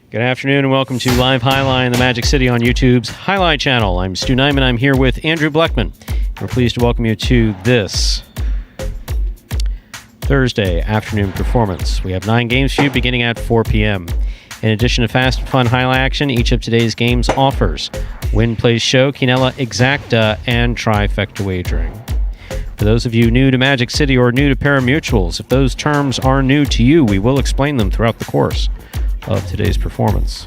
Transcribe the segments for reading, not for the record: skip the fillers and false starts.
Good afternoon and welcome to Live Jai-Alai in the Magic City on YouTube's Jai-Alai Channel. I'm Stu Nyman. I'm here with Andrew Bleckman. We're pleased to welcome you to this Thursday afternoon performance. We have 9 games for you beginning at 4 p.m. In addition to fast and fun Jai-Alai action, each of today's games offers Win, Plays, Show, Quinella, Exacta, and Trifecta wagering. For those of you new to Magic City or new to pari-mutuels, if those terms are new to you, we will explain them throughout the course of today's performance.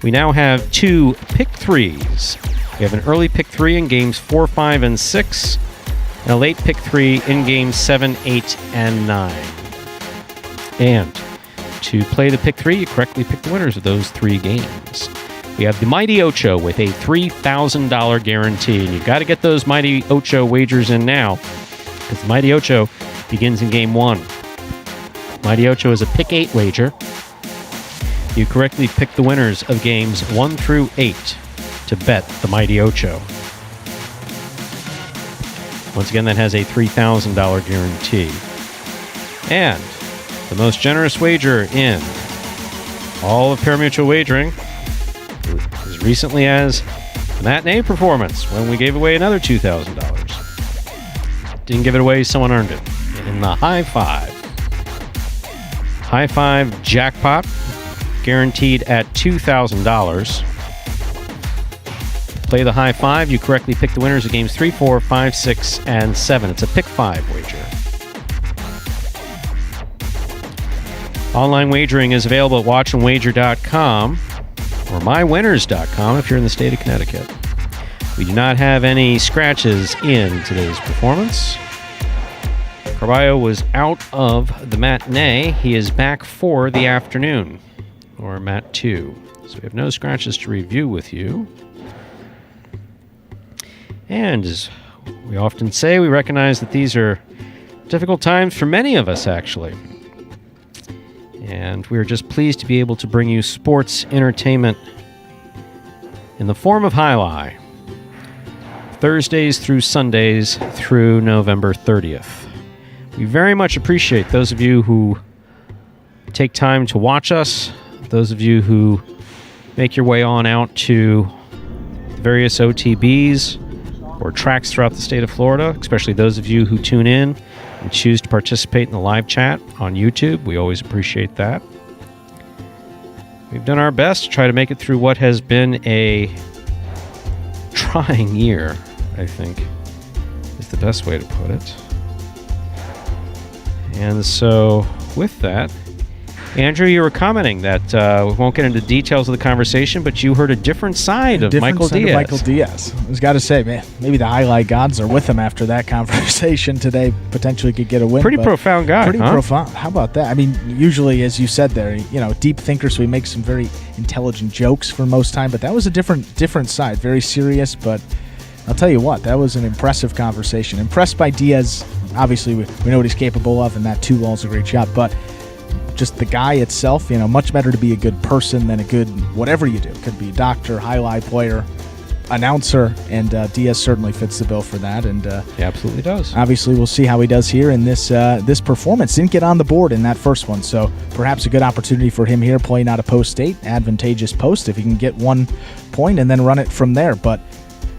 We now have 2 pick 3s. We have an early pick 3 in games 4, 5, and 6, and a late pick 3 in games 7, 8, and 9. And to play the pick 3, you correctly pick the winners of those 3 games. We have the Mighty Ocho with a $3,000 guarantee, and you've got to get those Mighty Ocho wagers in now, because the Mighty Ocho begins in game 1. Mighty Ocho is a pick 8 wager. You correctly pick the winners of games 1 through 8 to bet the Mighty Ocho. Once again, that has a $3,000 guarantee. And the most generous wager in all of pari-mutuel wagering, as recently as the matinee performance, when we gave away another $2,000. Didn't give it away, someone earned it. In the High Five. High Five jackpot, guaranteed at $2,000. Play the High Five. You correctly pick the winners of games 3, 4, 5, 6, and 7. It's a pick 5 wager. Online wagering is available at watchandwager.com or mywinners.com if you're in the state of Connecticut. We do not have any scratches in today's performance. Carballo was out of the matinee. He is back for the afternoon, or Mat 2. So we have no scratches to review with you. And as we often say, we recognize that these are difficult times for many of us, actually. And we're just pleased to be able to bring you sports entertainment in the form of Jai-Alai, Thursdays through Sundays through November 30th. We very much appreciate those of you who take time to watch us, those of you who make your way on out to various OTBs or tracks throughout the state of Florida, especially those of you who tune in and choose to participate in the live chat on YouTube. We always appreciate that. We've done our best to try to make it through what has been a trying year, I think, is the best way to put it. And so, with that, Andrew, you were commenting that we won't get into details of the conversation, but you heard a different side of Michael Diaz. I was got to say, man, maybe the Jai-Alai gods are with him after that conversation today. Potentially could get a win. Pretty profound guy, Pretty profound. How about that? I mean, usually, as you said there, deep thinker, so he makes some very intelligent jokes for most time, but that was a different side. Very serious, but I'll tell you what, that was an impressive conversation. Impressed by Diaz. Obviously, we know what he's capable of, and that 2 is a great shot, but just the guy itself, much better to be a good person than a good whatever you do. Could be a doctor, Jai-Alai player, announcer, and Diaz certainly fits the bill for that. And he absolutely does. Obviously, we'll see how he does here in this performance. Didn't get on the board in that first one, so perhaps a good opportunity for him here, playing out of post 8, advantageous post if he can get 1 point and then run it from there. But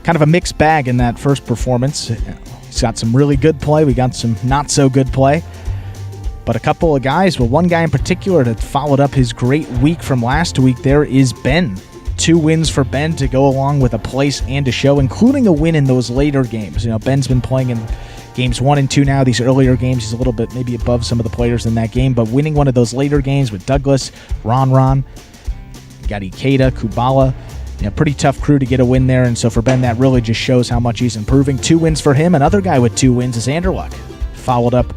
kind of a mixed bag in that first performance. He's got some really good play. We got some not so good play. But a couple of guys, one guy in particular that followed up his great week from last week there is Ben. 2 wins for Ben to go along with a place and a show, including a win in those later games. Ben's been playing in games 1 and 2 now. These earlier games, he's a little bit maybe above some of the players in that game, but winning one of those later games with Douglas, Ron, got Ikeda, Kubala. Pretty tough crew to get a win there, and so for Ben, that really just shows how much he's improving. 2 wins for him. Another guy with 2 wins is Anderluck. Followed up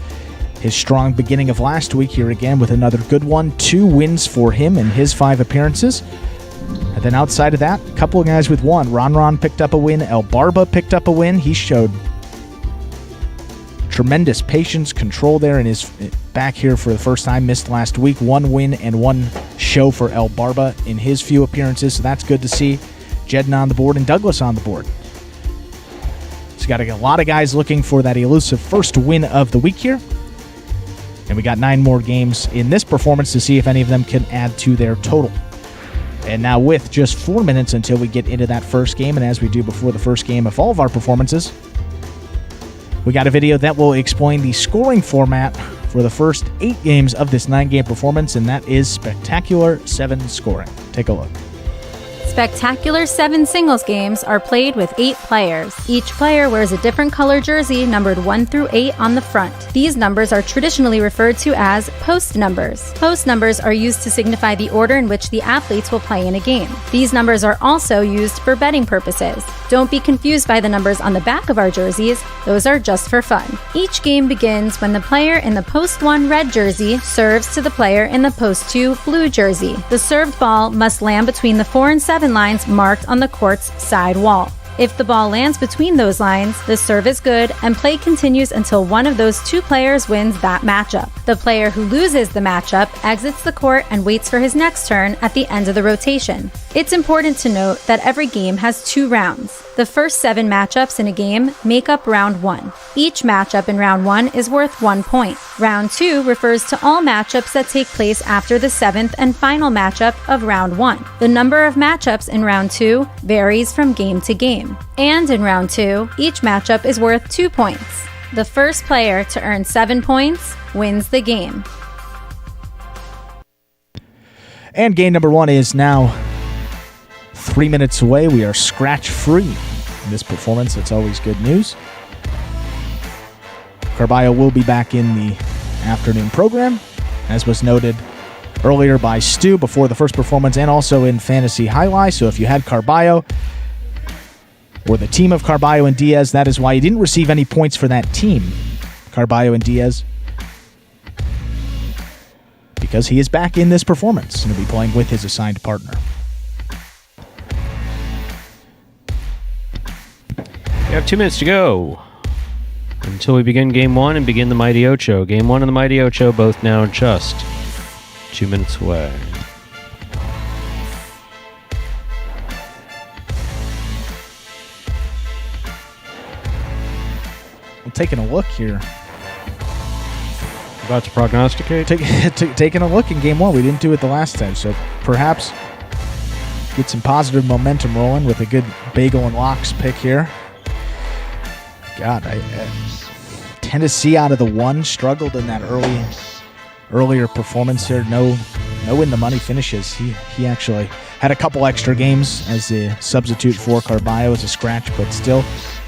his strong beginning of last week here again with another good one. 2 wins for him in his 5 appearances. And then outside of that, a couple of guys with 1. Ron picked up a win. El Barba picked up a win. He showed tremendous patience, control there, and is back here for the first time. Missed last week. 1 win and 1 show for El Barba in his few appearances, so that's good to see. Jedden on the board and Douglas on the board. So got a lot of guys looking for that elusive first win of the week here. And we got 9 more games in this performance to see if any of them can add to their total. And now with just 4 minutes until we get into that first game, and as we do before the first game of all of our performances, we got a video that will explain the scoring format for the first 8 games of this 9-game performance, and that is Spectacular 7 scoring. Take a look. Spectacular 7 singles games are played with 8 players. Each player wears a different color jersey numbered 1 through 8 on the front. These numbers are traditionally referred to as post numbers. Post numbers are used to signify the order in which the athletes will play in a game. These numbers are also used for betting purposes. Don't be confused by the numbers on the back of our jerseys. Those are just for fun. Each game begins when the player in the post 1 red jersey serves to the player in the post 2 blue jersey. The served ball must land between the 4 and 7 lines marked on the court's side wall. If the ball lands between those lines, the serve is good and play continues until one of those 2 players wins that matchup. The player who loses the matchup exits the court and waits for his next turn at the end of the rotation. It's important to note that every game has 2 rounds. The first 7 matchups in a game make up round 1. Each matchup in round 1 is worth 1 point. Round 2 refers to all matchups that take place after the 7th and final matchup of round 1. The number of matchups in round 2 varies from game to game. And in round 2, each matchup is worth 2 points. The first player to earn 7 points wins the game. And game number 1 is now 3 minutes away. We are scratch-free in this performance. That's always good news. Carballo will be back in the afternoon program, as was noted earlier by Stu before the first performance and also in Fantasy Jai-Alai. So if you had Carballo or the team of Carballo and Diaz, that is why you didn't receive any points for that team, Carballo and Diaz, because he is back in this performance and will be playing with his assigned partner. We have 2 minutes to go until we begin Game 1 and begin the Mighty Ocho. Game 1 and the Mighty Ocho both now just 2 minutes away. I'm taking a look here. About to prognosticate? Taking a look in Game 1. We didn't do it the last time, so perhaps get some positive momentum rolling with a good bagel and locks pick here. God, Tennessee out of the 1 struggled in that earlier performance here. No in the money finishes. He actually had a couple extra games as a substitute for Carballo as a scratch, but still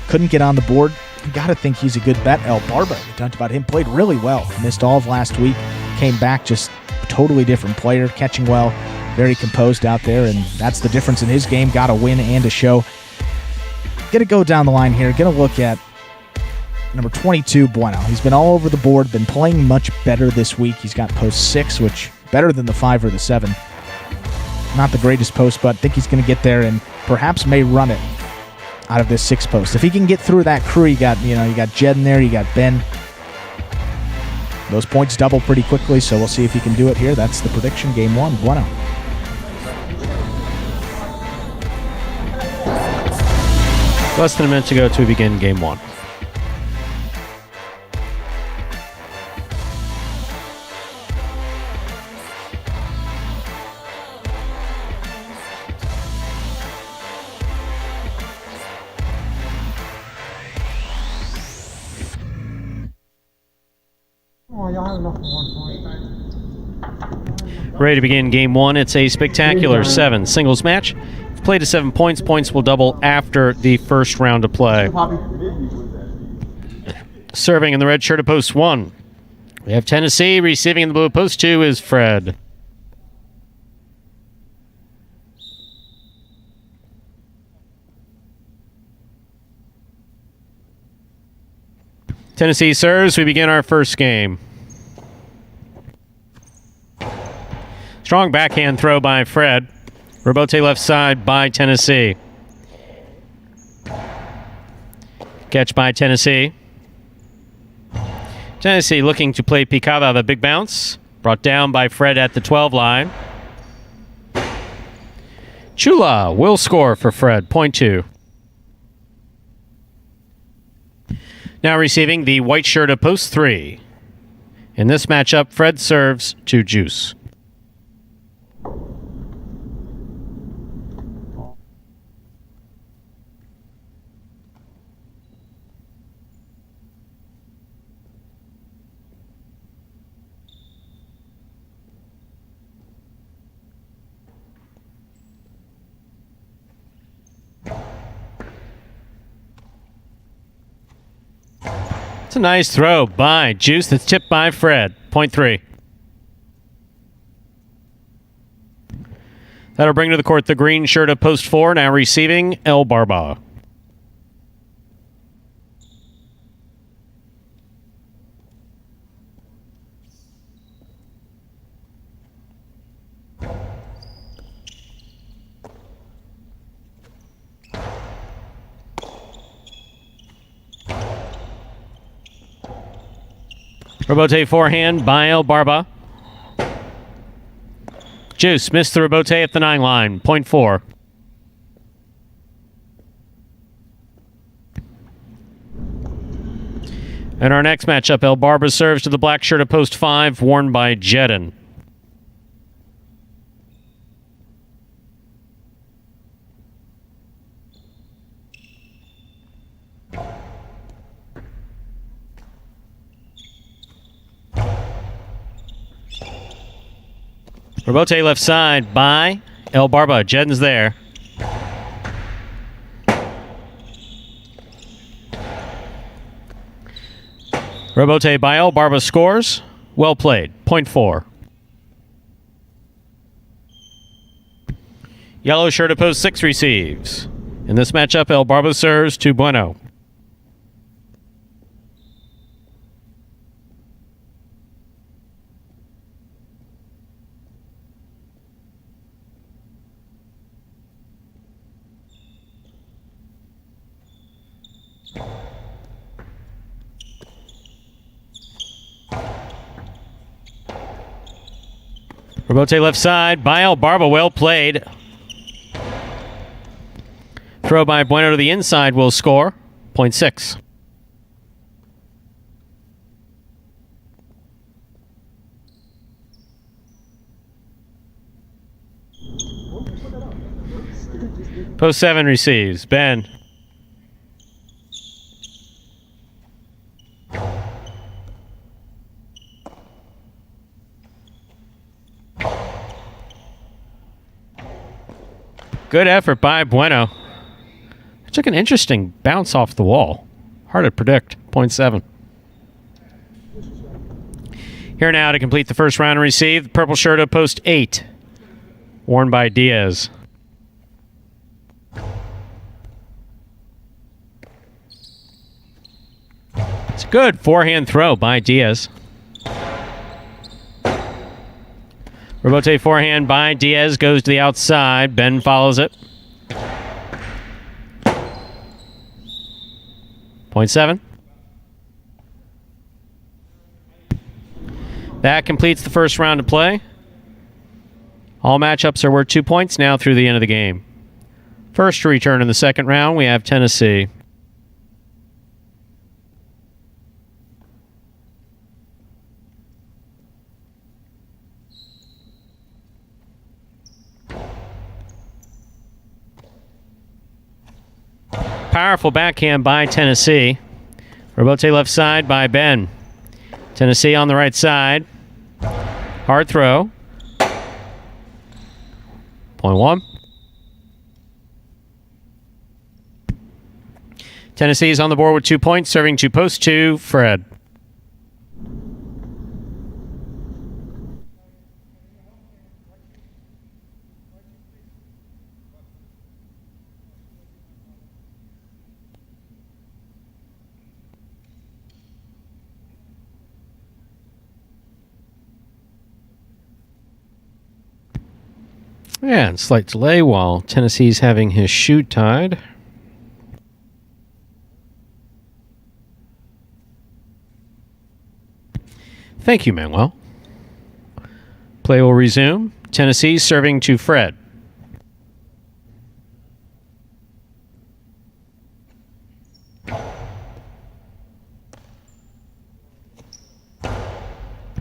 couldn't get on the board. You got to think he's a good bet. El Barba, we talked about him, played really well. Missed all of last week, came back just a totally different player, catching well, very composed out there, and that's the difference in his game. Got a win and a show. Gonna go down the line here. Gonna look at number 22, Bueno. He's been all over the board, been playing much better this week. He's got post 6, which better than the 5 or the 7. Not the greatest post, but I think he's going to get there and perhaps may run it out of this 6 post. If he can get through that crew, you got Jed in there, you got Ben. Those points double pretty quickly, so we'll see if he can do it here. That's the prediction. Game 1, Bueno. Less than a minute to go to begin Game 1. Ready to begin Game 1. It's a spectacular 7 singles match. If you play to 7 points, points will double after the first round of play. Serving in the red shirt at post 1, we have Tennessee. Receiving in the blue at post 2 is Fred. Tennessee serves. We begin our first game. Strong backhand throw by Fred. Rebote left side by Tennessee. Catch by Tennessee. Tennessee looking to play picada, the big bounce. Brought down by Fred at the 12 line. Chula will score for Fred, point 2. Now receiving the white shirt of post 3. In this matchup, Fred serves to Juice. It's a nice throw by Juice that's tipped by Fred. Point 3. That'll bring to the court the green shirt of post 4, now receiving El Barba. Rebote forehand by El Barba. Juice missed the rebote at the 9 line. Point 4. In our next matchup, El Barba serves to the black shirt of post 5, worn by Jedin. Rebote left side by El Barba. Jedin's there. Rebote by El Barba scores. Well played. Point 4. Yellow shirt of post 6 receives. In this matchup, El Barba serves to Bueno. Rebote left side by El Barba. Well played. Throw by Bueno to the inside will score. Point 6. Post 7 receives. Ben. Good effort by Bueno. It took an interesting bounce off the wall. Hard to predict. Point 7. Here now to complete the first round and receive the purple shirt of post 8, worn by Diaz. It's a good forehand throw by Diaz. Rebote forehand by Diaz goes to the outside. Ben follows it. Point 7. That completes the first round of play. All matchups are worth 2 points now through the end of the game. First to return in the second round, we have Tennessee. Powerful backhand by Tennessee. Rebote left side by Ben. Tennessee on the right side. Hard throw. Point 1. Tennessee's on the board with 2 points, serving to post 2, Fred. And slight delay while Tennessee's having his shoe tied. Thank you, Manuel. Play will resume. Tennessee serving to Fred.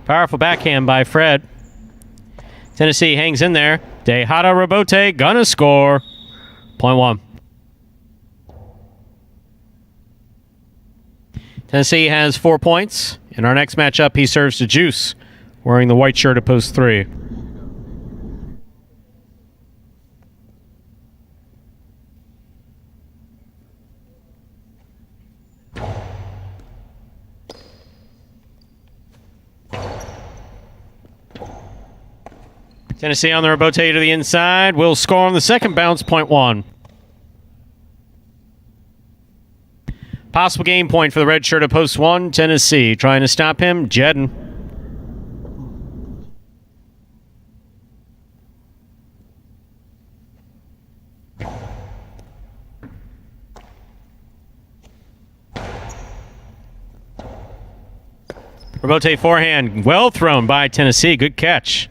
Powerful backhand by Fred. Tennessee hangs in there. Tejada Rebote gonna score. Point 1. Tennessee has 4 points. In our next matchup, he serves to Juice, wearing the white shirt at post 3. Tennessee on the rebote to the inside. Will score on the second bounce, point one. Possible game point for the red shirt at post one. Tennessee trying to stop him. Jedden. Rebote forehand. Well thrown by Tennessee. Good catch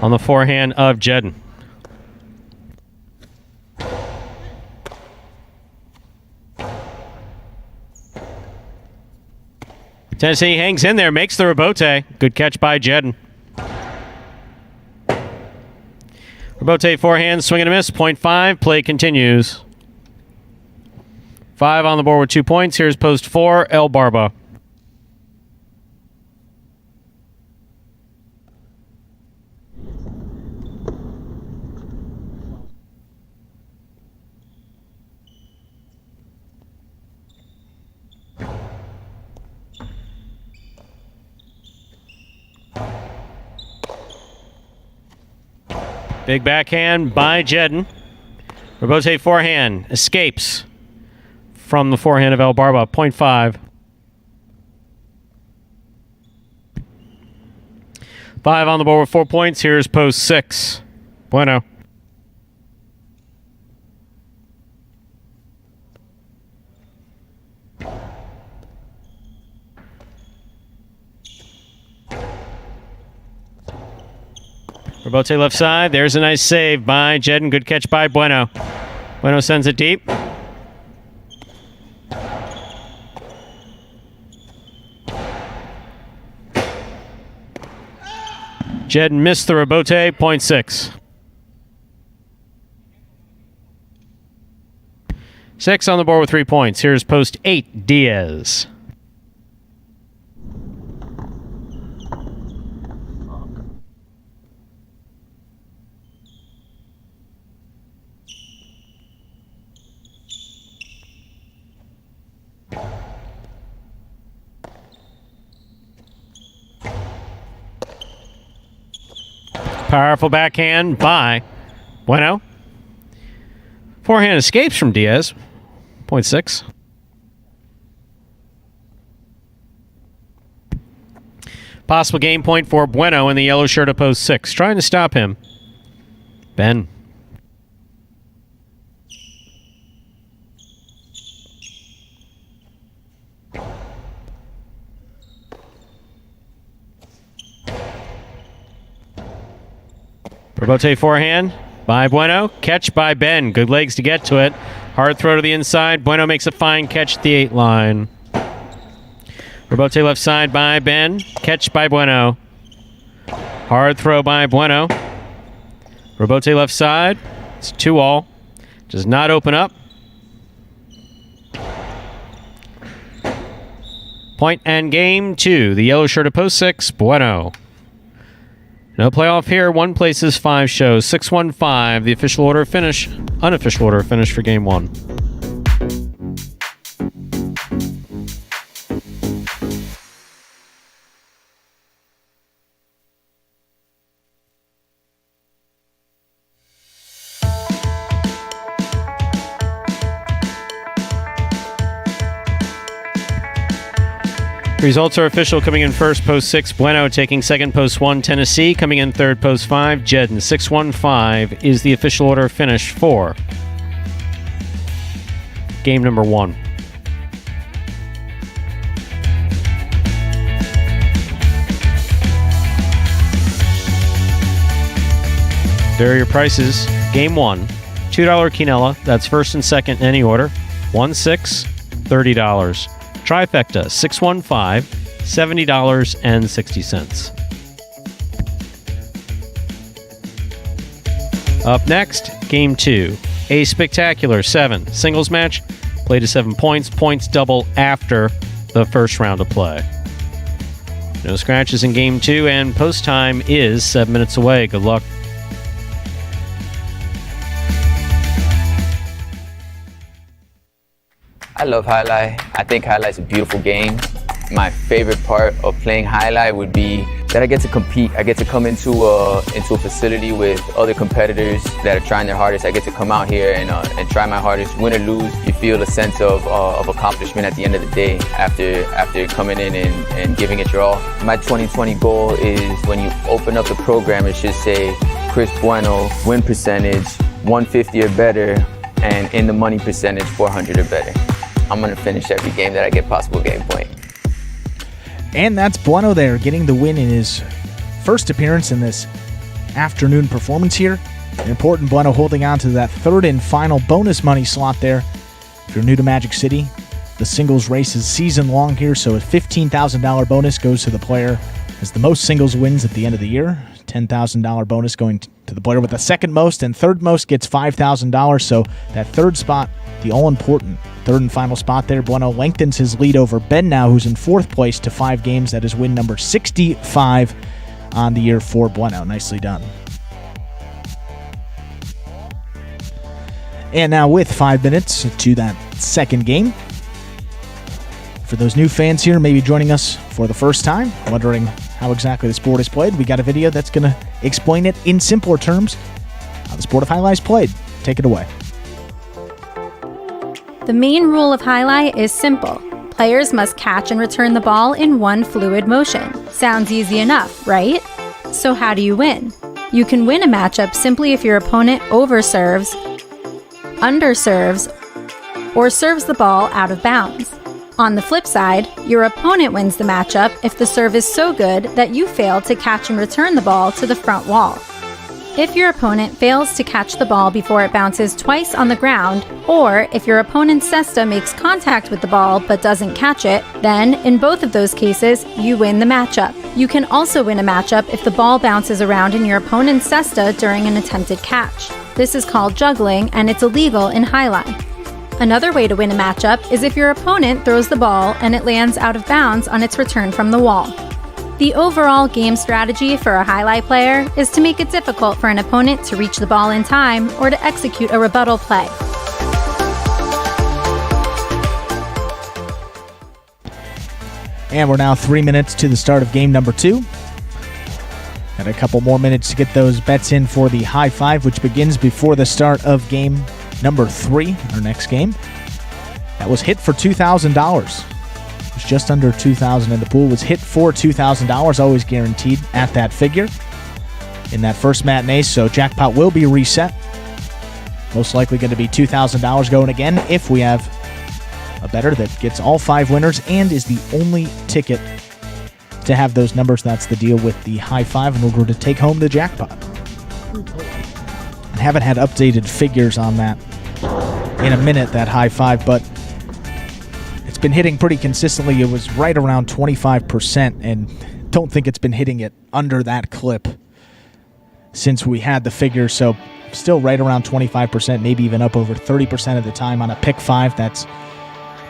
on the forehand of Jedden. Tennessee hangs in there, makes the rebote. Good catch by Jedden. Rebote forehand, swing and a miss, point five. Play continues. 5 on the board with 2 points. Here's post 4, El Barba. Big backhand by Jedden. Rebote forehand. Escapes from the forehand of El Barba. Point five. 5 on the board with 4 points. Here's post 6. Bueno. Rebote left side. There's a nice save by Jedden. Good catch by Bueno. Bueno sends it deep. Jedden missed the rebote. Point 6. 6 on the board with 3 points. Here's post 8, Diaz. Powerful backhand by Bueno. Forehand escapes from Diaz. Point 6. Possible game point for Bueno in the yellow shirt at post 6. Trying to stop him. Ben. Rebote forehand by Bueno. Catch by Ben. Good legs to get to it. Hard throw to the inside. Bueno makes a fine catch at the 8 line. Rebote left side by Ben. Catch by Bueno. Hard throw by Bueno. Rebote left side. It's 2-all. Does not open up. Point and game 2. The yellow shirt at post 6. Bueno. No playoff here. 1 places, 5 shows. 6-1-5. The official order of finish. Unofficial order of finish for game 1. Results are official. Coming in first, post 6, Bueno. Taking second, post 1, Tennessee. Coming in third, post 5, Jedden. 6-1-5 is the official order of finish for game number 1. There are your prices. Game 1, $2 quinella. That's first and second in any order. 1-6, $30. Trifecta, 6-1-5, $70.60. Up next, Game 2. A spectacular 7 singles match. Play to 7 points. Points double after the first round of play. No scratches in Game 2, and post time is 7 minutes away. Good luck. I love Jai-Alai. I think Jai-Alai is a beautiful game. My favorite part of playing Jai-Alai would be that I get to compete. I get to come into a facility with other competitors that are trying their hardest. I get to come out here and try my hardest. Win or lose, you feel a sense of accomplishment at the end of the day after coming in and giving it your all. My 2020 goal is when you open up the program, it should say Chris Bueno, win percentage 150 or better, and in the money percentage 400 or better. I'm gonna finish every game that I get possible game point. And that's Bueno there, getting the win in his first appearance in this afternoon performance here. An important Bueno holding on to that third and final bonus money slot there. If you're new to Magic City, the singles race is season-long here, so a $15,000 bonus goes to the player as the most singles wins at the end of the year. $10,000 bonus going to the player with the second most, and third most gets $5,000, so that third spot, the all-important third and final spot there. Bueno lengthens his lead over Ben now, who's in fourth place, to 5 games. That is win number 65 on the year for Bueno. Nicely done. And now with 5 minutes to that second game. For those new fans here, maybe joining us for the first time, wondering how exactly the sport is played, we got a video that's going to explain it in simpler terms. How the sport of Jai-Alai is played. Take it away. The main rule of Jai-Alai is simple. Players must catch and return the ball in one fluid motion. Sounds easy enough, right? So how do you win? You can win a matchup simply if your opponent overserves, underserves, or serves the ball out of bounds. On the flip side, your opponent wins the matchup if the serve is so good that you fail to catch and return the ball to the front wall. If your opponent fails to catch the ball before it bounces twice on the ground, or if your opponent's cesta makes contact with the ball but doesn't catch it, then in both of those cases, you win the matchup. You can also win a matchup if the ball bounces around in your opponent's cesta during an attempted catch. This is called juggling, and it's illegal in Jai-Alai. Another way to win a matchup is if your opponent throws the ball and it lands out of bounds on its return from the wall. The overall game strategy for a Jai-Alai player is to make it difficult for an opponent to reach the ball in time or to execute a rebuttal play. And we're now 3 minutes to the start of game number 2. Got a couple more minutes to get those bets in for the high five, which begins before the start of game number 3, our next game. That was hit for $2,000. Was just under $2,000 in the pool. Was hit for $2,000, always guaranteed at that figure in that first matinee. So jackpot will be reset. Most likely going to be $2,000 going again if we have a bettor that gets all 5 winners and is the only ticket to have those numbers. That's the deal with the high five in order to take home the jackpot. I haven't had updated figures on that in a minute, that high five, but it's been hitting pretty consistently. It was right around 25%, and don't think it's been hitting it under that clip since we had the figure. So still right around 25%, maybe even up over 30% of the time on a pick 5. That's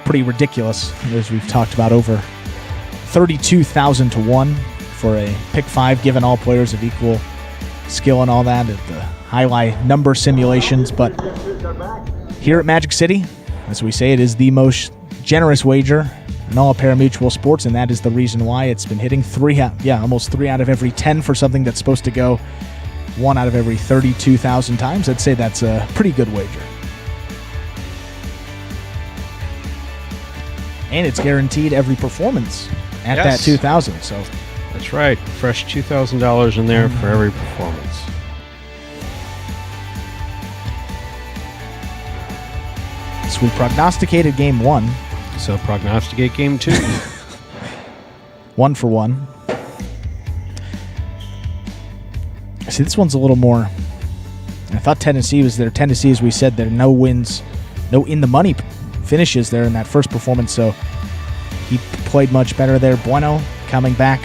pretty ridiculous, as we've talked about. Over 32,000 to 1 for a pick 5, given all players of equal skill and all that, the Jai-Alai number simulations. But here at Magic City, as we say, it is the most generous wager in all pari-mutuel sports, and that is the reason why it's been hitting almost 3 out of every 10 for something that's supposed to go 1 out of every 32,000 times. I'd say that's a pretty good wager. And it's guaranteed every performance at that 2,000. So that's right. Fresh $2,000 in there for every performance. So we prognosticated game 1. So prognosticate game 2. 1 for 1. See, this one's a little more. I thought Tennessee was there. Tennessee, as we said, there no wins, no in the money finishes there in that first performance. So he played much better there. Bueno coming back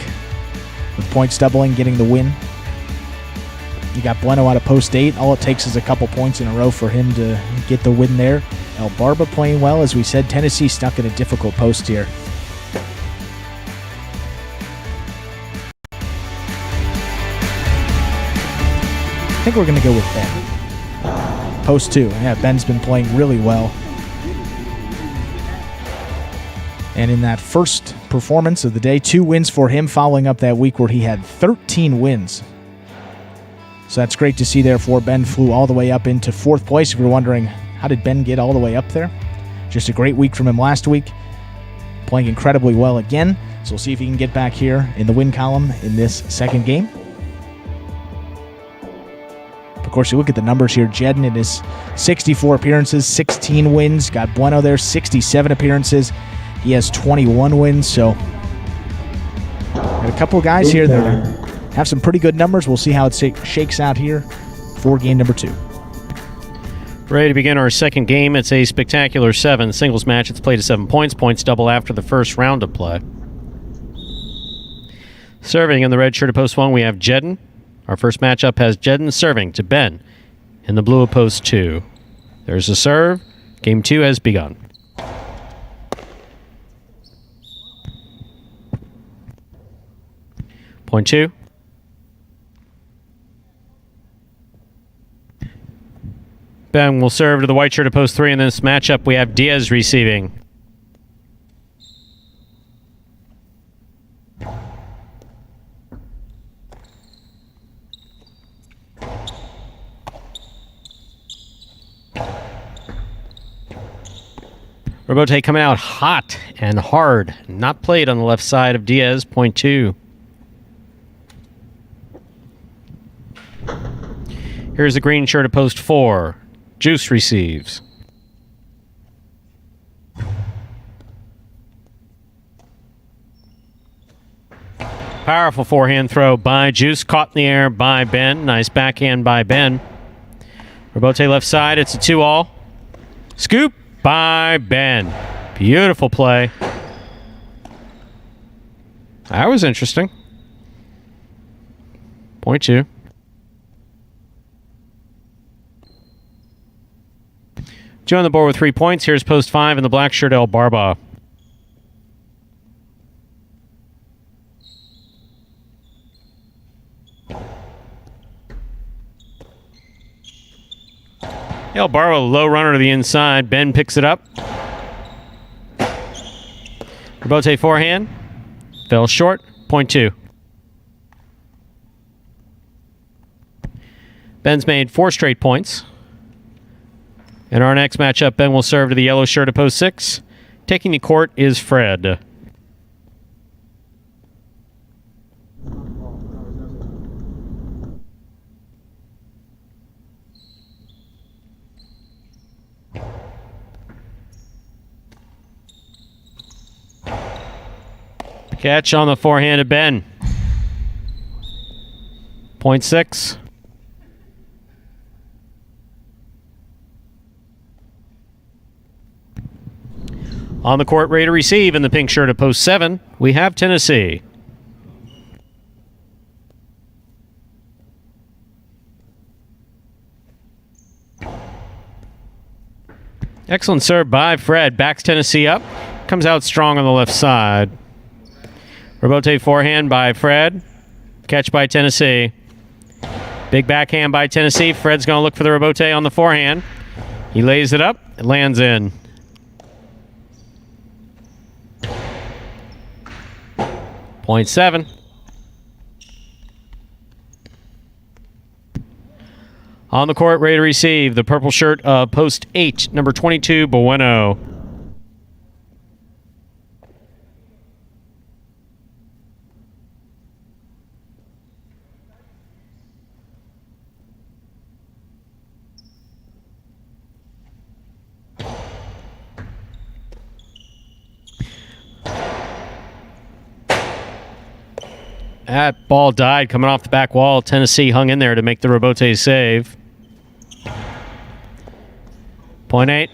with points doubling, getting the win. You got Bueno out of post 8. All it takes is a couple points in a row for him to get the win there. El Barba playing well. As we said, Tennessee stuck in a difficult post here. I think we're going to go with Ben. Post 2. Yeah, Ben's been playing really well. And in that first performance of the day. 2 wins for him, following up that week where he had 13 wins. So that's great to see there for Ben. Flew all the way up into 4th place. If you're wondering, how did Ben get all the way up there? Just a great week from him last week. Playing incredibly well again. So we'll see if he can get back here in the win column in this second game. Of course, you look at the numbers here. Jedden in his 64 appearances, 16 wins. Got Bueno there, 67 appearances. He has 21 wins. So got a couple of guys here that have some pretty good numbers. We'll see how it shakes out here for game number 2. Ready to begin our second game. It's a spectacular 7 singles match. It's played to 7 points. Points double after the first round of play. Serving in the red shirt of post 1, we have Jedden. Our first matchup has Jedden serving to Ben in the blue of post 2. There's a serve. Game 2 has begun. Point 2. Ben will serve to the white shirt of post 3. In this matchup, we have Diaz receiving. Robote coming out hot and hard. Not played on the left side of Diaz. Point 2. Here's the green shirt of post 4. Juice receives. Powerful forehand throw by Juice. Caught in the air by Ben. Nice backhand by Ben. Robote left side. It's a 2-all. Scoop by Ben. Beautiful play. That was interesting. Point 2. Joe on the board with 3 points. Here's post 5 in the black shirt, El Barba. El Barba, low runner to the inside. Ben picks it up. Robote forehand. Fell short. Point 2. Ben's made 4 straight points. In our next matchup, Ben will serve to the yellow shirt of post 6. Taking the court is Fred. Catch on the forehand of Ben. Point 6. On the court, ready to receive in the pink shirt of post 7, we have Tennessee. Excellent serve by Fred. Backs Tennessee up. Comes out strong on the left side. Robote forehand by Fred. Catch by Tennessee. Big backhand by Tennessee. Fred's going to look for the Robote on the forehand. He lays it up. It lands in. Point 7. On the court, ready to receive, the purple shirt of post 8, number 22, Bueno. That ball died coming off the back wall. Tennessee hung in there to make the Robote save. Point 8.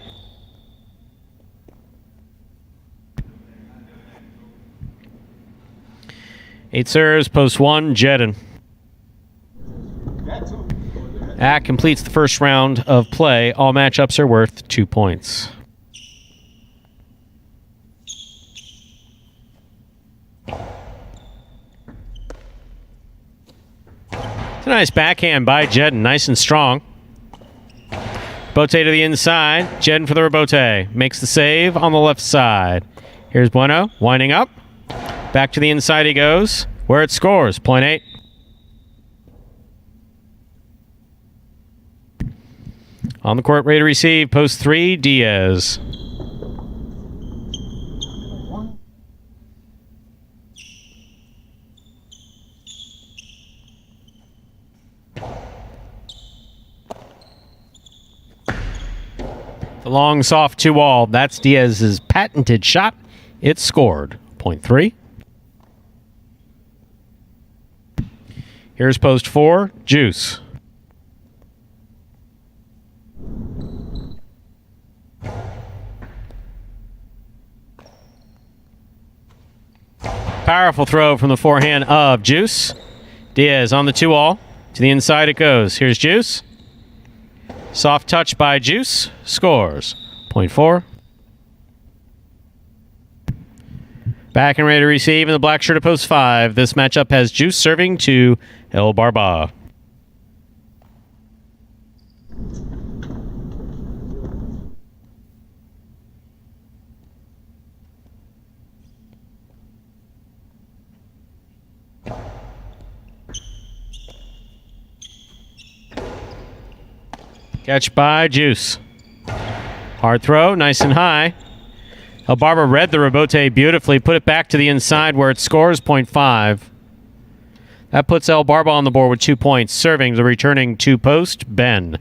Eight serves, post 1, Jedden. That completes the first round of play. All matchups are worth 2 points. It's a nice backhand by Jedden, nice and strong. Robote to the inside. Jedden for the Robote. Makes the save on the left side. Here's Bueno, winding up. Back to the inside he goes, where it scores, point 8. On the court, ready to receive, post 3, Diaz. The long, soft 2-all. That's Diaz's patented shot. It scored. Point 3. Here's post 4, Juice. Powerful throw from the forehand of Juice. Diaz on the 2-all. To the inside it goes. Here's Juice. Soft touch by Juice. Scores. Point 4. Back and ready to receive in the black shirt at post 5. This matchup has Juice serving to El Barba. Catch by Juice. Hard throw, nice and high. El Barba read the rebote beautifully, put it back to the inside where it scores, point 5. That puts El Barba on the board with 2 points. Serving the returning 2-post, Ben.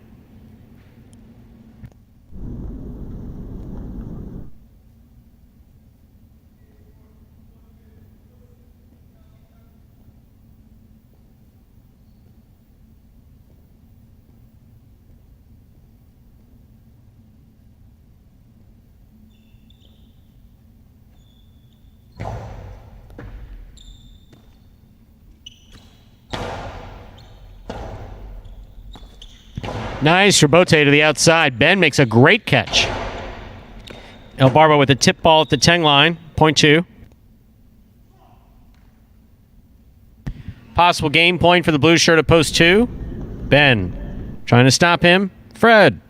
Nice rebote to the outside. Ben makes a great catch. El Barba with a tip ball at the 10 line. Point 2. Possible game point for the blue shirt at post 2. Ben trying to stop him. Fred.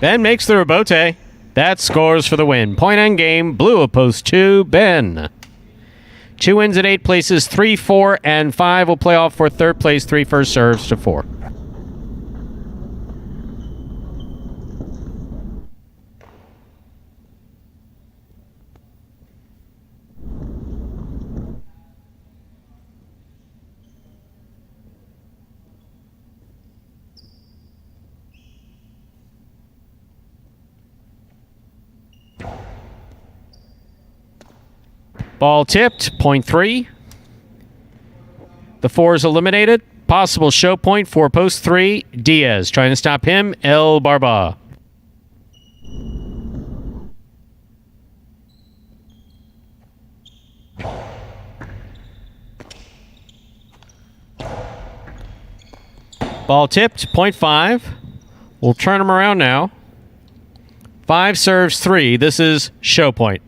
Ben makes the rebote. That scores for the win. Point end game. Blue at post 2. Ben. 2 wins at 8 places. 3, 4, and 5 will play off for third place. 3 first serves to 4. Ball tipped, point 3. The 4 is eliminated. Possible show point for post 3. Diaz trying to stop him. El Barba. Ball tipped, point 5. We'll turn him around now. 5 serves 3. This is show point.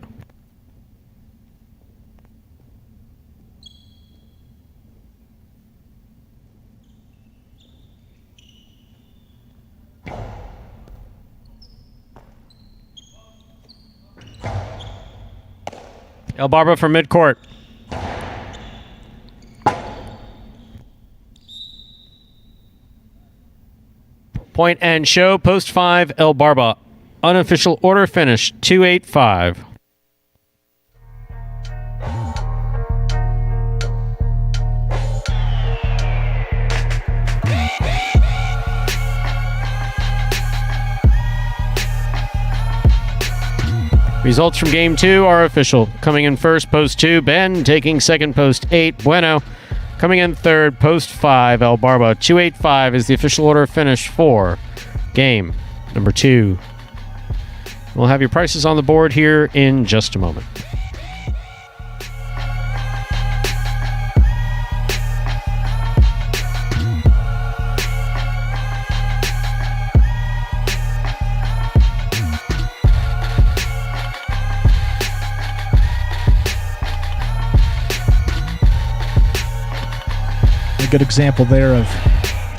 El Barba from midcourt. Point and show, post 5, El Barba. Unofficial order finish, 2-8-5. Results from game 2 are official. Coming in first, post 2, Ben. Taking second, post 8, Bueno. Coming in third, post 5, El Barba. 2-8-5 is the official order finish for game number 2. We'll have your prices on the board here in just a moment. A good example there of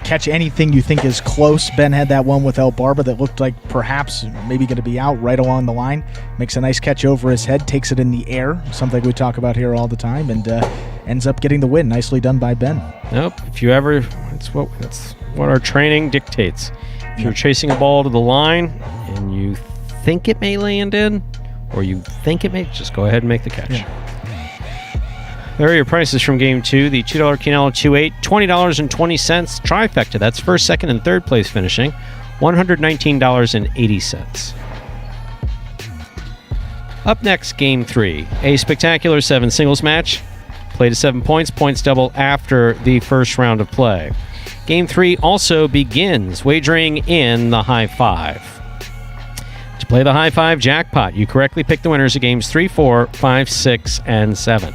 catch anything you think is close. Ben had that one with El Barba that looked like perhaps maybe going to be out right along the line. Makes a nice catch over his head, takes it in the air, something we talk about here all the time, and ends up getting the win. Nicely done by Ben. Nope. If you ever, that's what our training dictates. If you're chasing a ball to the line and you think it may land in, or you think it may, just go ahead and make the catch. Yeah. There are your prices from Game 2. The $2 Quinella 2-8, $20.20. Trifecta, that's first, second, and third place finishing, $119.80. Up next, Game 3. A spectacular 7 singles match. Play to 7 points. Points double after the first round of play. Game 3 also begins wagering in the high five. To play the high five jackpot, you correctly pick the winners of Games 3, 4, 5, 6, and 7.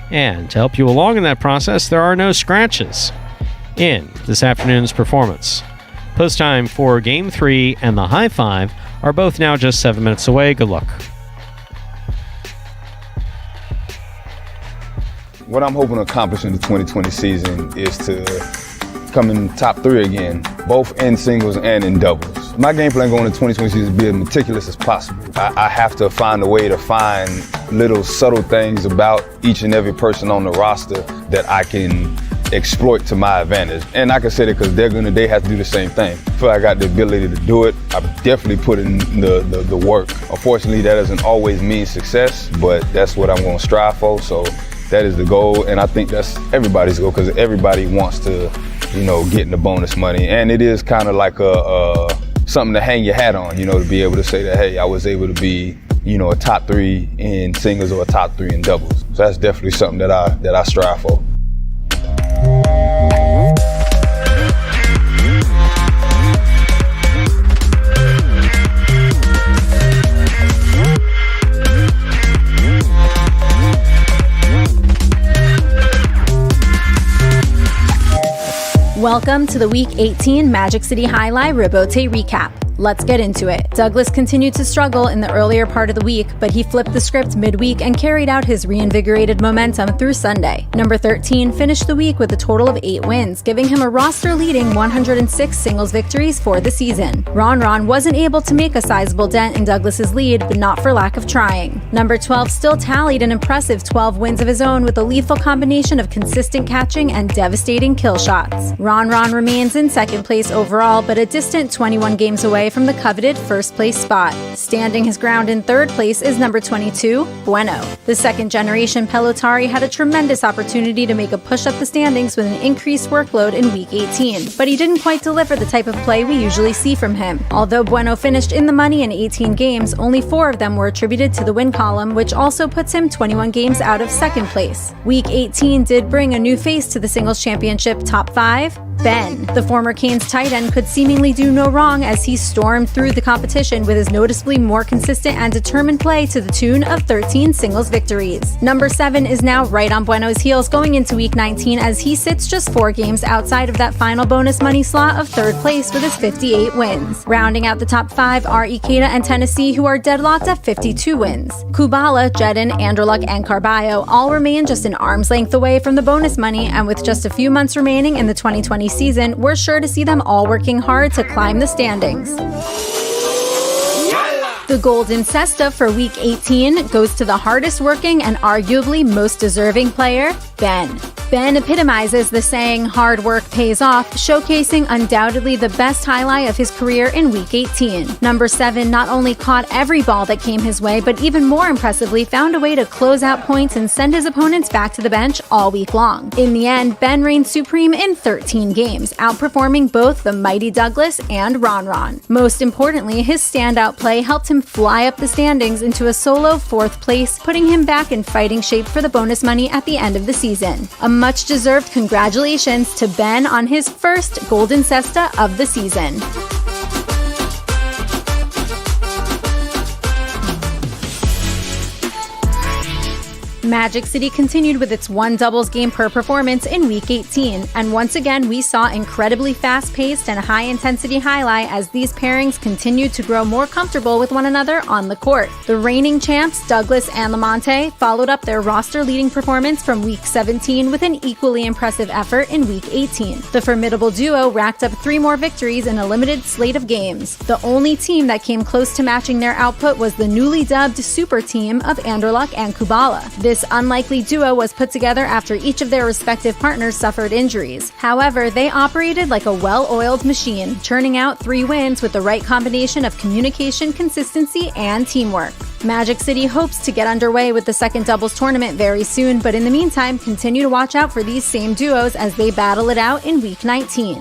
And to help you along in that process, there are no scratches in this afternoon's performance. Post time for Game 3 and the high five are both now just 7 minutes away. Good luck. What I'm hoping to accomplish in the 2020 season is to come in top 3 again, both in singles and in doubles. My game plan going into 2020 season is to be as meticulous as possible. I have to find a way to find little subtle things about each and every person on the roster that I can exploit to my advantage. And I can say that because they have to do the same thing. I feel like I got the ability to do it. I've definitely put in the work. Unfortunately, that doesn't always mean success, but that's what I'm going to strive for. So that is the goal, and I think that's everybody's goal because everybody wants to, get in the bonus money. And it is kind of like something to hang your hat on, to be able to say that, hey, I was able to be, a top 3 in singles or a top 3 in doubles. So that's definitely something that I strive for. Welcome to the Week 18 Magic City Jai-Alai Rebote recap. Let's get into it. Douglas continued to struggle in the earlier part of the week, but he flipped the script midweek and carried out his reinvigorated momentum through Sunday. Number 13 finished the week with a total of 8 wins, giving him a roster-leading 106 singles victories for the season. Ron wasn't able to make a sizable dent in Douglas's lead, but not for lack of trying. Number 12 still tallied an impressive 12 wins of his own with a lethal combination of consistent catching and devastating kill shots. Ron remains in second place overall, but a distant 21 games away from the coveted first place spot. Standing his ground in third place is number 22, Bueno. The second generation Pelotari had a tremendous opportunity to make a push up the standings with an increased workload in week 18, but he didn't quite deliver the type of play we usually see from him. Although Bueno finished in the money in 18 games, only 4 of them were attributed to the win column, which also puts him 21 games out of second place. Week 18 did bring a new face to the singles championship top 5, Ben. The former Canes tight end could seemingly do no wrong as he stormed through the competition with his noticeably more consistent and determined play to the tune of 13 singles victories. Number 7 is now right on Bueno's heels going into week 19 as he sits just 4 games outside of that final bonus money slot of third place with his 58 wins. Rounding out the top 5 are Ikeda and Tennessee, who are deadlocked at 52 wins. Kubala, Jedin, Anderluck, and Carballo all remain just an arm's length away from the bonus money, and with just a few months remaining in the 2020 season, we're sure to see them all working hard to climb the standings. The Golden Cesta for Week 18 goes to the hardest working and arguably most deserving player, Ben. Ben epitomizes the saying, hard work pays off, showcasing undoubtedly the best highlight of his career in Week 18. Number 7 not only caught every ball that came his way, but even more impressively found a way to close out points and send his opponents back to the bench all week long. In the end, Ben reigned supreme in 13 games, outperforming both the mighty Douglas and Ron. Most importantly, his standout play helped him fly up the standings into a solo 4th place, putting him back in fighting shape for the bonus money at the end of the season. A much-deserved congratulations to Ben on his first Golden Cesta of the season. Magic City continued with its one doubles game per performance in Week 18, and once again we saw incredibly fast-paced and high-intensity highlight as these pairings continued to grow more comfortable with one another on the court. The reigning champs, Douglas and Lamonte, followed up their roster-leading performance from Week 17 with an equally impressive effort in Week 18. The formidable duo racked up 3 more victories in a limited slate of games. The only team that came close to matching their output was the newly dubbed super team of Anderlecht and Kubala. This unlikely duo was put together after each of their respective partners suffered injuries. However, they operated like a well-oiled machine, churning out 3 wins with the right combination of communication, consistency, and teamwork. Magic City hopes to get underway with the second doubles tournament very soon, but in the meantime, continue to watch out for these same duos as they battle it out in Week 19.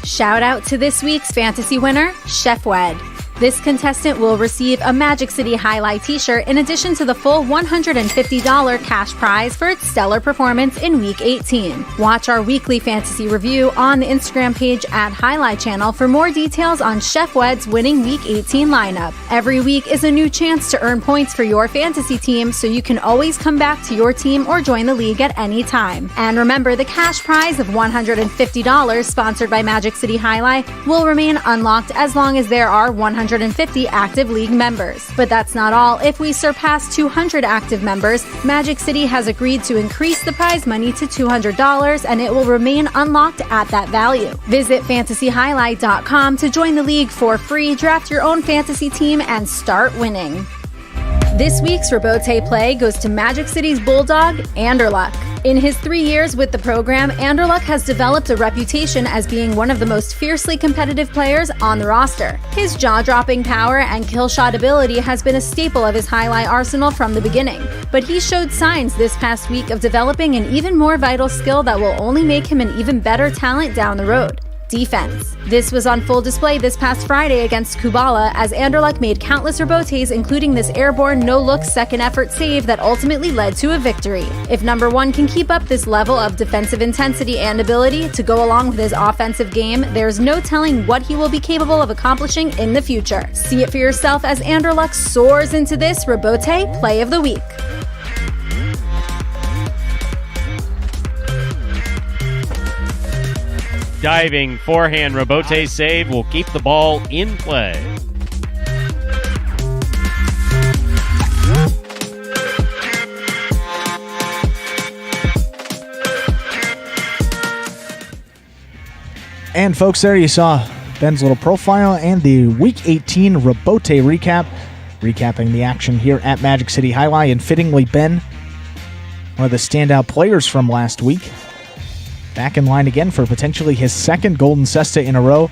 Shout out to this week's fantasy winner, Chef Wed. This contestant will receive a Magic City Jai-Alai t-shirt in addition to the full $150 cash prize for its stellar performance in Week 18. Watch our weekly fantasy review on the Instagram page at Jai-Alai Channel for more details on Chef Wed's winning Week 18 lineup. Every week is a new chance to earn points for your fantasy team, so you can always come back to your team or join the league at any time. And remember, the cash prize of $150 sponsored by Magic City Jai-Alai will remain unlocked as long as there are 150 active league members. But that's not all. If we surpass 200 active members, Magic City has agreed to increase the prize money to $200, and it will remain unlocked at that value. Visit fantasyhighlight.com to join the league for free, draft your own fantasy team, and start winning. This week's Robote play goes to Magic City's bulldog, Anderlecht. In his 3 years with the program, Anderlecht has developed a reputation as being one of the most fiercely competitive players on the roster. His jaw-dropping power and kill shot ability has been a staple of his highlight arsenal from the beginning, but he showed signs this past week of developing an even more vital skill that will only make him an even better talent down the road: defense. This was on full display this past Friday against Kubala as Anderlecht made countless robotes, including this airborne no-look second effort save that ultimately led to a victory. If number 1 can keep up this level of defensive intensity and ability to go along with his offensive game, there's no telling what he will be capable of accomplishing in the future. See it for yourself as Anderlecht soars into this Robote Play of the Week. Diving forehand Robote save will keep the ball in play. And folks, there you saw Ben's little profile and the Week 18 Robote recap, recapping the action here at Magic City Jai-Alai. And fittingly, Ben, one of the standout players from last week, back in line again for potentially his second Golden Cesta in a row.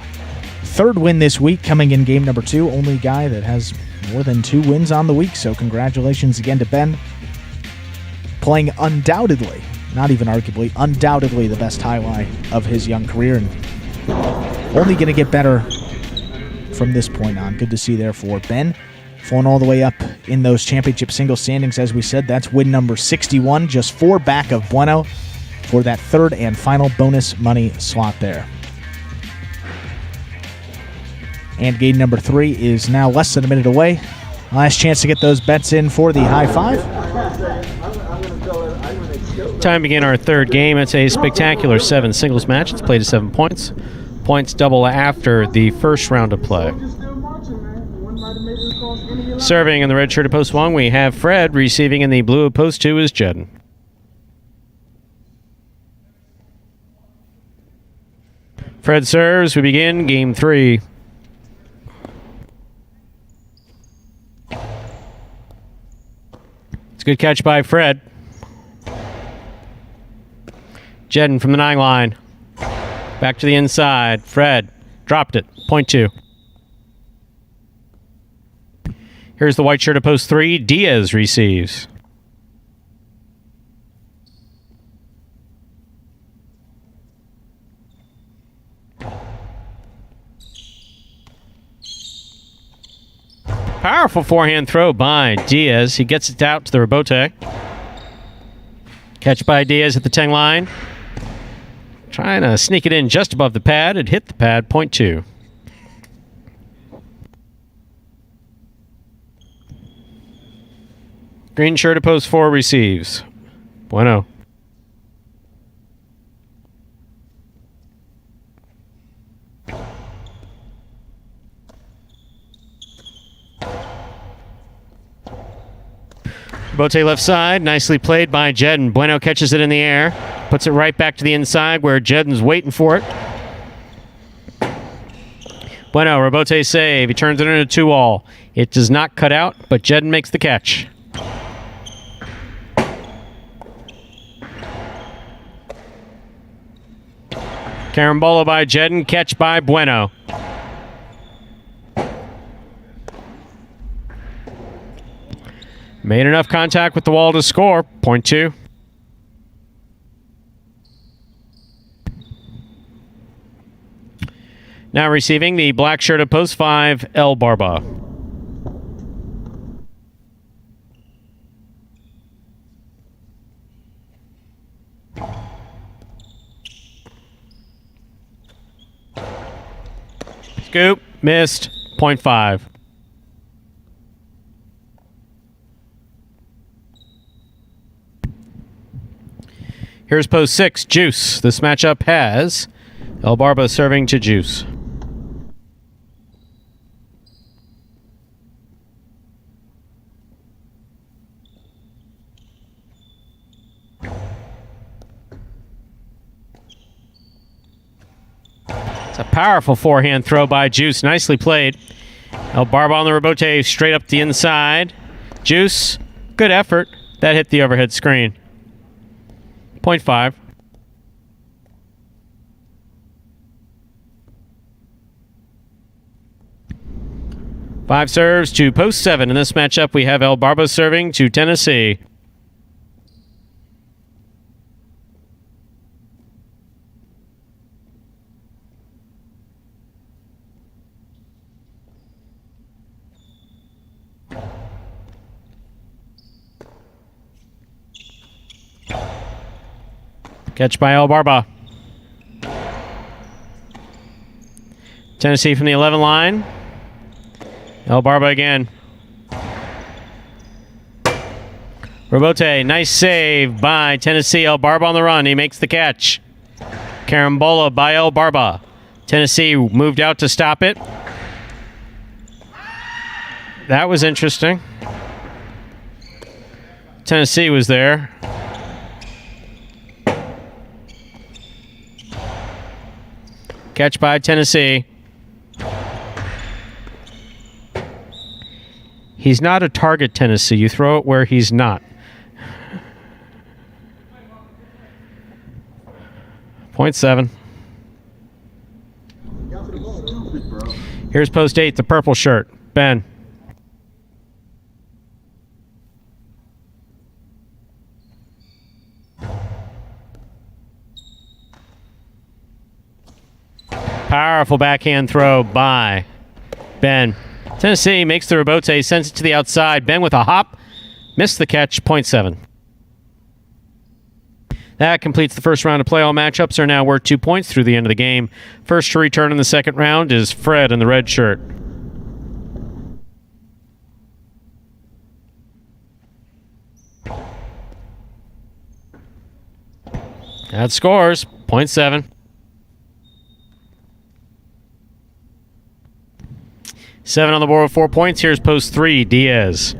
3rd win this week, coming in game number 2. Only guy that has more than 2 wins on the week, so congratulations again to Ben. Playing undoubtedly, not even arguably, undoubtedly the best Jai-Alai of his young career, and only going to get better from this point on. Good to see there for Ben. Flown all the way up in those championship single standings, as we said. That's win number 61, just 4 back of Bueno for that 3rd and final bonus money slot there. And game number 3 is now less than a minute away. Last chance to get those bets in for the high 5. Time to begin our 3rd game. It's a spectacular 7 singles match. It's played to 7 points. Points double after the first round of play. Serving in the red shirt of post 1, we have Fred. Receiving in the blue of post 2 is Jedden. Fred serves. We begin game 3. It's a good catch by Fred. Jedden from the 9 line. Back to the inside. Fred dropped it. Point 2. Here's the white shirt of post 3. Diaz receives. Powerful forehand throw by Diaz. He gets it out to the Robote. Catch by Diaz at the 10 line. Trying to sneak it in just above the pad. It hit the pad. Point 2. Green shirt at post 4 receives. Bueno. Bote left side, nicely played by Jedden. Bueno catches it in the air, puts it right back to the inside where Jedden's waiting for it. Bueno, Robote save. He turns it into 2-all. It does not cut out, but Jedden makes the catch. Carambola by Jedden, catch by Bueno. Made enough contact with the wall to score. Point 2. Now receiving the black shirt at post 5, El Barba. Scoop, missed, point 5. Here's post 6, Juice. This matchup has El Barba serving to Juice. It's a powerful forehand throw by Juice. Nicely played. El Barba on the rebote straight up the inside. Juice, good effort. That hit the overhead screen. Point 5. Five serves to post 7. In this matchup, we have El Barba serving to Tennessee. Catch by El Barba. Tennessee from the 11 line. El Barba again. Robote, nice save by Tennessee. El Barba on the run. He makes the catch. Carambola by El Barba. Tennessee moved out to stop it. That was interesting. Tennessee was there. Catch by Tennessee. He's not a target, Tennessee. You throw it where he's not. Point 7. Here's post 8, the purple shirt. Ben. Powerful backhand throw by Ben. Tennessee makes the rebote, sends it to the outside. Ben with a hop. Missed the catch. Point 7. That completes the first round of play. All matchups are now worth 2 points through the end of the game. First to return in the second round is Fred in the red shirt. That scores. Point 7. 7 on the board with 4 points. Here's post 3, Diaz.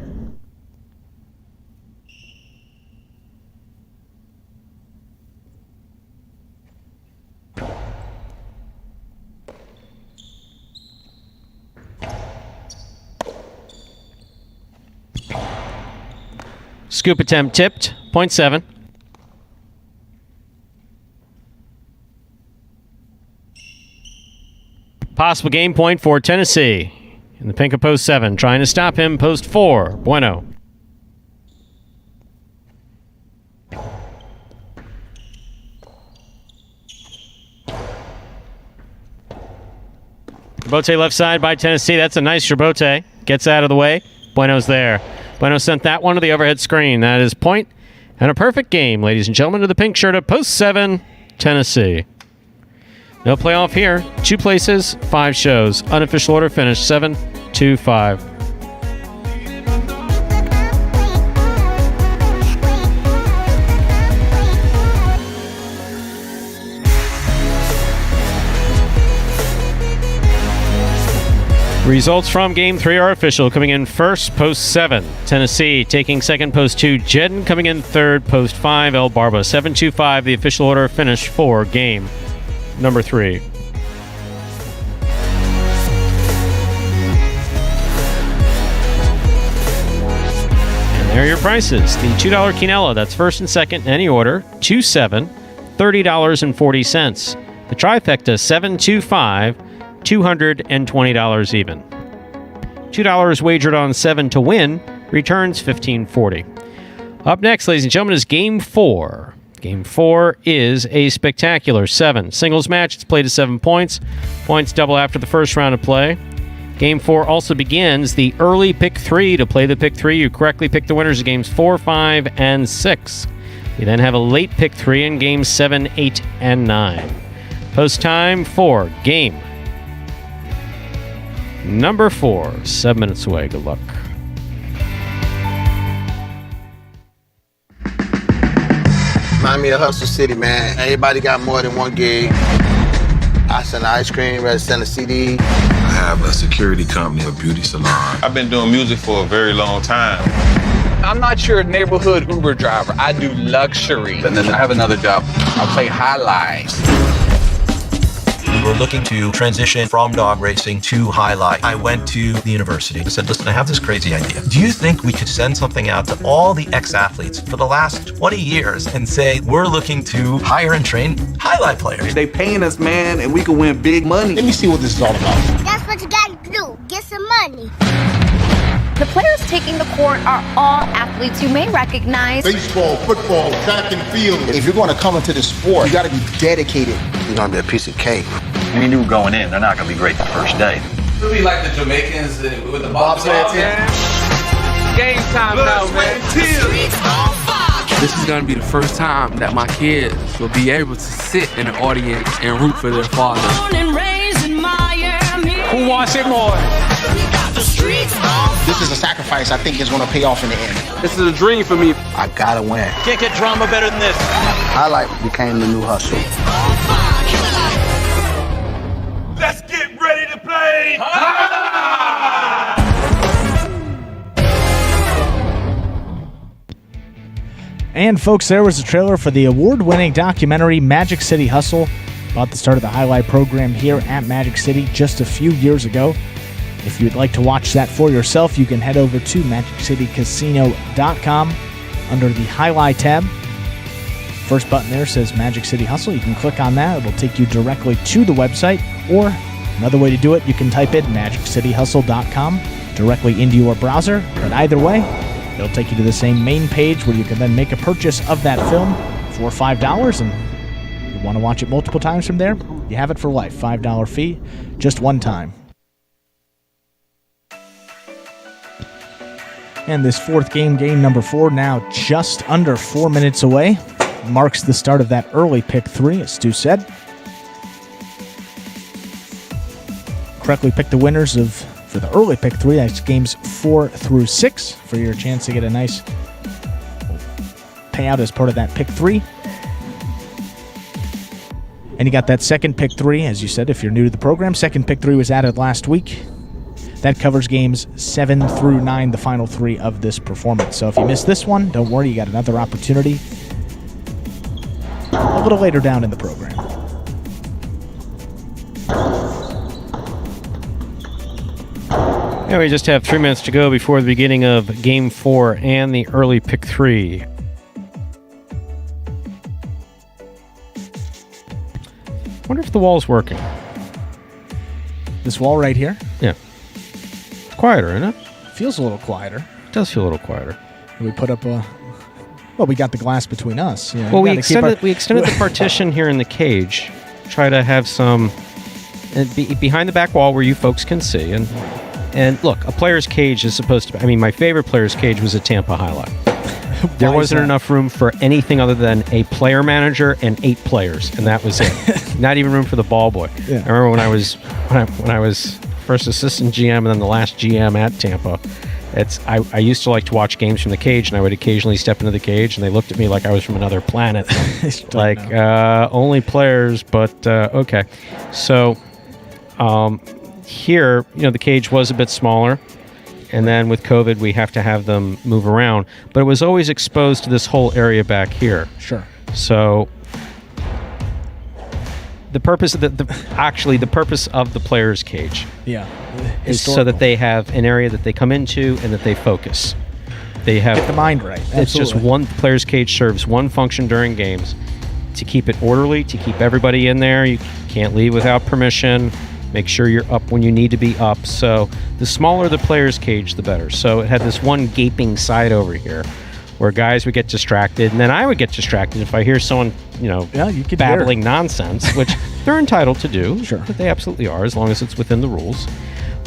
Scoop attempt tipped. Point 7. Possible game point for Tennessee. In the pink of post 7, trying to stop him, post 4, Bueno. Rebote left side by Tennessee. That's a nice rebote. Gets out of the way. Bueno's there. Bueno sent that one to the overhead screen. That is point and a perfect game, ladies and gentlemen, to the pink shirt of post 7, Tennessee. No playoff here. 2 places, 5 shows. Unofficial order finished 7-2-5. Results from Game 3 are official. Coming in first, post 7, Tennessee. Taking second, post 2, Jedden. Coming in third, post 5, El Barba. 7-2-5, the official order of finish for game number 3. And there are your prices. The $2 quinella, that's first and second in any order, 2-7, $30.40. The trifecta, 7-2-5, $220 even. $2 wagered on 7 to win returns $15.40. Up next, ladies and gentlemen, is Game 4. Game 4 is a spectacular 7 singles match. It's played to 7 points. Points double after the first round of play. Game 4 also begins the early pick 3. To play the pick 3, you correctly pick the winners of games 4, 5, and 6. You then have a late pick 3 in games 7, 8, and 9. Post time for game number 4. 7 minutes away. Good luck. Remind me of Hustle City, man. Everybody got more than one gig. I sell ice cream, rather sell a CD. I have a security company, a beauty salon. I've been doing music for a very long time. I'm not your neighborhood Uber driver. I do luxury. And then I have another job. I play highlights. We're looking to transition from dog racing to highlight. I went to the university. I said, listen, I have this crazy idea. Do you think we could send something out to all the ex-athletes for the last 20 years and say, we're looking to hire and train highlight players? They paying us, man, and we can win big money. Let me see what this is all about. That's what you gotta do. Get some money. The players taking the court are all athletes you may recognize. Baseball, football, track and field. If you're going to come into the sport, you got to be dedicated. You're going to be a piece of cake. We knew going in, they're not going to be great the first day. We'll be like the Jamaicans with the bobsled team. Game time now, man. This is going to be the first time that my kids will be able to sit in the audience and root for their father. Who wants it more? This is a sacrifice I think is going to pay off in the end. This is a dream for me. I got to win. Can't get drama better than this. Highlight became the new hustle. Let's get ready to play. And folks, there was a trailer for the award-winning documentary Magic City Hustle, about the start of the highlight program here at Magic City just a few years ago. If you'd like to watch that for yourself, you can head over to MagicCityCasino.com under the Highlight tab. First button there says Magic City Hustle. You can click on that. It will take you directly to the website. Or another way to do it, you can type in MagicCityHustle.com directly into your browser. But either way, it'll take you to the same main page where you can then make a purchase of that film for $5. And if you want to watch it multiple times from there, you have it for life. $5 fee, just one time. And this fourth game, game number 4, now just under 4 minutes away, marks the start of that early pick 3, as Stu said. Correctly pick the winners for the early pick 3. That's games 4 through 6 for your chance to get a nice payout as part of that pick 3. And you got that second pick 3, as you said, if you're new to the program. Second pick 3 was added last week. That covers games 7 through 9, the final 3 of this performance. So if you missed this one, don't worry, you got another opportunity a little later down in the program. Yeah, we just have 3 minutes to go before the beginning of Game 4 and the early pick 3. I wonder if the wall's working. This wall right here? Yeah. Quieter, isn't it? Feels a little quieter. It does feel a little quieter. We put up we got the glass between us. You know, well, we extended the partition here in the cage. Try to have some behind the back wall where you folks can see. And look, a player's cage is supposed to be, I mean, my favorite player's cage was a Tampa Highlight. There wasn't enough room for anything other than a player manager and 8 players, and that was it. Not even room for the ball boy. Yeah. I remember when I was first assistant GM and then the last GM at Tampa. I used to like to watch games from the cage, and I would occasionally step into the cage, and they looked at me like I was from another planet. only players, but okay. So, here, the cage was a bit smaller. And then with COVID, we have to have them move around. But it was always exposed to this whole area back here. Sure. So the purpose of the purpose of the player's cage is so that they have an area that they come into and that they focus. They have get the mind right. Absolutely. It's just one player's cage serves one function during games, to keep it orderly, to keep everybody in there. You can't leave without permission. Make sure you're up when you need to be up. So the smaller the player's cage, the better. So it had this one gaping side over here where guys would get distracted, and then I would get distracted if I hear someone, you could babbling nonsense, which they're entitled to do. Sure. But they absolutely are, as long as it's within the rules.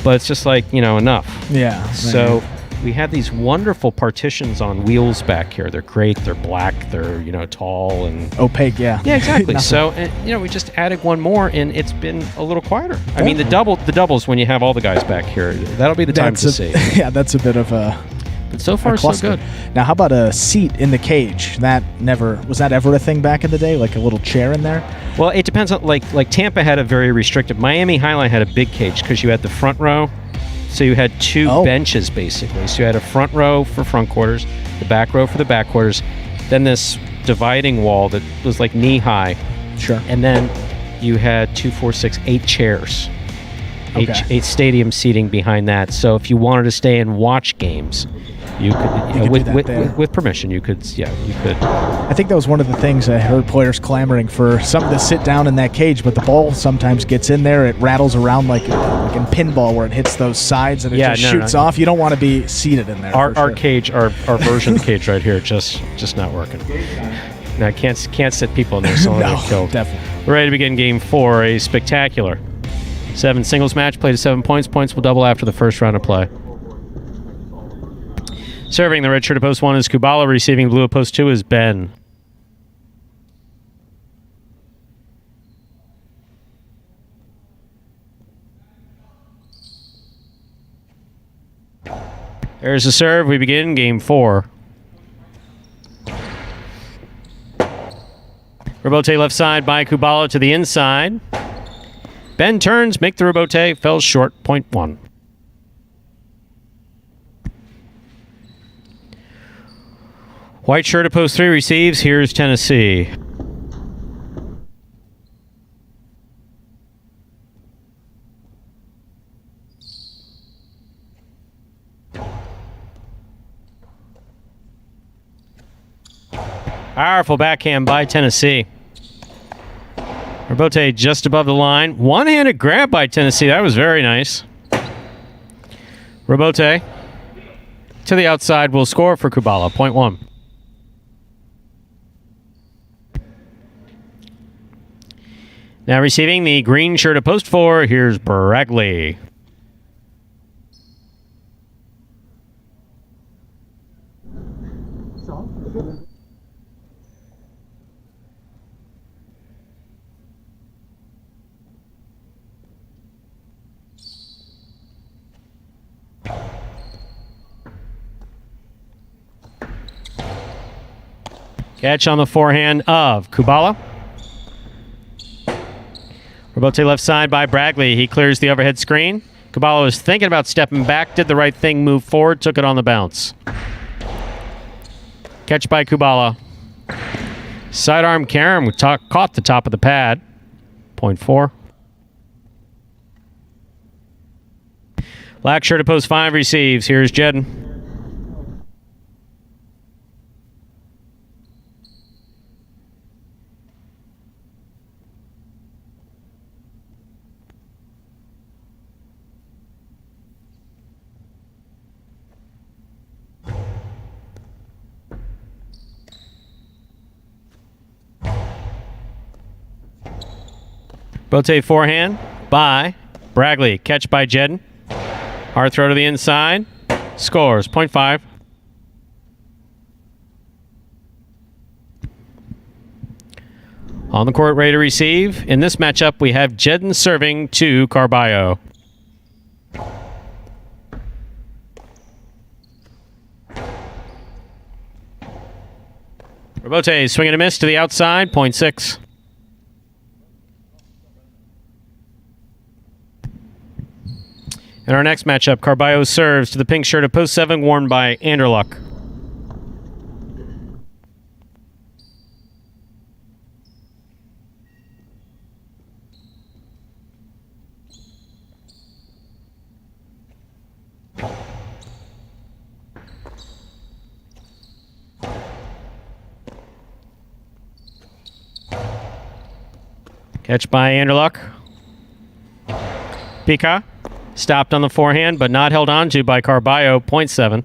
But it's just like, enough. Yeah. So we have these wonderful partitions on wheels back here. They're great. They're black. They're, tall and opaque. Yeah. Yeah, exactly. So, we just added one more, and it's been a little quieter. I mean, the doubles when you have all the guys back here. That'll be the time to see. Yeah, that's a bit of a. But so far, so good. Now, how about a seat in the cage? Was that ever a thing back in the day? Like a little chair in there? Well, it depends on like Tampa had a very restrictive. Miami Highline had a big cage because you had the front row. So you had two benches, basically. So you had a front row for front quarters, the back row for the back quarters, then this dividing wall that was like knee-high. Sure. And then you had 2, 4, 6, 8 chairs. Eight stadium seating behind that. So if you wanted to stay and watch games, you could, with permission, you could. I think that was one of the things I heard players clamoring for, something to sit down in that cage, but the ball sometimes gets in there, it rattles around like in pinball where it hits those sides and it shoots off. You don't want to be seated in there. Our cage, our version of the cage right here, just not working. Now, I can't sit people in there, so I'll get killed. Definitely. We're ready to begin game 4, a spectacular 7 singles match, played to 7 points. Points will double after the first round of play. Serving the red shirt at post 1 is Kubala. Receiving blue at post 2 is Ben. There's the serve. We begin game 4. Rebote left side by Kubala to the inside. Ben turns, make the rebote, fell short, point 1. White shirt at post 3 receives. Here's Tennessee. Powerful backhand by Tennessee. Rebote just above the line. One-handed grab by Tennessee. That was very nice. Rebote to the outside will score for Kubala. Point 1. Now receiving the green shirt at post 4, here's Bragley. Catch on the forehand of Kubala. Rebote left side by Bragley. He clears the overhead screen. Kubala was thinking about stepping back, did the right thing, moved forward, took it on the bounce. Catch by Kubala. Sidearm Karam caught the top of the pad. Point 4. Black shirt at post 5 receives. Here's Jedden. Bote forehand by Bragley. Catch by Jedden. Hard throw to the inside. Scores. Point 5. On the court, ready to receive. In this matchup, we have Jedden serving to Carballo. Rebote swing and a miss to the outside. Point 6. In our next matchup, Carballo serves to the pink shirt of post 7 worn by Anderluck. Catch by Anderluck. Pika. Stopped on the forehand, but not held on to by Carballo, 0.7.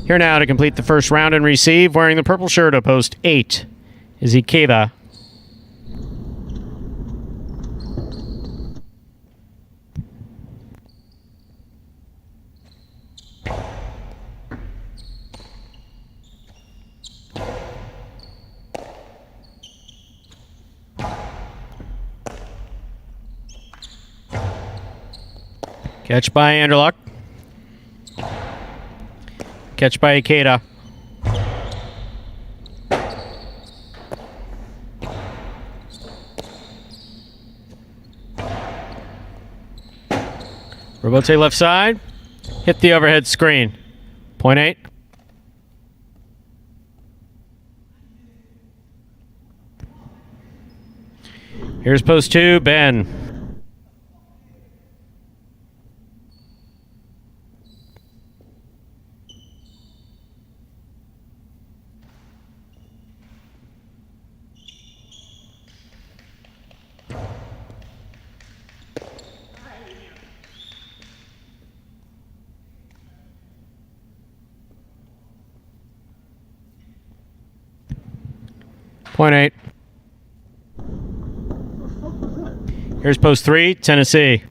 Here now to complete the first round and receive, wearing the purple shirt of post 8, is Ikeda. Catch by Anderluck. Catch by Ikeda. Robote left side. Hit the overhead screen. 0.8. Here's post 2, Ben. Point 8. Here's post 3, Tennessee.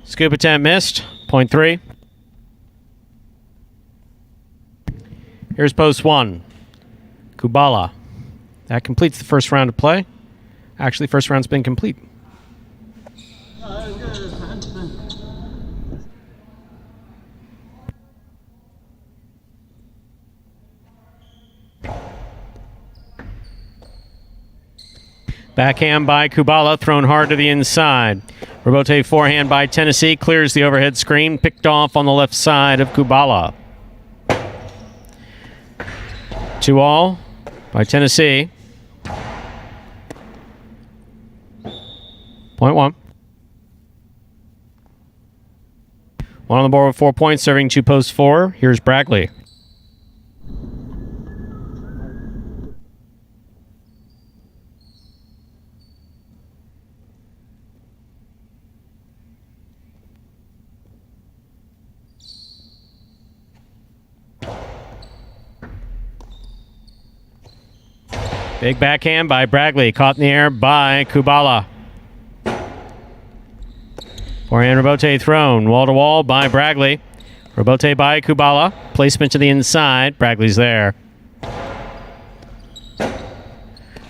Scoop attempt missed. 0.3. Here's post 1. Kubala. That completes the first round of play. Actually, first round's been complete. Backhand by Kubala, thrown hard to the inside. Robote forehand by Tennessee, clears the overhead screen, picked off on the left side of Kubala. 2-all by Tennessee. 0.1. One on the board with 4 points, serving 2 post 4. Here's Brackley. Big backhand by Brackley, caught in the air by Kubala. Forehand Robote thrown, wall-to-wall by Brackley. Robote by Kubala, placement to the inside, Brackley's there.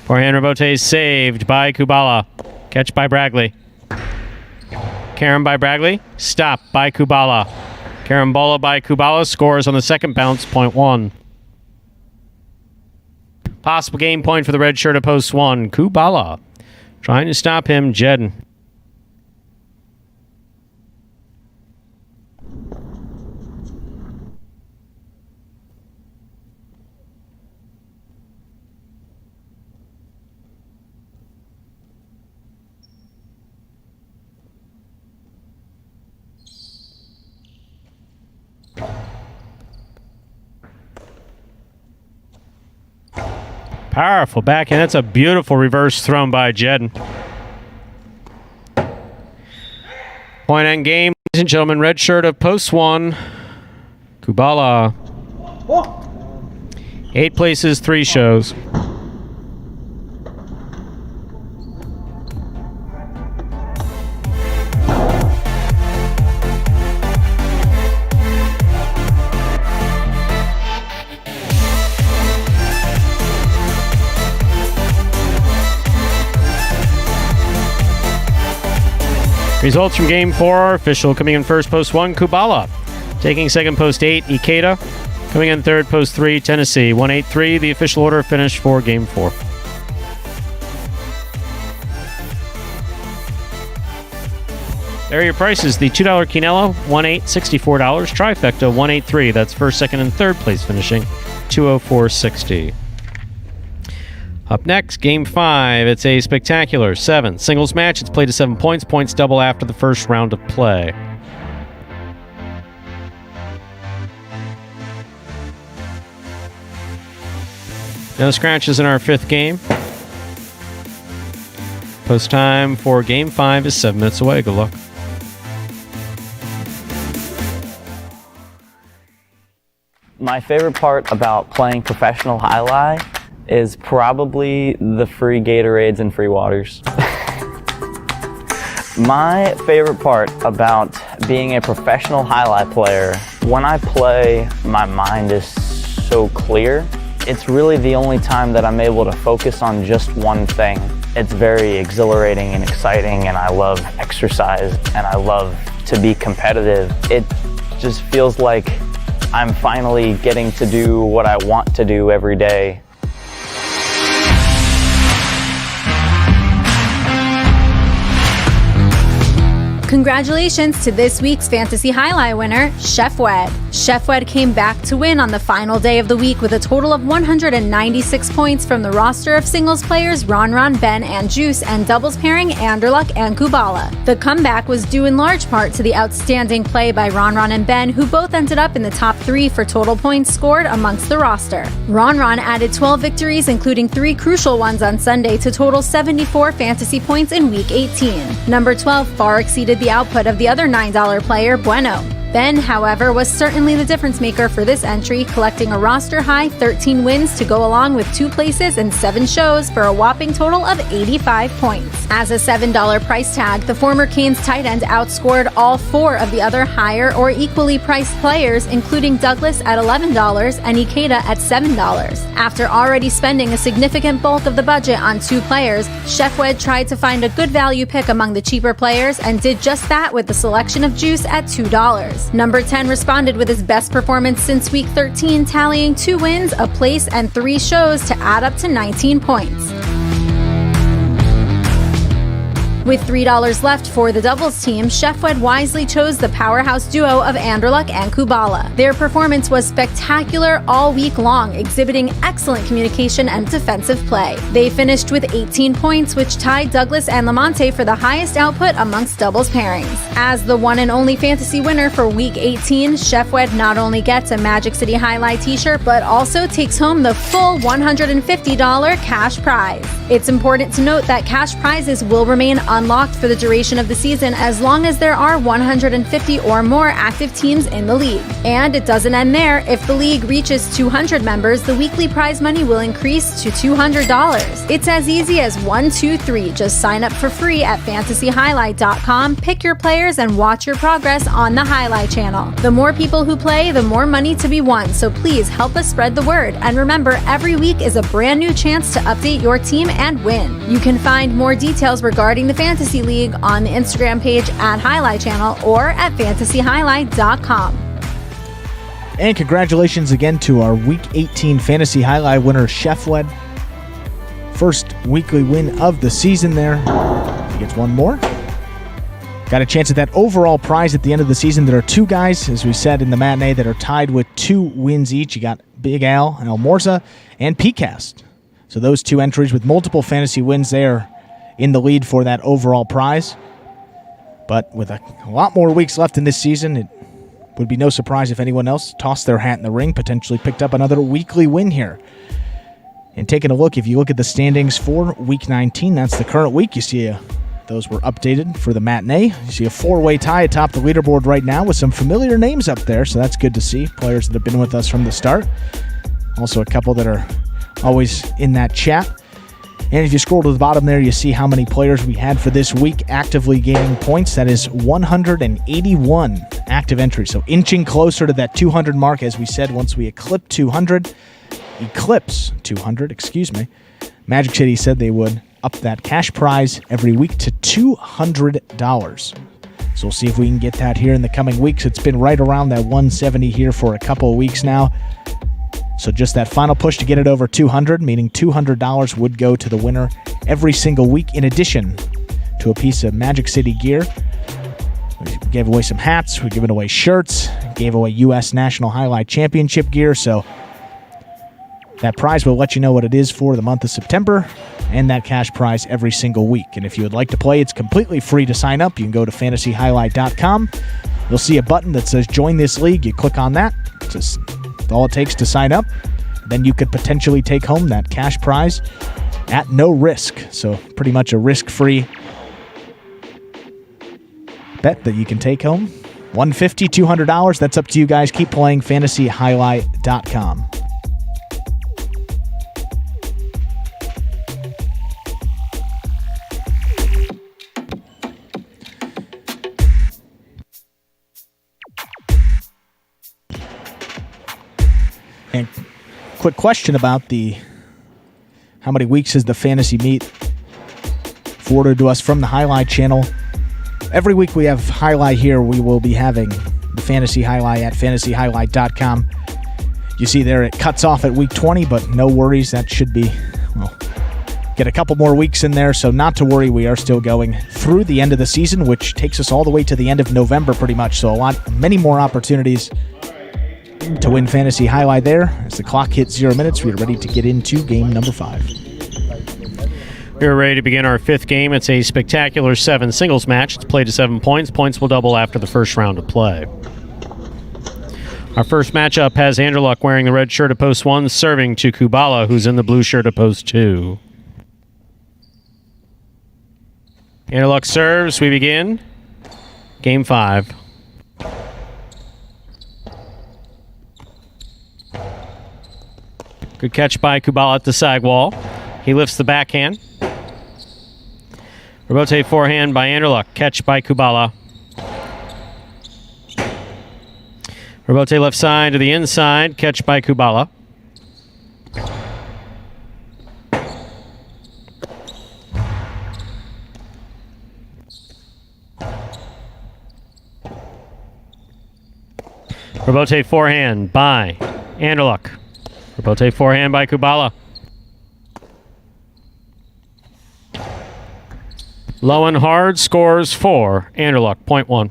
Forehand Robote saved by Kubala. Catch by Brackley. Carom by Brackley, stop by Kubala. Carambola by Kubala, scores on the second bounce, 0.1. Possible game point for the red shirt of post 1. Kubala trying to stop him, Jedden. Powerful backhand. That's a beautiful reverse thrown by Jedden. Point end game, ladies and gentlemen. Red shirt of post 1. Kubala. 8 places, 3 shows. Results from Game 4 are official. Coming in first, post 1, Kubala. Taking second, post 8, Ikeda. Coming in third, post 3, Tennessee. 1-8-3, the official order finish for Game 4. There are your prices. The $2 Quinella, $1,864. Trifecta, $183. That's first, second, and third place finishing, $204.60. Up next, Game 5. It's a spectacular 7 singles match. It's played to 7 points. Points double after the first round of play. No scratches in our 5th game. Post time for Game 5 is 7 minutes away. Good luck. My favorite part about playing professional Jai-Alai is probably the free Gatorades and free waters. My favorite part about being a professional Jai-Alai player, when I play, my mind is so clear. It's really the only time that I'm able to focus on just one thing. It's very exhilarating and exciting, and I love exercise, and I love to be competitive. It just feels like I'm finally getting to do what I want to do every day. Congratulations to this week's Fantasy Jai-Alai winner, Chef Wed. Chef Wed came back to win on the final day of the week with a total of 196 points from the roster of singles players Ron, Ben, and Juice, and doubles pairing Anderluck and Kubala. The comeback was due in large part to the outstanding play by Ron and Ben, who both ended up in the top 3 for total points scored amongst the roster. Ron added 12 victories, including 3 crucial ones on Sunday, to total 74 fantasy points in Week 18. Number 12 far exceeded the output of the other $9 player, Bueno. Ben, however, was certainly the difference maker for this entry, collecting a roster-high 13 wins to go along with 2 places and 7 shows for a whopping total of 85 points. As a $7 price tag, the former Canes tight end outscored all 4 of the other higher or equally priced players, including Douglas at $11 and Ikeda at $7. After already spending a significant bulk of the budget on 2 players, Chef Wed tried to find a good value pick among the cheaper players and did just that with the selection of Juice at $2. Number 10 responded with his best performance since Week 13, tallying 2 wins, a place, and 3 shows to add up to 19 points. With $3 left for the doubles team, Chef Wed wisely chose the powerhouse duo of Anderluck and Kubala. Their performance was spectacular all week long, exhibiting excellent communication and defensive play. They finished with 18 points, which tied Douglas and Lamonte for the highest output amongst doubles pairings. As the one and only fantasy winner for Week 18, Chef Wed not only gets a Magic City Jai-Alai t-shirt, but also takes home the full $150 cash prize. It's important to note that cash prizes will remain unlocked for the duration of the season as long as there are 150 or more active teams in the league. And it doesn't end there. If the league reaches 200 members, the weekly prize money will increase to $200. It's as easy as 1, 2, 3. Just sign up for free at fantasyhighlight.com, pick your players, and watch your progress on the Jai-Alai Channel. The more people who play, the more money to be won, so please help us spread the word. And remember, every week is a brand new chance to update your team and win. You can find more details regarding the Fantasy League on the Instagram page at Jai-Alai Channel or at fantasyhighlight.com. And congratulations again to our Week 18 Fantasy Jai-Alai winner, Chef Wed. First weekly win of the season there. He gets one more. Got a chance at that overall prize at the end of the season. There are 2 guys, as we said in the matinee, that are tied with 2 wins each. You got Big Al, Morza, and PCast. So those 2 entries with multiple fantasy wins there in the lead for that overall prize. But with a lot more weeks left in this season, it would be no surprise if anyone else tossed their hat in the ring, potentially picked up another weekly win here. And taking a look, if you look at the standings for Week 19, that's the current week. You see those were updated for the matinee. You see a 4-way tie atop the leaderboard right now with some familiar names up there, so that's good to see. Players that have been with us from the start. Also a couple that are always in that chat. And if you scroll to the bottom there, you see how many players we had for this week actively gaining points. That is 181 active entries. So inching closer to that 200 mark, as we said, once we eclipse 200. Magic City said they would up that cash prize every week to $200. So we'll see if we can get that here in the coming weeks. It's been right around that 170 here for a couple of weeks now. So just that final push to get it over 200, meaning $200 would go to the winner every single week, in addition to a piece of Magic City gear. We gave away some hats, we're giving away shirts, gave away U.S. National Highlight Championship gear, so that prize will let you know what it is for the month of September, and that cash prize every single week. And if you would like to play, it's completely free to sign up. You can go to fantasyhighlight.com. You'll see a button that says Join This League. You click on that. It's just all it takes to sign up. Then you could potentially take home that cash prize at no risk. So pretty much a risk-free bet that you can take home. $150, $200, that's up to you guys. Keep playing, fantasyhighlight.com. And quick question about how many weeks is the fantasy meet forwarded to us from the Highlight Channel. Every week we have Highlight here. We will be having the Fantasy Highlight at fantasyhighlight.com. You see there it cuts off at week 20, but no worries. That should be, get a couple more weeks in there, so not to worry. We are still going through the end of the season, which takes us all the way to the end of November pretty much. So many more opportunities to win Fantasy Highlight there. As the clock hits 0 minutes, we are ready to get into game number 5. We're ready to begin our 5th game. It's a spectacular 7 singles match. It's played to 7 points. Points will double after the first round of play. Our first matchup has Andrew Luck wearing the red shirt at post 1, serving to Kubala, who's in the blue shirt at post 2. Andrew Luck serves. We begin game 5. Good catch by Kubala at the side wall. He lifts the backhand. Rebote forehand by Anderluck. Catch by Kubala. Rebote left side to the inside. Catch by Kubala. Rebote forehand by Anderluck. Rebote forehand by Kubala. Low and hard, scores 4. Anderluck, point 1.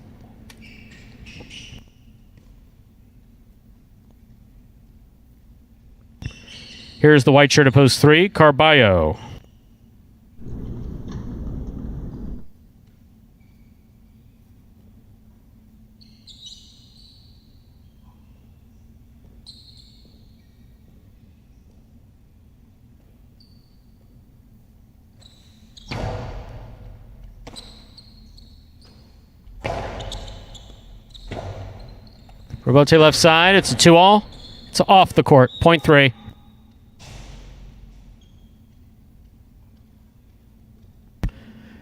Here's the white shirt at post 3, Carballo. Rebote left side. It's a 2-all. It's off the court. Point 3.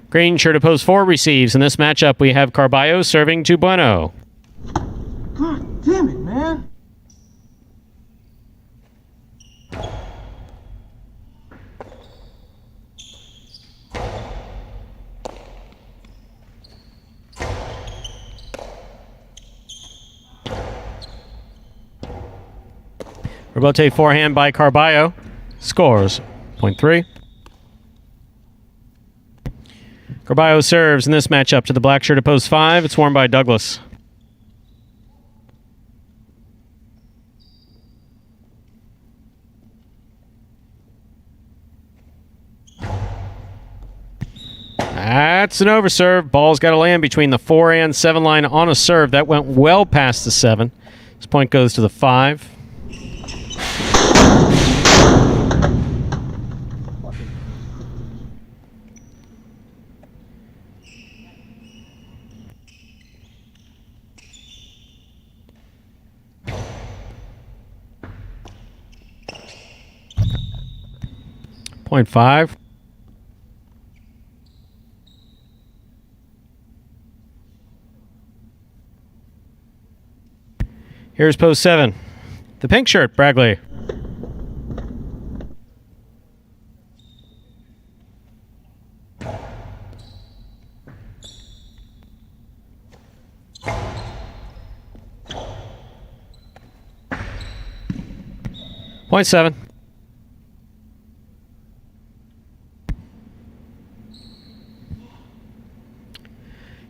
Green shirt at post 4 receives. In this matchup, we have Carballo serving to Bueno. God damn it, man. Rebote forehand by Carballo. Scores. Point 3. Carballo serves in this matchup to the black shirt at post 5. It's worn by Douglas. That's an overserve. Ball's got to land between the 4 and 7 line on a serve. That went well past the 7. This point goes to the 5. Point 5. Here's post 7. The pink shirt, Bragley. 0.7.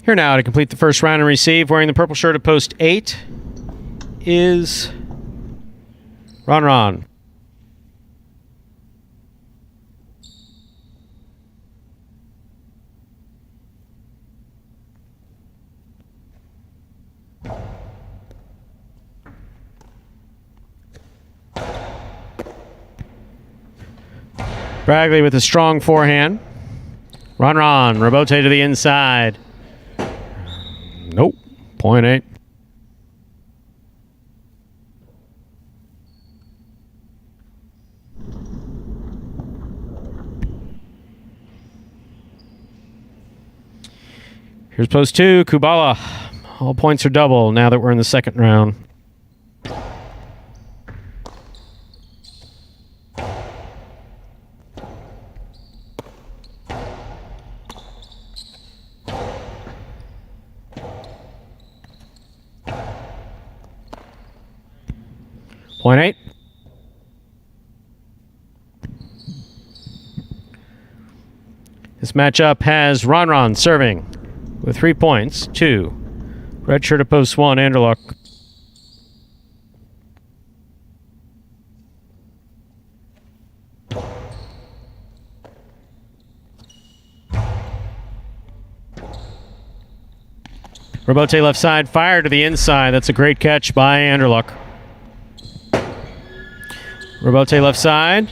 Here now to complete the first round and receive, wearing the purple shirt at post 8, is Ron. Bragley with a strong forehand. Ron, Robote to the inside. Nope. 0.8. Here's post 2, Kubala. All points are double now that we're in the second round. Point 8. This matchup has Ron serving with 3 points. 2. Red shirt at post 1, Anderluck. Robote left side, fire to the inside. That's a great catch by Anderluck. Robote left side,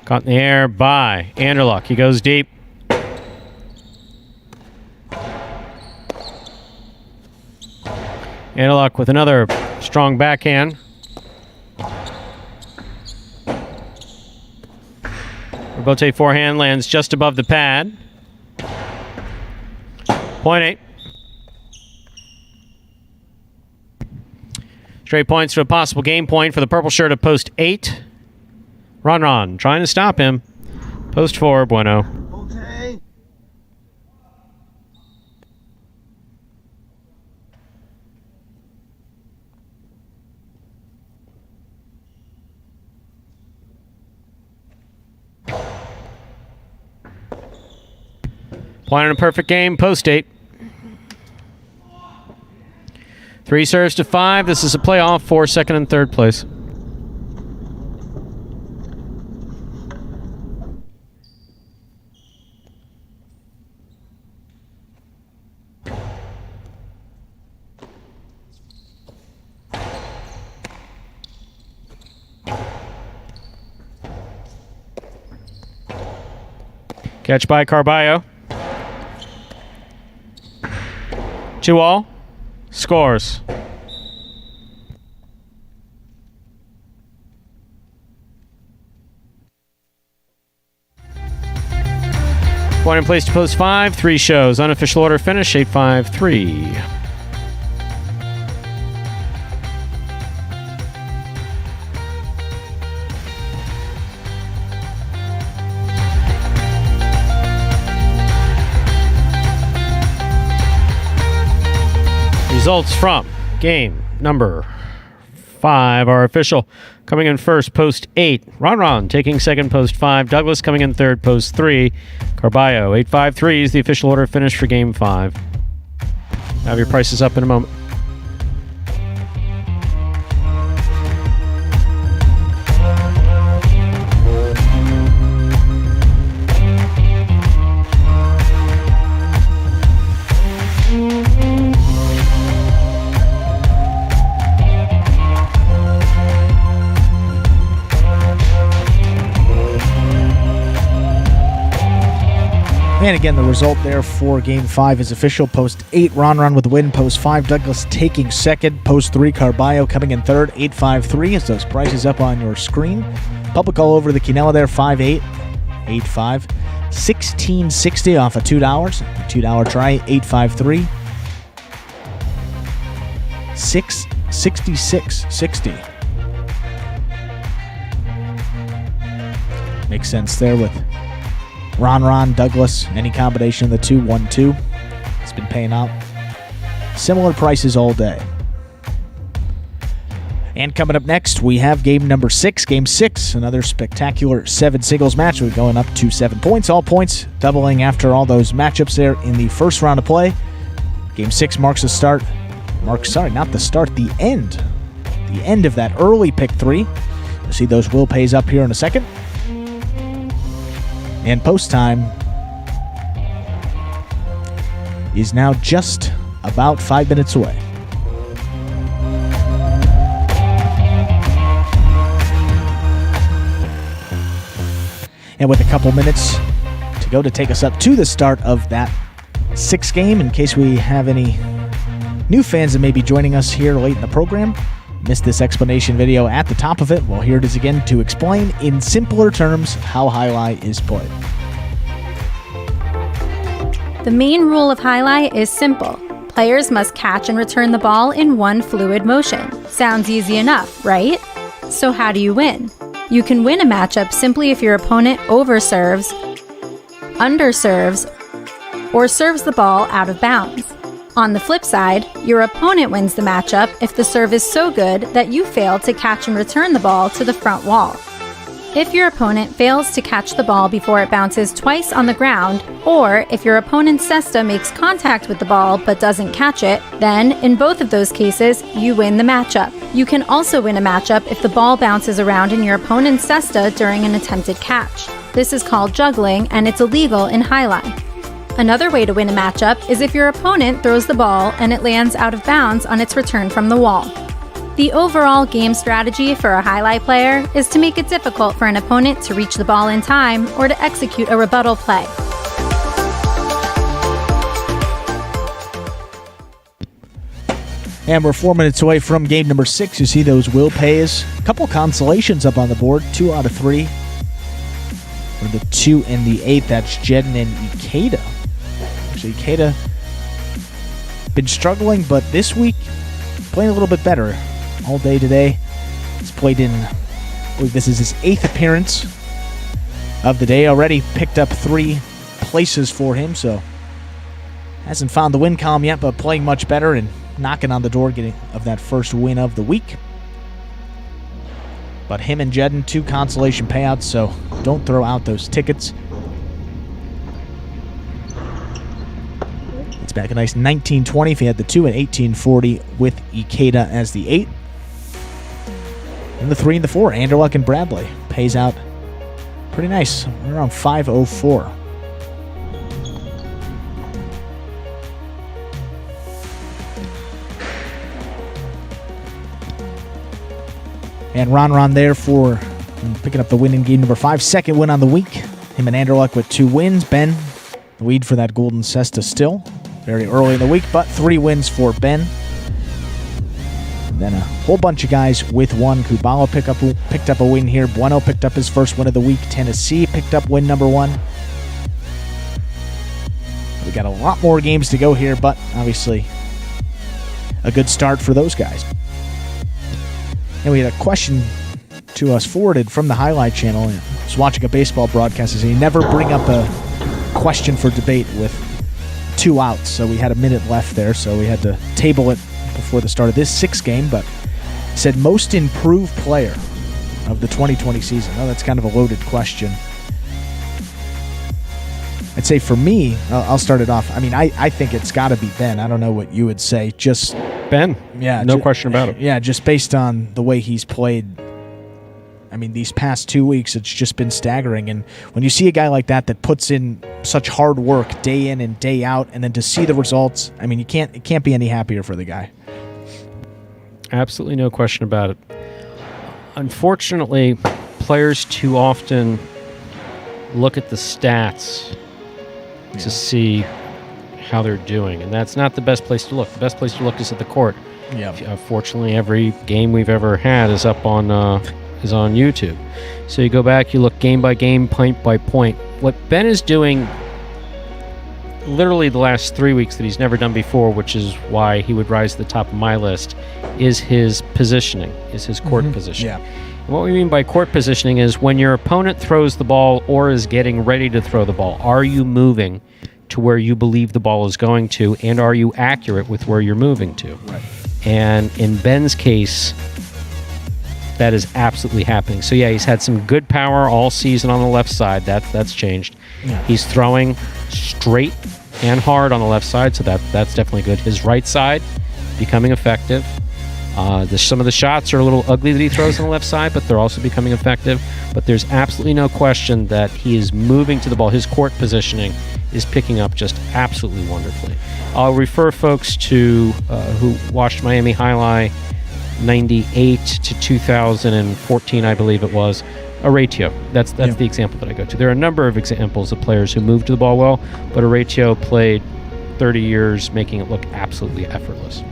caught in the air by Anderluck. He goes deep. Anderluck with another strong backhand. Robote forehand lands just above the pad. 0.8. Straight points to a possible game point for the purple shirt at post 8. Ron trying to stop him. Post 4, Bueno. Okay. Point on a perfect game, post 8. 3 serves to 5. This is a playoff for second and third place. Catch by Carballo. 2-all. Scores. Point in place to post 5. 3 shows. Unofficial order finish 8-5-3. Results from game number 5 are official. Coming in first, post 8. Ron taking second, post 5. Douglas coming in third, post 3. Carballo, 8-5-3 is the official order finish for game 5. Have your prices up in a moment. And again, the result there for Game 5 is official. Post 8, Ron with the win. Post 5, Douglas taking second. Post 3, Carballo coming in third. 8-5-3 as those prices up on your screen. Public all over the Quinella there. 5-8, 8-5, 16.60 off of $2. $2 try, 8-5-3, 666.60. Makes sense there with Ron, Douglas, any combination of the two, 1-2. It's been paying out. Similar prices all day. And coming up next, we have game number 6, game 6, another spectacular 7 singles match. We're going up to 7 points, all points doubling after all those matchups there in the first round of play. Game 6 marks the start. The end. The end of that early pick 3. You'll see those will pays up here in a second. And post time is now just about 5 minutes away. And with a couple minutes to go to take us up to the start of that 6th game, in case we have any new fans that may be joining us here late in the program, missed this explanation video at the top of it, well, here it is again to explain in simpler terms how Jai-Alai is played. The main rule of Jai-Alai is simple. Players must catch and return the ball in one fluid motion. Sounds easy enough, right? So how do you win? You can win a matchup simply if your opponent overserves, underserves, or serves the ball out of bounds. On the flip side, your opponent wins the matchup if the serve is so good that you fail to catch and return the ball to the front wall. If your opponent fails to catch the ball before it bounces twice on the ground, or if your opponent's cesta makes contact with the ball but doesn't catch it, then in both of those cases, you win the matchup. You can also win a matchup if the ball bounces around in your opponent's cesta during an attempted catch. This is called juggling, and it's illegal in Jai-Alai. Another way to win a matchup is if your opponent throws the ball and it lands out of bounds on its return from the wall. The overall game strategy for a Jai-Alai player is to make it difficult for an opponent to reach the ball in time or to execute a rebuttal play. And we're 4 minutes away from game number 6. You see those will pays. A couple consolations up on the board, 2 out of 3. For the 2 and the 8, that's Jedden and Ikeda. Actually, Ikeda been struggling, but this week playing a little bit better. All day today. He's played in, I believe this is his 8th appearance of the day. Already picked up 3 places for him, so hasn't found the win column yet, but playing much better and knocking on the door getting of that first win of the week. But him and Jedden, 2 consolation payouts, so don't throw out those tickets. It's back a nice 1920 if he had the 2 and 1840 with Ikeda as the 8. And the 3 and the 4, Anderluck and Bradley, pays out pretty nice, around 504. And Ron there for picking up the win in game number 5. 2nd win on the week. Him and Anderluck with 2 wins. Ben, the lead for that golden cesta still. Very early in the week, but 3 wins for Ben. And then a whole bunch of guys with 1. Kubala picked up a win here. Bueno picked up his first win of the week. Tennessee picked up win number 1. We got a lot more games to go here, but obviously a good start for those guys. And we had a question to us forwarded from the Jai-Alai Channel. I was watching a baseball broadcast and you never bring up a question for debate with 2 outs. So we had a minute left there, so we had to table it before the start of this 6th game. But said most improved player of the 2020 season. Oh, that's kind of a loaded question. I'd say for me, I'll start it off. I mean, I think it's got to be Ben. I don't know what you would say. Just Ben. Yeah. No question about it. Yeah, just based on the way he's played. I mean, these past 2 weeks, it's just been staggering. And when you see a guy like that puts in such hard work day in and day out, and then to see the results, I mean, it can't be any happier for the guy. Absolutely no question about it. Unfortunately, players too often look at the stats to see how they're doing, and that's not the best place to look. The best place to look is at the court. Yeah. Fortunately, every game we've ever had is up on YouTube. So you go back, you look game by game, point by point. What Ben is doing literally the last 3 weeks that he's never done before, which is why he would rise to the top of my list, is his positioning, is his court positioning. Yeah. And what we mean by court positioning is when your opponent throws the ball or is getting ready to throw the ball, are you moving to where you believe the ball is going to, and are you accurate with where you're moving to? Right. And in Ben's case, that is absolutely happening. So yeah, he's had some good power all season on the left side. That's changed. Yeah. He's throwing straight and hard on the left side, so that's definitely good. His right side becoming effective. Some of the shots are a little ugly that he throws on the left side, but they're also becoming effective. But there's absolutely no question that he is moving to the ball. His court positioning is picking up just absolutely wonderfully. I'll refer folks to who watched Miami Jai-Alai 98 to 2014, I believe it was, Oratio. That's the example that I go to. There are a number of examples of players who moved to the ball well, but Oratio played 30 years, making it look absolutely effortless.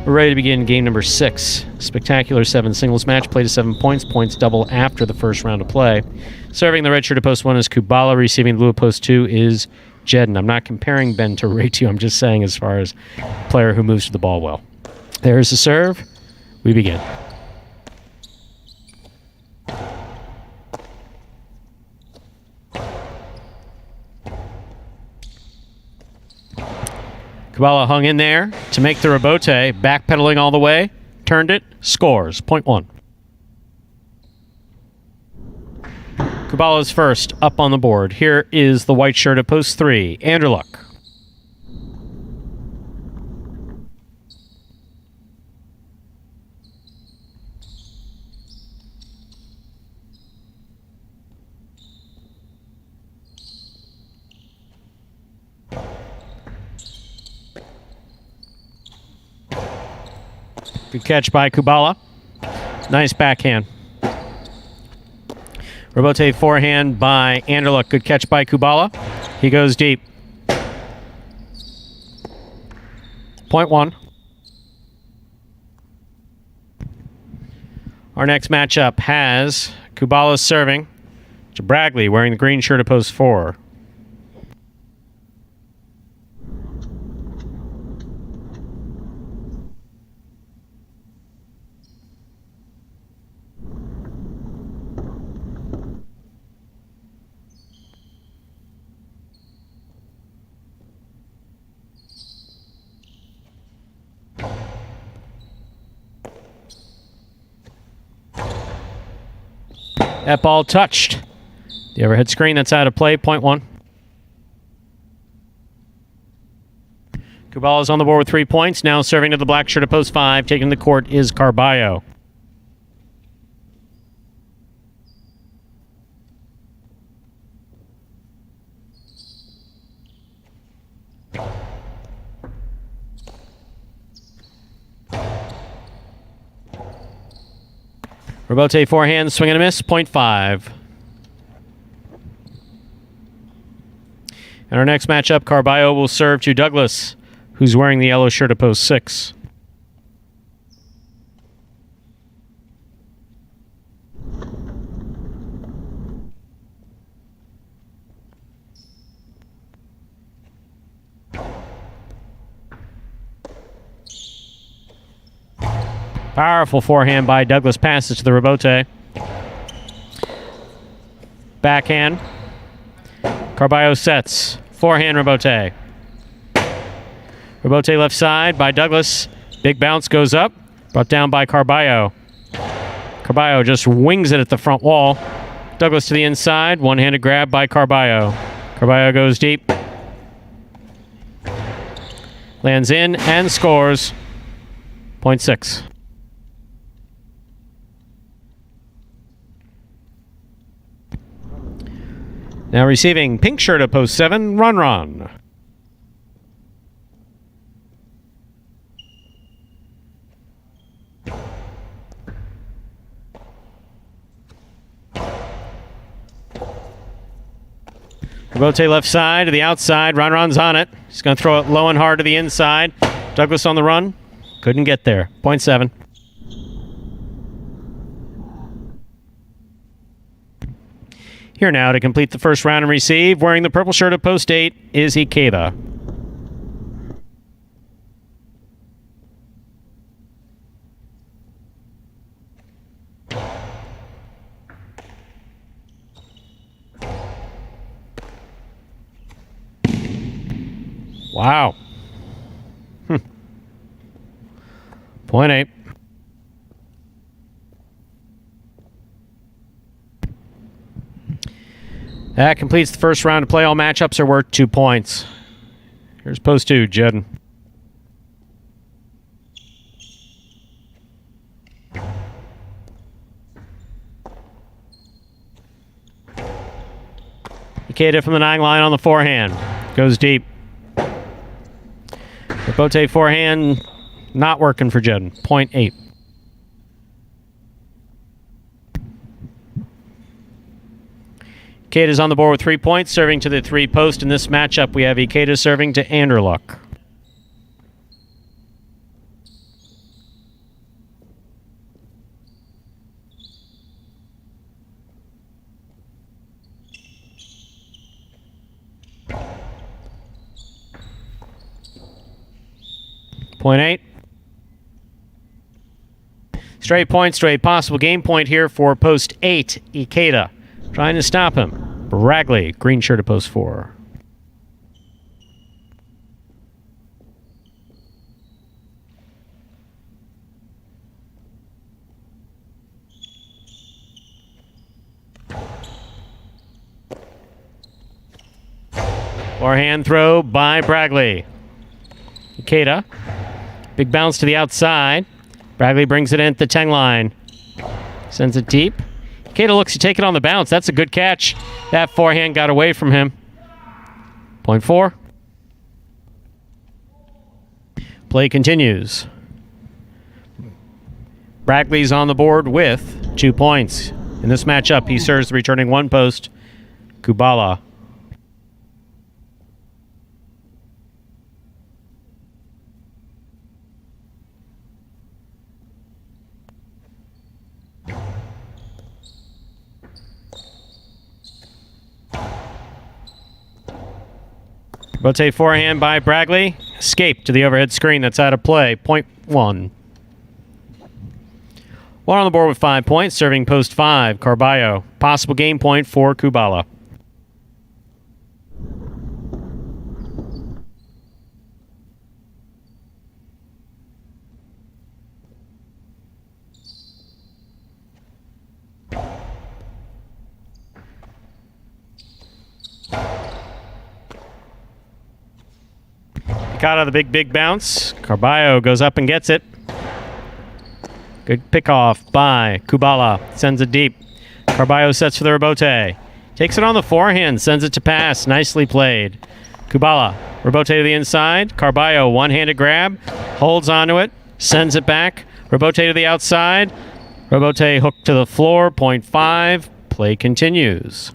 We're ready to begin game number 6. Spectacular 7 singles match, played to 7 points. Points double after the first round of play. Serving the red shirt at post 1 is Kubala. Receiving the blue at post 2 is Jedden. I'm not comparing Ben to Oratio. I'm just saying as far as player who moves to the ball well. There's the serve. We begin. Kubala hung in there to make the rebote, backpedaling all the way, turned it, scores, point 1. Kubala's first, up on the board. Here is the white shirt at post 3, Anderluck. Good catch by Kubala. Nice backhand. Rebote forehand by Anderluck. Good catch by Kubala. He goes deep. Point 1. Our next matchup has Kubala serving to Bragley, wearing the green shirt at post 4. That ball touched the overhead screen. That's out of play. Point 1. Kubala's on the board with 3 points. Now serving to the black shirt at post 5. Taking the court is Carballo. Rebote forehand, swing and a miss, point 5. And our next matchup, Carballo will serve to Douglas, who's wearing the yellow shirt at post 6. Powerful forehand by Douglas, passes to the rebote. Backhand. Carballo sets. Forehand rebote. Rebote left side by Douglas. Big bounce goes up. Brought down by Carballo. Carballo just wings it at the front wall. Douglas to the inside. One-handed grab by Carballo. Carballo goes deep. Lands in and scores. Point 6. Now receiving pink shirt at post 7, Ron. Rebote left side to the outside. Ron's on it. He's going to throw it low and hard to the inside. Douglas on the run. Couldn't get there. Point 7. Here now to complete the first round and receive, wearing the purple shirt at post 8, is Ikeda. Wow. Point 8. That completes the first round of play. All matchups are worth 2 points. Here's post 2, Jed. Ikeda from the 9 line on the forehand. Goes deep. The Bote forehand not working for Jed. 0.8. Ikeda's on the board with 3 points, serving to the 3 post. In this matchup, we have Ikeda serving to Anderluck. Point 8. Straight point, straight possible game point here for post 8, Ikeda. Trying to stop him. Bragley, green shirt at post 4. Forehand throw by Bragley. Ikeda. Big bounce to the outside. Bragley brings it in at the 10 line. Sends it deep. Ikeda looks to take it on the bounce. That's a good catch. That forehand got away from him. 0.4. Play continues. Bragley's on the board with 2 points. In this matchup, he serves the returning 1 post, Kubala. Bote forehand by Bragley. Escape to the overhead screen. That's out of play. 0.1. 1 on the board with 5 points. Serving post 5, Carballo. Possible game point for Kubala. Caught out of the big bounce. Carballo goes up and gets it. Good pickoff by Kubala. Sends it deep. Carballo sets for the rebote. Takes it on the forehand. Sends it to pass. Nicely played. Kubala. Rebote to the inside. Carballo one-handed grab. Holds onto it. Sends it back. Rebote to the outside. Rebote hooked to the floor. 0.5. Play continues.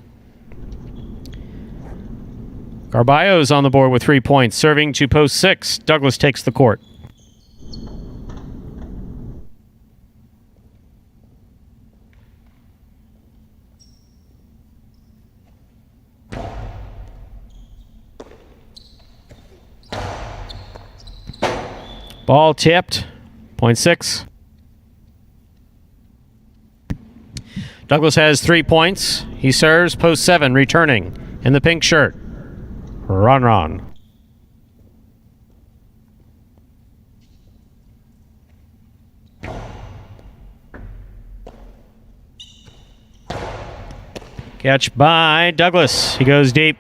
Carballo's on the board with 3 points, serving to post 6. Douglas takes the court. Ball tipped. 0.6. Douglas has 3 points. He serves post 7, returning in the pink shirt. Ron. Catch by Douglas. He goes deep.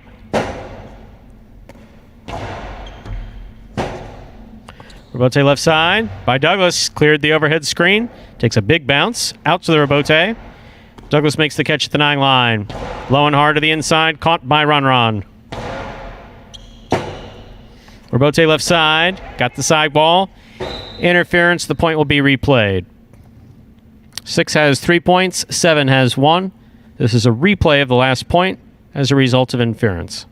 Rebote left side by Douglas. Cleared the overhead screen. Takes a big bounce. Out to the rebote. Douglas makes the catch at the 9 line. Low and hard to the inside. Caught by Ron. Rebote left side. Got the side ball. Interference. The point will be replayed. 6 has 3 points. 7 has 1. This is a replay of the last point as a result of interference.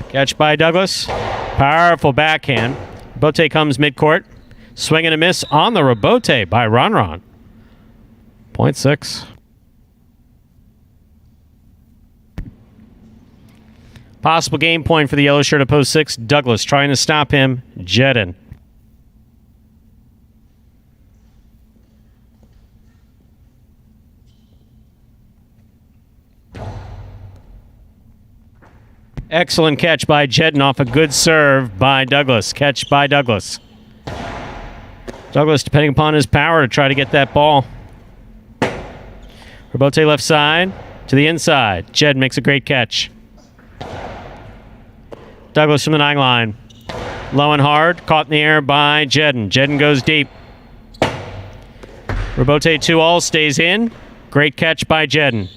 Catch by Douglas. Powerful backhand. Rebote comes midcourt. Swing and a miss on the rebote by Ron. 0.6. Possible game point for the yellow shirt at post 6. Douglas trying to stop him. Jedin. Excellent catch by Jedden off a good serve by Douglas. Catch by Douglas. Douglas, depending upon his power, to try to get that ball. Robote left side to the inside. Jed makes a great catch. Douglas from the 9 line. Low and hard. Caught in the air by Jedden. Jedden goes deep. Robote 2-all stays in. Great catch by Jedden.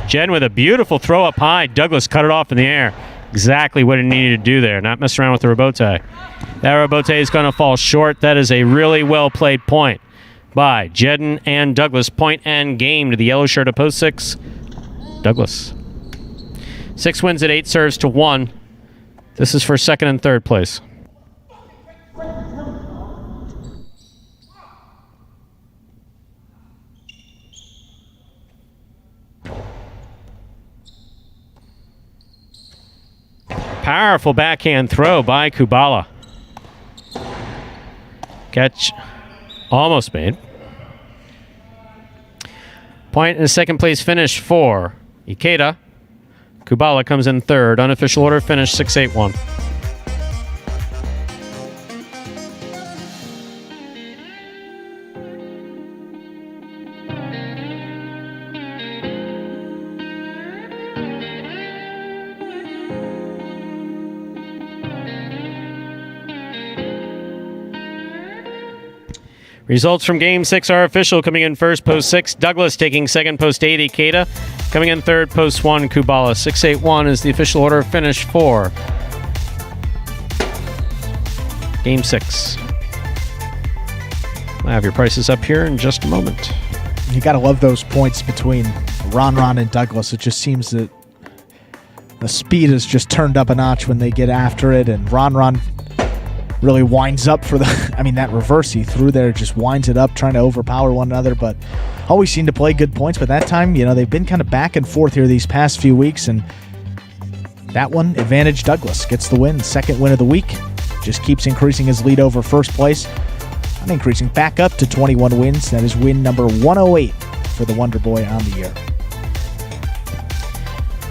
Jedden with a beautiful throw up high. Douglas cut it off in the air. Exactly what he needed to do there. Not mess around with the Robote. That Robote is going to fall short. That is a really well played point by Jedden and Douglas. Point and game to the yellow shirt of post 6. Douglas. 6 wins at 8 serves to 1. This is for second and third place. Powerful backhand throw by Kubala. Catch almost made. Point and a second place finish for Ikeda. Kubala comes in third. Unofficial order finish 6-8-1. Results from Game 6 are official. Coming in first, post 6, Douglas. Taking second, post 8, Ikeda. Coming in third, post 1, Kubala. 6-8-1 is the official order of finish for Game 6. I'll have your prices up here in just a moment. You got to love those points between Ron and Douglas. It just seems that the speed is just turned up a notch when they get after it, and Ron really winds up for that reverse he threw there, just winds it up, trying to overpower one another, but always seem to play good points. But that time, they've been kind of back and forth here these past few weeks, and that one, advantage Douglas. Gets the win, second win of the week. Just keeps increasing his lead over first place, and increasing back up to 21 wins. That is win number 108 for the Wonder Boy on the year.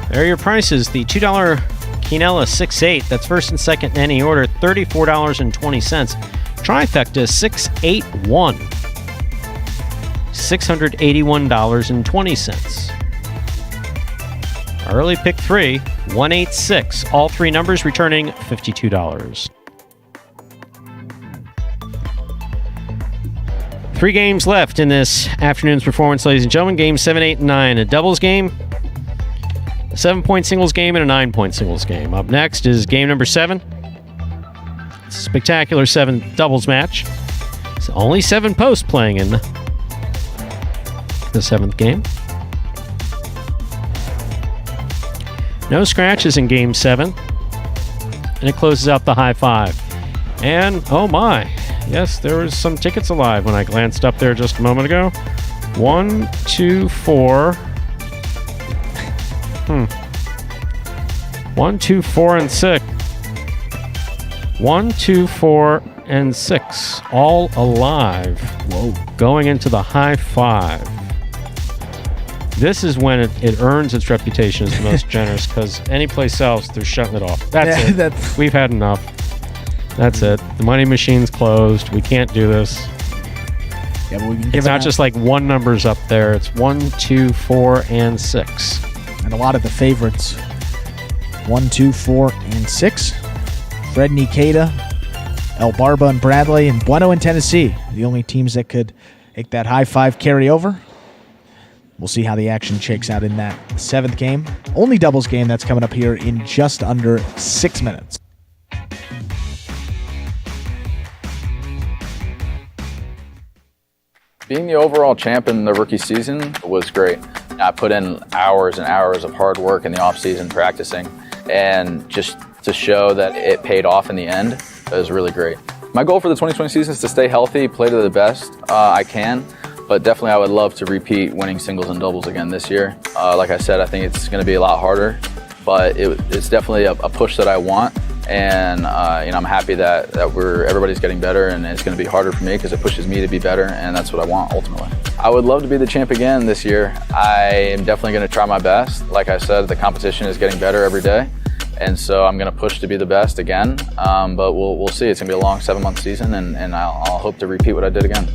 There are your prices. The $2 Quinella 6-8, that's first and second in any order, $34.20. Trifecta 6-8-1, $681.20. Early pick 3, 186. All 3 numbers returning $52. 3 games left in this afternoon's performance, ladies and gentlemen. Games 7, 8, and 9. A doubles game, a 7-point singles game, and a 9-point singles game. Up next is game number 7. It's a spectacular 7 doubles match. It's only 7 posts playing in the 7th game. No scratches in game 7. And it closes out the high 5. And, oh my, yes, there was some tickets alive when I glanced up there just a moment ago. 1, 2, 4... 1, 2, 4, and 6. 1, 2, 4, and 6. All alive. Whoa. Going into the high 5. This is when it earns its reputation as the most generous, because any place else, they're shutting it off. That's it. We've had enough. That's it. The money machine's closed. We can't do this. Yeah, but we can it's not just like one number's up there. It's 1, 2, 4, and 6. And a lot of the favorites, 1, 2, 4, and 6. Fred and Ikeda, El Barba and Bradley, and Bueno and Tennessee, the only teams that could make that high 5 carry over. We'll see how the action shakes out in that 7th game. Only doubles game that's coming up here in just under 6 minutes. Being the overall champ in the rookie season was great. I put in hours and hours of hard work in the off-season practicing, and just to show that it paid off in the end was really great. My goal for the 2020 season is to stay healthy, play to the best I can, but definitely I would love to repeat winning singles and doubles again this year. Like I said, I think it's going to be a lot harder, but it's definitely a push that I want. And I'm happy that everybody's getting better, and it's going to be harder for me because it pushes me to be better, and that's what I want ultimately. I would love to be the champ again this year. I am definitely going to try my best. Like I said, the competition is getting better every day, And so I'm going to push to be the best again, but we'll see. It's going to be a long 7-month season, and I'll hope to repeat what I did again.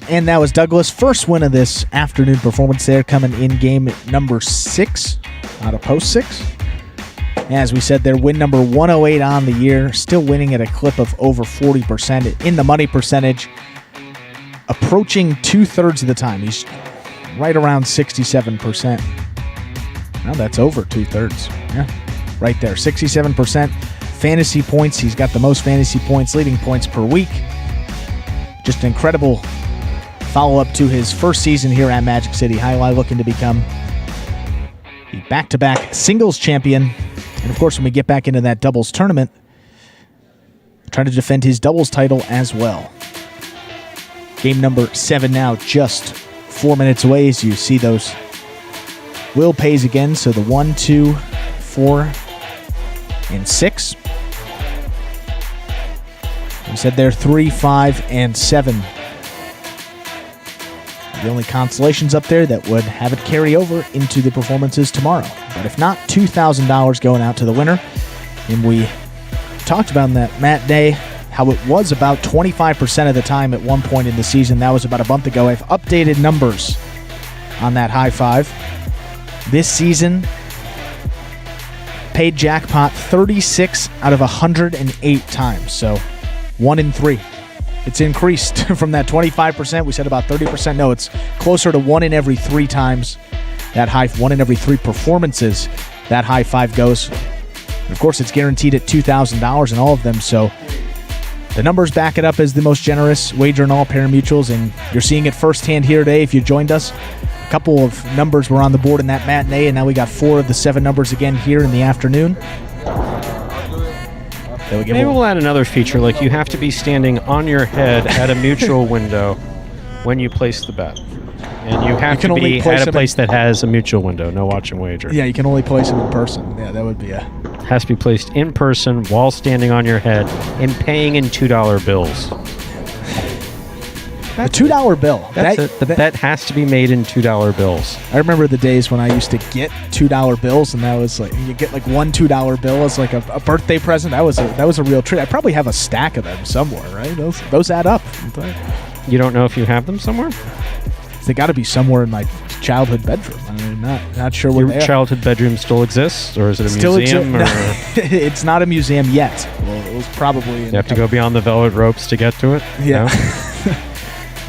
And that was Douglas' first win of this afternoon performance there, coming in game number 6 out of post 6. As we said, their win number 108 on the year, still winning at a clip of over 40%. In the money percentage, approaching 2/3 of the time. He's right around 67%. Now that's over 2/3. Yeah, right there. 67%. Fantasy points, he's got the most fantasy points, leading points per week. Just an incredible follow-up to his first season here at Magic City Jai-Alai, looking to become the back-to-back singles champion. And of course, when we get back into that doubles tournament, trying to defend his doubles title as well. Game number 7 now, just 4 minutes away as you see those will pays again. So the 1, 2, 4, and 6. We said they're 3, 5, and 7. The only constellations up there that would have it carry over into the performances tomorrow. But if not, $2,000 going out to the winner. And we talked about in that Matt Day how it was about 25% of the time at one point in the season. That was about a month ago. I've updated numbers on that high five. This season, paid jackpot 36 out of 108 times. So 1 in 3. It's increased from that 25%. We said about 30%. No, it's closer to 1 in every 3 times. That high, 1 in every 3 performances, that high five goes. And of course, it's guaranteed at $2,000 in all of them. So the numbers back it up as the most generous wager in all pari-mutuels, and you're seeing it firsthand here today if you joined us. A couple of numbers were on the board in that matinee, and now we got 4 of the 7 numbers again here in the afternoon. Maybe we'll add another feature, like you have to be standing on your head at a mutual window when you place the bet. And you have to be at a place that has a mutual window, no watch and wager. Yeah, you can only place them in person. Yeah, that would be a... Has to be placed in person while standing on your head and paying in $2 bills. A $2 bill. The bet has to be made in $2 bills. I remember the days when I used to get $2 bills, and that was like, you get like one $2 bill as like a birthday present. That was a real treat. I probably have a stack of them somewhere, right? Those add up. You don't know if you have them somewhere? They got to be somewhere in my childhood bedroom. I mean, not sure where they are. Your childhood bedroom still exists, or is it a museum? No, it's not a museum yet. Well, it was probably. You have to go beyond the velvet ropes to get to it. Yeah.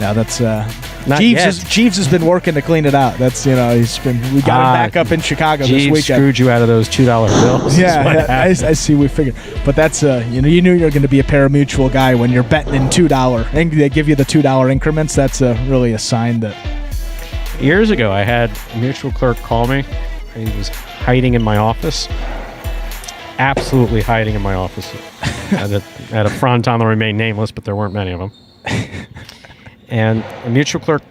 No, that's not Jeeves has been working to clean it out. That's we got him back up in Chicago this weekend. Jeeves screwed you out of those $2 bills. Yeah, I see. We figured, but that's you knew you're going to be a pari-mutuel guy when you're betting in $2. And they give you the $2 increments. That's really a sign that. Years ago, I had a mutual clerk call me. He was hiding in my office. Absolutely hiding in my office. At a front on the remain nameless, but there weren't many of them. And a mutual clerk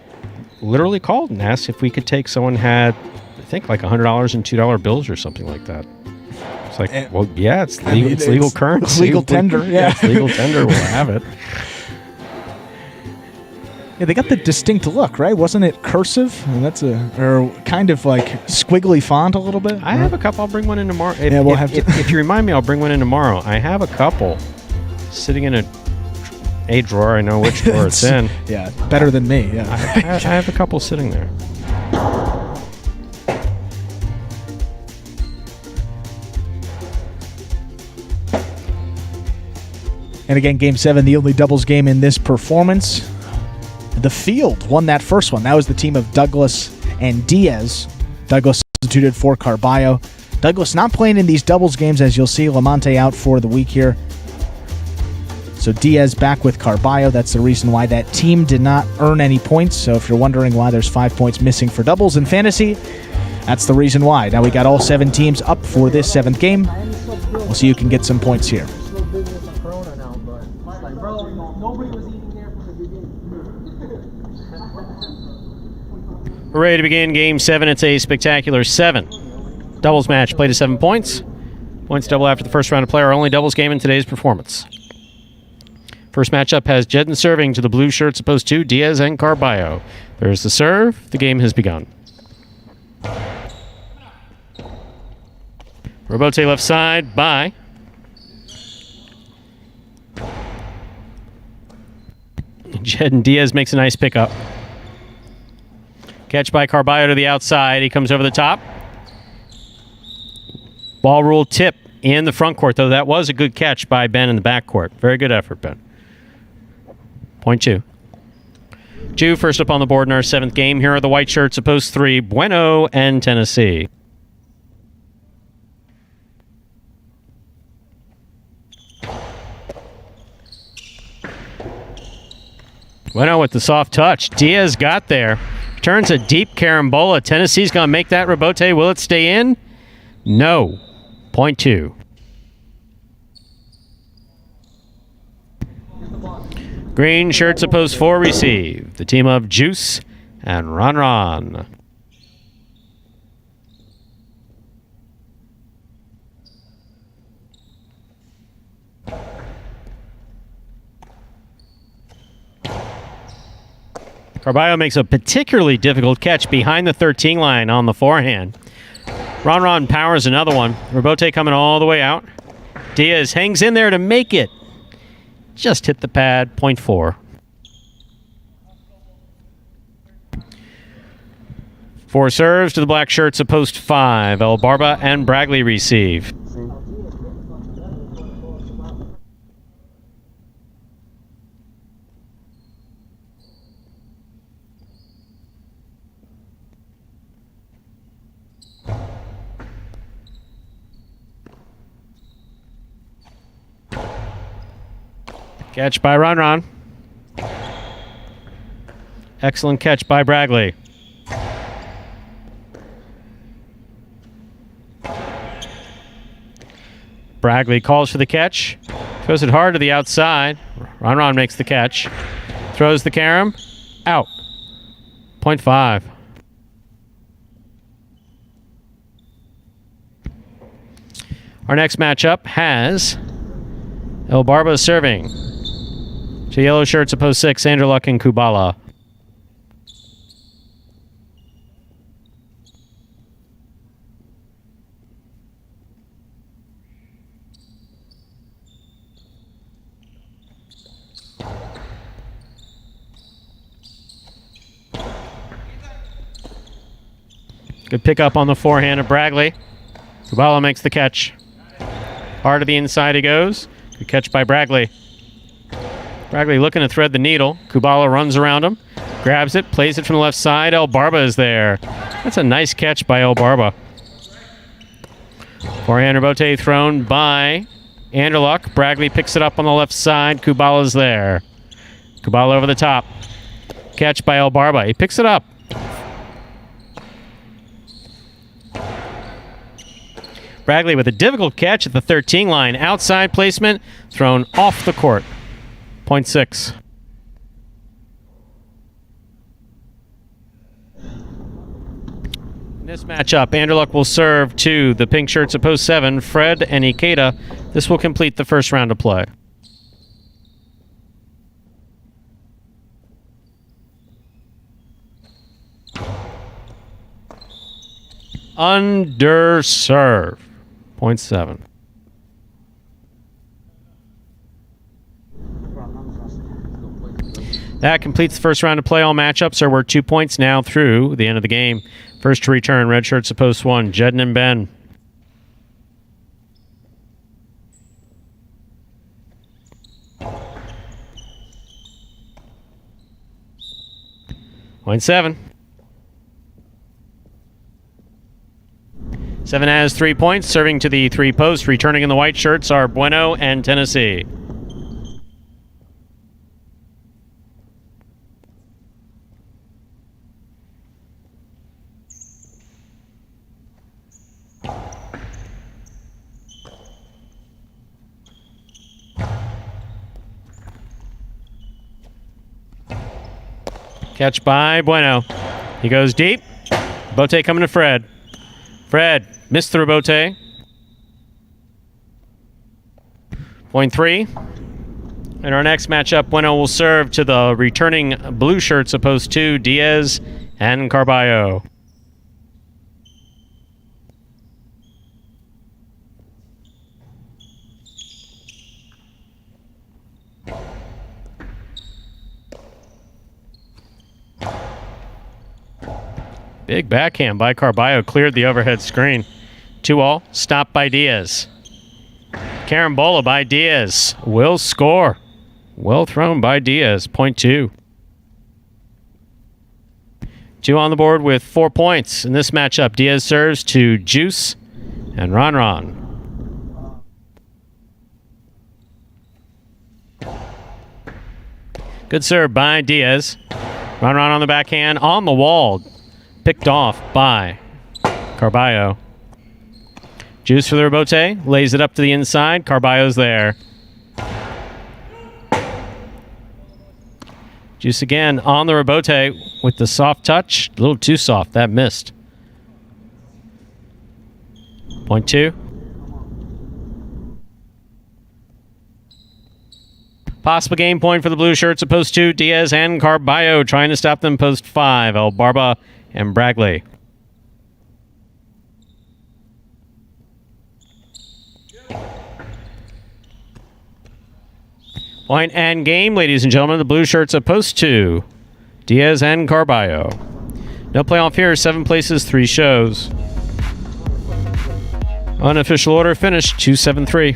literally called and asked if we could take someone had, I think, like $100 in $2 bills or something like that. It's like, well, yeah, it's legal. It's legal currency. Legal tender. Yeah, it's legal tender. We'll have it. Yeah, they got the distinct look, right? Wasn't it cursive? I mean, or kind of like squiggly font a little bit. I have a couple. I'll bring one in tomorrow. If you remind me, I'll bring one in tomorrow. I have a couple sitting in a drawer. I know which drawer it's in. Yeah, better than me. Yeah, I have a couple sitting there. And again, Game 7, the only doubles game in this performance. The field won that first one. That was the team of Douglas and Diaz. Douglas substituted for Carballo. Douglas not playing in these doubles games, as you'll see. Lamonte out for the week here. So Diaz back with Carballo. That's the reason why that team did not earn any points. So if you're wondering why there's 5 points missing for doubles in fantasy, that's the reason why. Now we got all 7 teams up for this 7th game. We'll see who can get some points here. We're ready to begin Game 7. It's a spectacular 7. Doubles match played to 7 points. Points double after the first round of play. Our only doubles game in today's performance. First matchup has Jedden serving to the blue shirts opposed to Diaz and Carballo. There's the serve. The game has begun. Robote left side, by. Jed and Diaz makes a nice pickup. Catch by Carballo to the outside. He comes over the top. Ball rule tip in the front court, though. That was a good catch by Ben in the back court. Very good effort, Ben. Point two. Jew first up on the board in our 7th game. Here are the white shirts opposed 3, Bueno and Tennessee. Bueno with the soft touch. Diaz got there. Turns a deep carambola. Tennessee's going to make that rebote. Will it stay in? No. Point two. Green shirts opposed 4 receive. The team of Juice and Ron. Carballo makes a particularly difficult catch behind the 13 line on the forehand. Ron powers another one. Rebote coming all the way out. Diaz hangs in there to make it. Just hit the pad. Point 4. 4 serves to the black shirts opposed 5. El Barba and Bragley receive. Catch by Ron. Excellent catch by Bragley. Bragley calls for the catch. Throws it hard to the outside. Ron makes the catch. Throws the carom. Out. Point 5. Our next matchup has El Barba serving. To yellow shirts opposed 6, Anderluck and Kubala. Good pickup on the forehand of Bragley. Kubala makes the catch. Hard to the inside he goes. Good catch by Bragley. Bragley looking to thread the needle. Kubala runs around him, grabs it, plays it from the left side. El Barba is there. That's a nice catch by El Barba. Forehand rebote thrown by Anderluck. Bragley picks it up on the left side. Kubala's there. Kubala over the top. Catch by El Barba. He picks it up. Bragley with a difficult catch at the 13 line. Outside placement, thrown off the court. Point 6. In this matchup, Anderluck will serve to the pink shirts opposed 7, Fred and Ikeda. This will complete the first round of play. Under serve. Point 7. That completes the first round of play. All matchups are worth 2 points now through the end of the game. First to return, red shirts opposed 1, Jedden and Ben. Point 7. 7 has 3 points, serving to the 3 posts. Returning in the white shirts are Bueno and Tennessee. Catch by Bueno. He goes deep. Bote coming to Fred. Fred missed the rebote. Point 3. In our next matchup, Bueno will serve to the returning blue shirts opposed to Diaz and Carballo. Big backhand by Carballo cleared the overhead screen. 2-all, stopped by Diaz. Carambola by Diaz. Will score. Well thrown by Diaz. Point 2. 2 on the board with 4 points in this matchup. Diaz serves to Juice and Ron. Good serve by Diaz. Ron on the backhand, on the wall. Picked off by Carballo. Juice for the rebote, lays it up to the inside. Carballo's there. Juice again on the rebote with the soft touch. A little too soft, that missed. Point 2. Possible game point for the blue shirts at post 2. Diaz and Carballo trying to stop them post 5. El Barba and Bragley. Point and game, ladies and gentlemen. The blue shirts at post 2. Diaz and Carballo. No playoff here. 7 places, 3 shows. Unofficial order finished 2-7-3.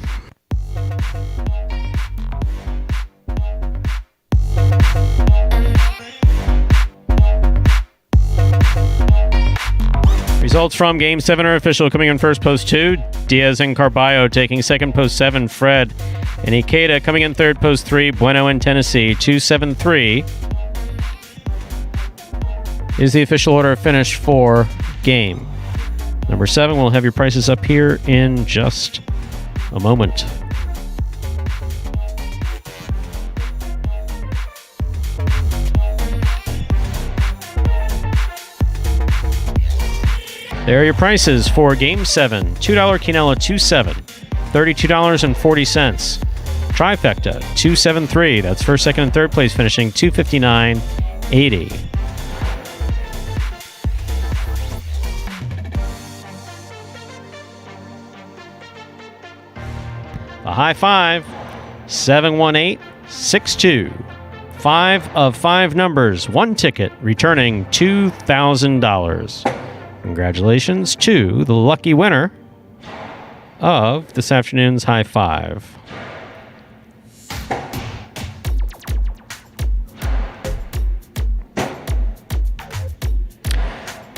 Results from Game 7 are official. Coming in first, post 2. Diaz and Carballo. Taking second, post 7. Fred and Ikeda. Coming in third, post 3. Bueno and Tennessee. 2-7-3 is the official order of finish for Game number 7. We'll have your prices up here in just a moment. There are your prices for Game 7. $2 Quinella 2-7, $32.40. Trifecta 2-7-3. That's first, second, and third place finishing $259.80. A high 5, 71862. 5 of 5 numbers, 1 ticket, returning $2,000. Congratulations to the lucky winner of this afternoon's high 5.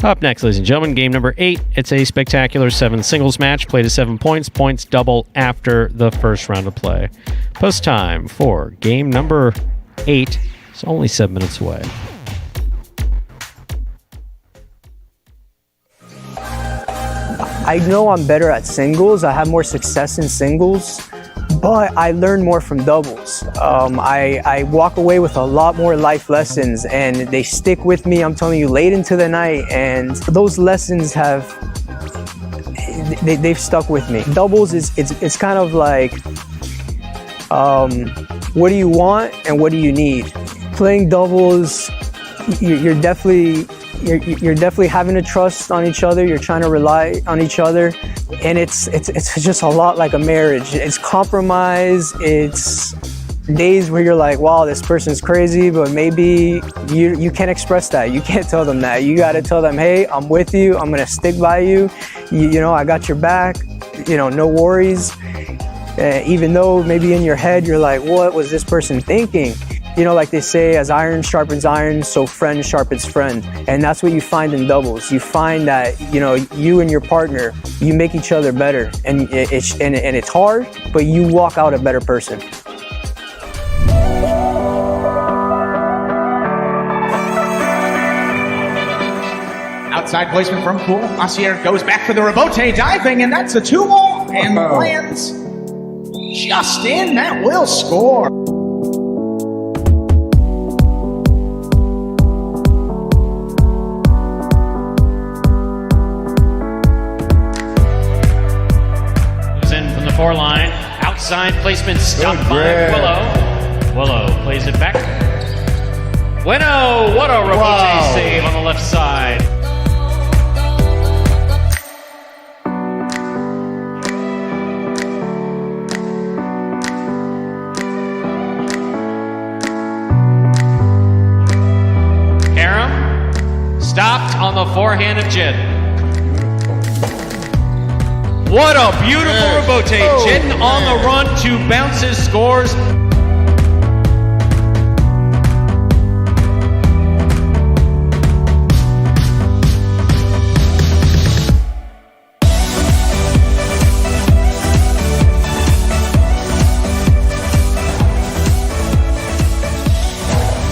Up next, ladies and gentlemen, game number 8. It's a spectacular 7 singles match. Played to 7 points. Points double after the first round of play. Post time for game number 8. It's only 7 minutes away. I know I'm better at singles. I have more success in singles, but I learn more from doubles. I walk away with a lot more life lessons, and they stick with me, I'm telling you, late into the night, and those lessons they've stuck with me. Doubles it's kind of like, what do you want and what do you need? Playing doubles, you're definitely having to trust on each other. You're trying to rely on each other, and it's just a lot like a marriage. It's compromise. It's days where you're like, wow, this person's crazy, but maybe you can't express that. You can't tell them that. You got to tell them, hey, I'm with you. I'm gonna stick by you. You know, I got your back. You know, no worries. Even though maybe in your head you're like, what was this person thinking? You know, like they say, as iron sharpens iron, so friend sharpens friend. And that's what you find in doubles. You find that, you know, you and your partner, you make each other better. And it's hard, but you walk out a better person. Outside placement from Poole. Macier goes back for the rebote, diving, and that's a 2-all, and lands just in. That will score. Line. Outside placement stopped by Willow. Willow plays it back. Bueno, what a rebote save on the left side. Karam stopped on the forehand of Jin. What a beautiful rebote. Jin on the run to bounce his scores.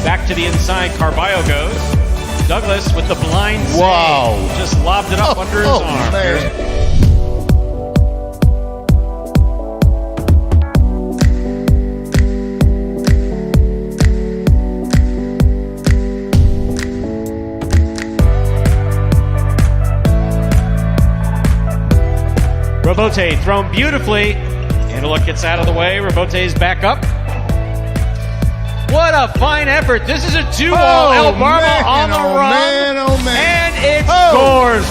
Back to the inside, Carballo goes. Douglas with the blind save. Wow. Just lobbed it up under his arm. Man. Rebote thrown beautifully. Antelope gets out of the way. Rebote's back up. What a fine effort. This is a 2-ball. El Barba on the run. Man, oh man. And it scores.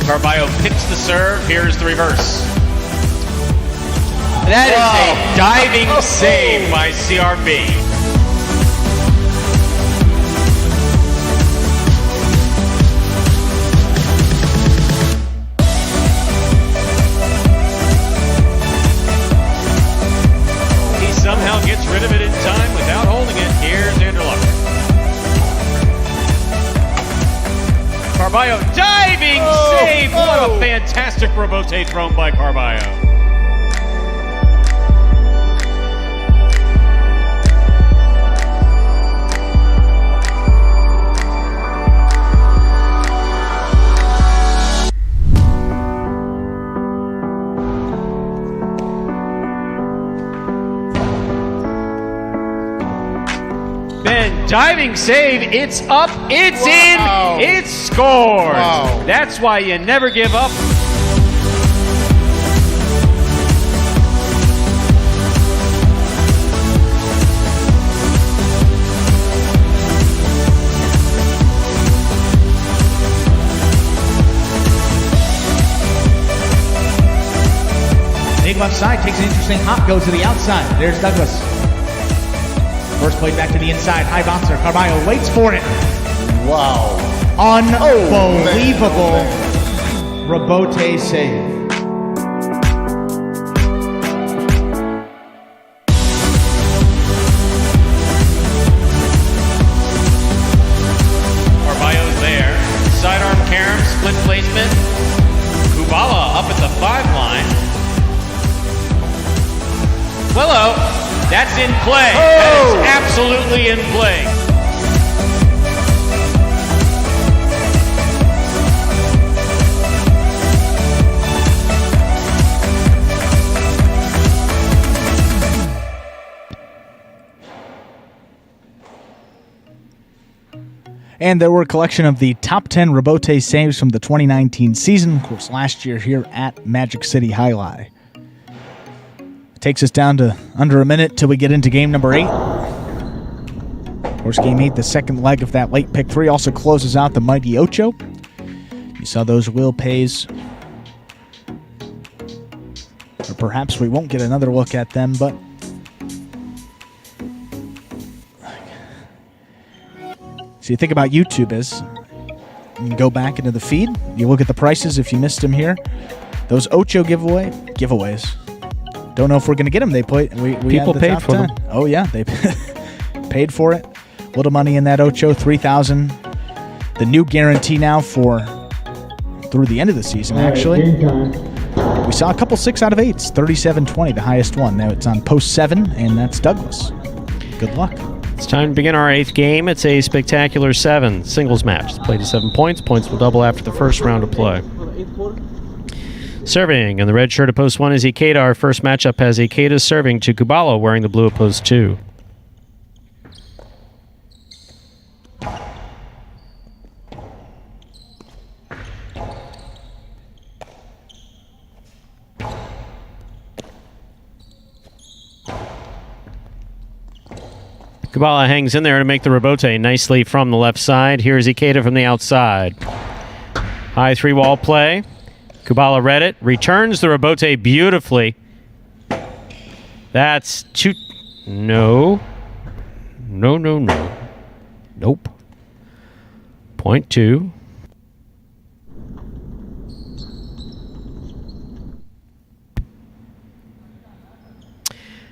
Carballo picks the serve. Here's the reverse. That is a diving save by CRB. He somehow gets rid of it in time without holding it. Here's Anderluck. Carballo diving save. What a fantastic rebote thrown by Carballo. Ben, diving save, it's up, it's in, it's scored. Wow. That's why you never give up. Big left side, takes an interesting hop, goes to the outside. There's Douglas. First played back to the inside, high bouncer. Carballo waits for it. Wow. Unbelievable rebote save. Carballo's there. Sidearm carom, split placement. Kubala up at the 5-line. Willow, that's in play. That is absolutely in play. And there were a collection of the top 10 rebote saves from the 2019 season, of course, last year here at Magic City Jai-Alai. Takes us down to under a minute till we get into game number 8. Of course, game 8, the second leg of that late pick 3, also closes out the mighty Ocho. You saw those will pays. Or perhaps we won't get another look at them, but so you think about YouTube is, you go back into the feed, you look at the prices if you missed them here. Those Ocho giveaways. Don't know if we're going to get them. People paid for 10. them. Oh, yeah. They paid for it. A little money in that Ocho, $3,000. The new guarantee now through the end of the season, actually. We saw a couple 6 out of 8s, 37-20, the highest one. Now it's on post 7, and that's Douglas. Good luck. It's time to begin our 8th game. It's a spectacular 7 singles match. It's played to 7 points. Points will double after the first round of play. Serving in the red shirt at post 1 is Ikeda. Our first matchup has Ikeda serving to Kubala wearing the blue at post 2. Kubala hangs in there to make the rebote nicely from the left side. Here's Ikeda from the outside. High 3-wall play. Kubala read it, returns the rebote beautifully. That's two. No. No. Nope. Point 2.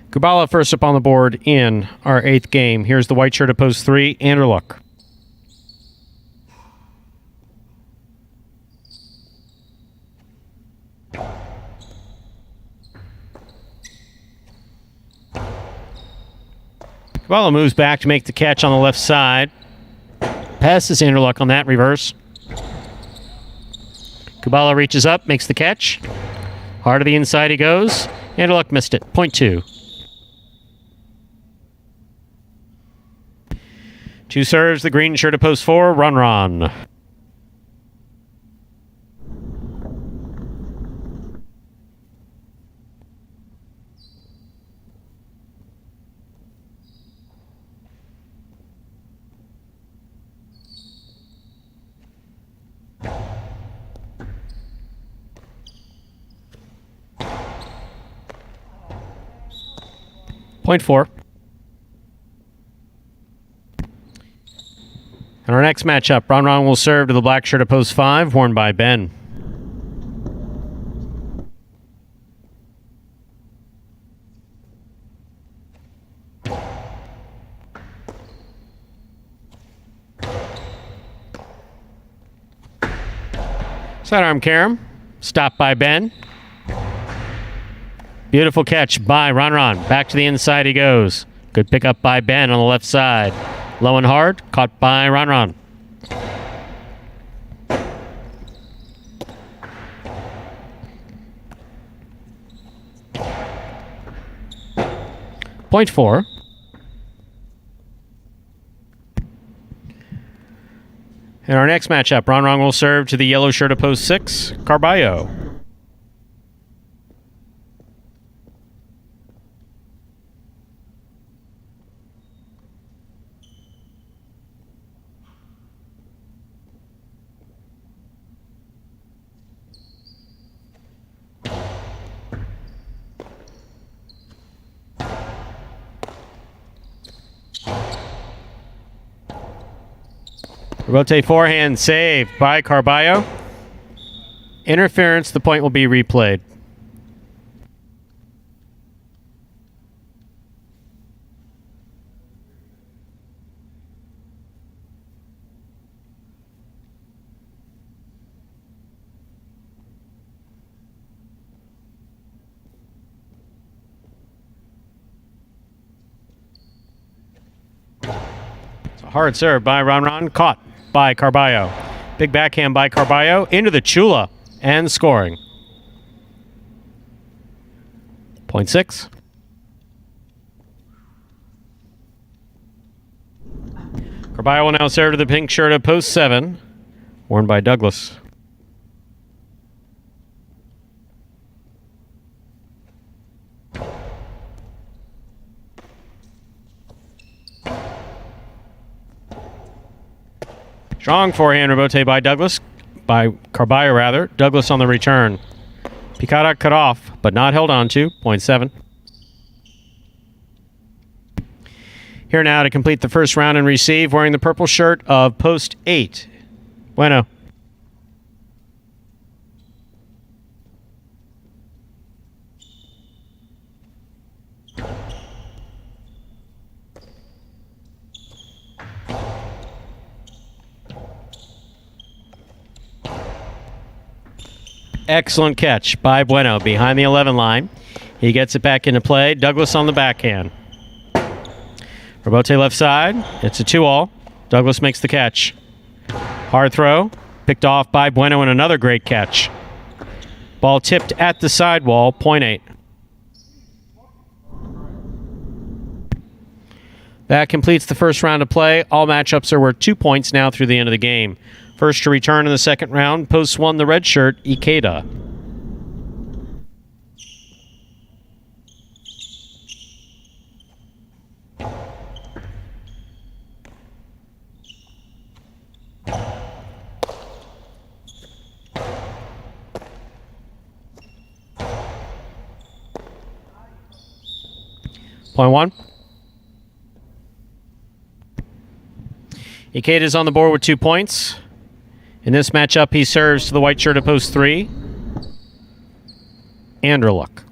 Kubala first up on the board in our 8th game. Here's the white shirt at post 3, Anderluck. Kubala moves back to make the catch on the left side. Passes Anderluck on that reverse. Kubala reaches up, makes the catch. Hard to the inside he goes. Anderluck missed it. Point 2. 2 serves, the green shirt at post 4, Ron. Point 4. In our next matchup, Ron will serve to the black shirt at post 5, worn by Ben. Sidearm carom, stopped by Ben. Beautiful catch by Ron. Back to the inside he goes. Good pickup by Ben on the left side. Low and hard, caught by Ron. Point 4. In our next matchup, Ron will serve to the yellow shirt at post 6, Carballo. Rotate forehand saved by Carballo. Interference, the point will be replayed. It's a hard serve by Ron, caught by Carballo. Big backhand by Carballo into the Chula and scoring. Point 6. Carballo will now serve to the pink shirt at post 7, worn by Douglas. Strong forehand rebote by Carballo rather. Douglas on the return. Picada cut off, but not held on to. Point 7. Here now to complete the first round and receive, wearing the purple shirt of post 8. Bueno. Excellent catch by Bueno behind the 11 line. He gets it back into play. Douglas on the backhand. Rebote left side. It's a 2-all. Douglas makes the catch. Hard throw. Picked off by Bueno and another great catch. Ball tipped at the sidewall. Point 8. That completes the first round of play. All matchups are worth 2 points now through the end of the game. First to return in the second round, post 1, the red shirt, Ikeda. Point 1. Ikeda is on the board with 2 points. In this matchup, he serves to the white shirt at post 3. Anderluck.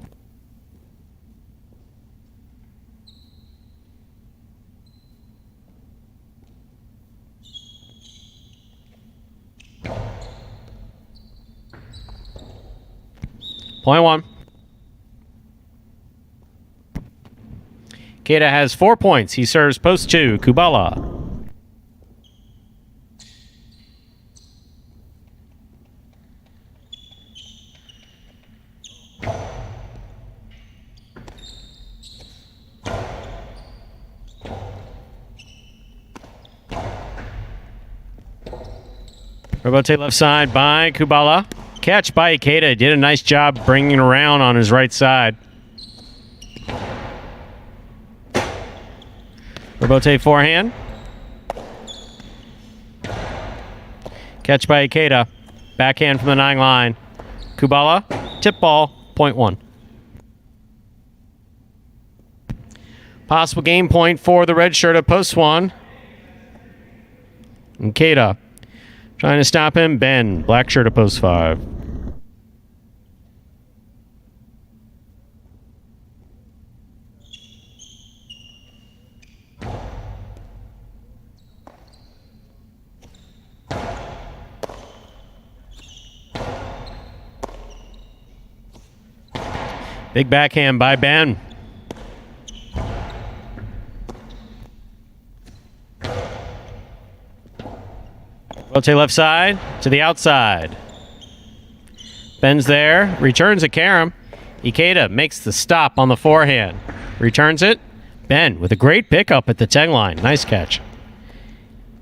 Point 1. Ikeda has 4 points. He serves post 2. Kubala. Robote left side by Kubala. Catch by Ikeda. Did a nice job bringing it around on his right side. Robote forehand. Catch by Ikeda. Backhand from the 9 line. Kubala. Tip ball. Point 1. Possible game point for the red shirt at post 1. Ikeda. Trying to stop him. Ben. Black shirt at post 5. Big backhand by Ben. Rotate left side to the outside. Ben's there. Returns a carom. Ikeda makes the stop on the forehand. Returns it. Ben with a great pickup at the 10 line. Nice catch.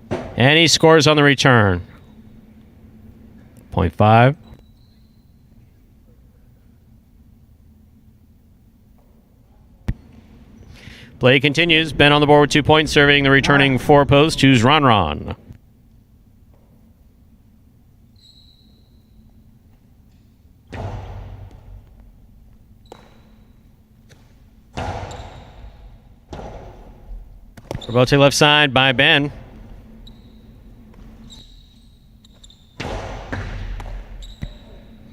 And he scores on the return. Point 5. Play continues. Ben on the board with 2 points, serving the returning 4 post, who's Ron. Robote left side by Ben.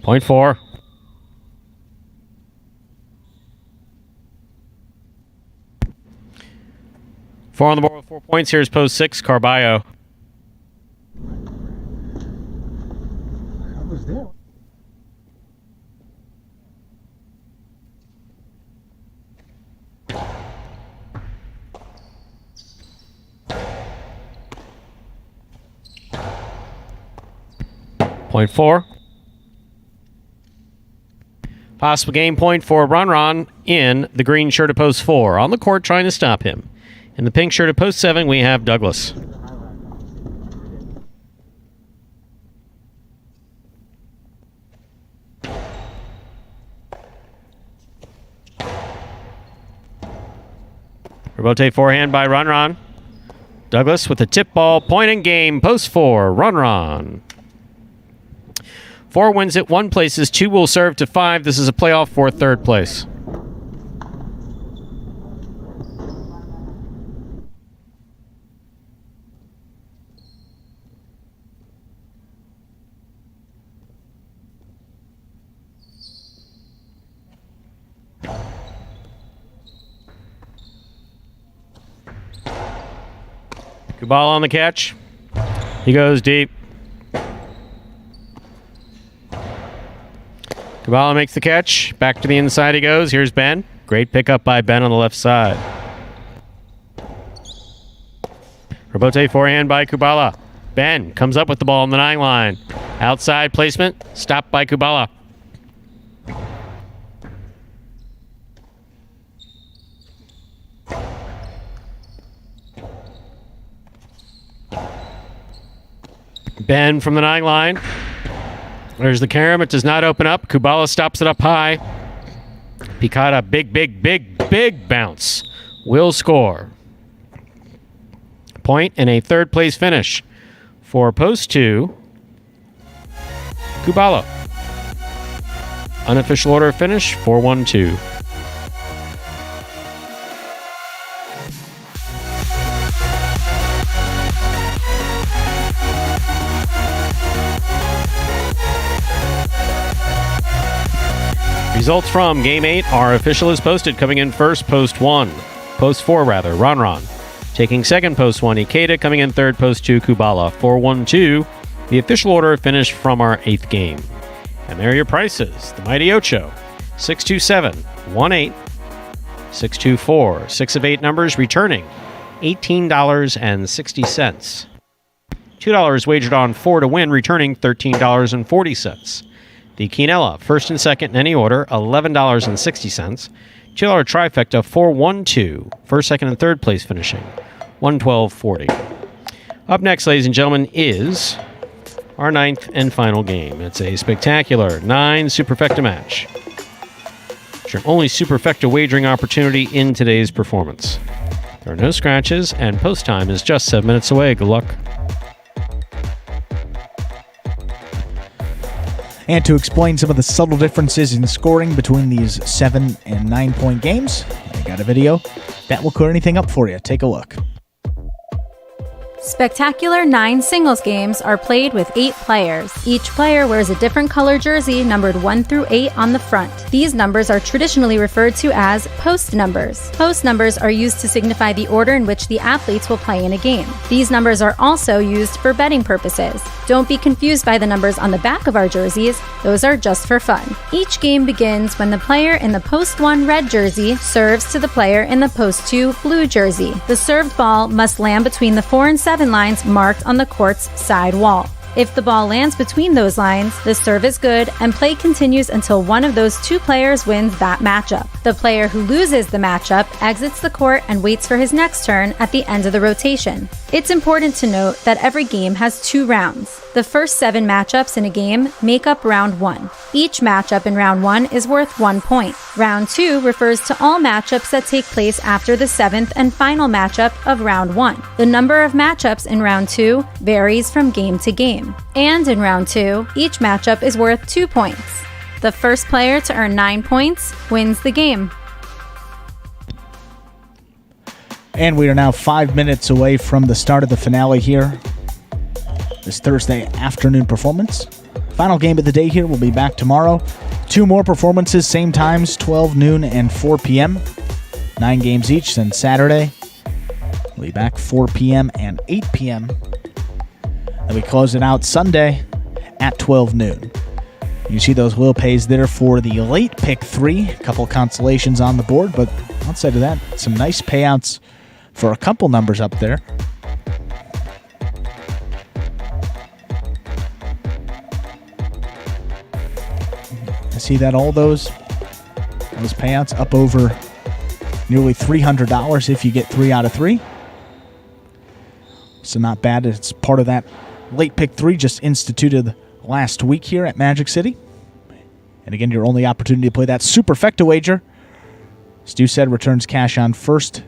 Point 4. Four on the board with 4 points. Here's post 6, Carballo. I was there. Point 4. Possible game point for Ron in the green shirt at post 4. On the court trying to stop him. In the pink shirt at post 7, we have Douglas. Robote forehand by Ron. Douglas with a tip ball, point and game, post 4, Ron. 4 wins it, 1 places, 2 will serve to 5. This is a playoff for 3rd place. Kubala on the catch. He goes deep. Kubala makes the catch. Back to the inside he goes. Here's Ben. Great pickup by Ben on the left side. Robote forehand by Kubala. Ben comes up with the ball on the 9 line. Outside placement. Stopped by Kubala. Ben from the 9 line. There's the carom. It does not open up. Kubala stops it up high. Picata, big bounce. Will score. Point and a 3rd place finish for post 2. Kubala. Unofficial order of finish 4-1-2. Results from Game 8 are official as posted. Coming in first, Post 4, Ron. Taking second, Post 1, Ikeda. Coming in third, Post 2, Kubala. 4-1-2, the official order finished from our 8th game. And there are your prices. The Mighty Ocho, 627-18, 624, 6 of 8 numbers, returning $18.60. $2 wagered on 4 to win, returning $13.40. The Quinella, first and second in any order, $11.60. $2 trifecta, 4-1-2, first, second, and third place finishing, $112.40. Up next, ladies and gentlemen, is our 9th and final game. It's a spectacular 9 Superfecta match. It's your only Superfecta wagering opportunity in today's performance. There are no scratches, and post time is just 7 minutes away. Good luck. And to explain some of the subtle differences in scoring between these 7 and 9 point games, I got a video that will clear anything up for you. Take a look. Spectacular 9 singles games are played with 8 players. Each player wears a different color jersey numbered 1 through 8 on the front. These numbers are traditionally referred to as post numbers. Post numbers are used to signify the order in which the athletes will play in a game. These numbers are also used for betting purposes. Don't be confused by the numbers on the back of our jerseys. Those are just for fun. Each game begins when the player in the post 1 red jersey serves to the player in the post 2 blue jersey. The served ball must land between the 4 and 7 lines marked on the court's side wall. If the ball lands between those lines, the serve is good and play continues until one of those 2 players wins that matchup. The player who loses the matchup exits the court and waits for his next turn at the end of the rotation. It's important to note that every game has 2 rounds. The first 7 matchups in a game make up round 1. Each matchup in round 1 is worth 1 point. Round 2 refers to all matchups that take place after the 7th and final matchup of round 1. The number of matchups in round 2 varies from game to game. And in round 2, each matchup is worth 2 points. The first player to earn 9 points wins the game. And we are now 5 minutes away from the start of the finale here. This Thursday afternoon performance. Final game of the day here. We'll be back tomorrow. 2 more performances, same times, 12 noon and 4 p.m. 9 games each. Then Saturday, we'll be back 4 p.m. and 8 p.m. And we close it out Sunday at 12 noon. You see those will pays there for the late pick 3. A couple consolations on the board, but outside of that, some nice payouts for a couple numbers up there. I see that all those payouts up over nearly $300 if you get 3 out of 3. So not bad. It's part of that late pick 3 just instituted last week here at Magic City. And again, your only opportunity to play that Superfecta wager. Stu said returns cash on 1st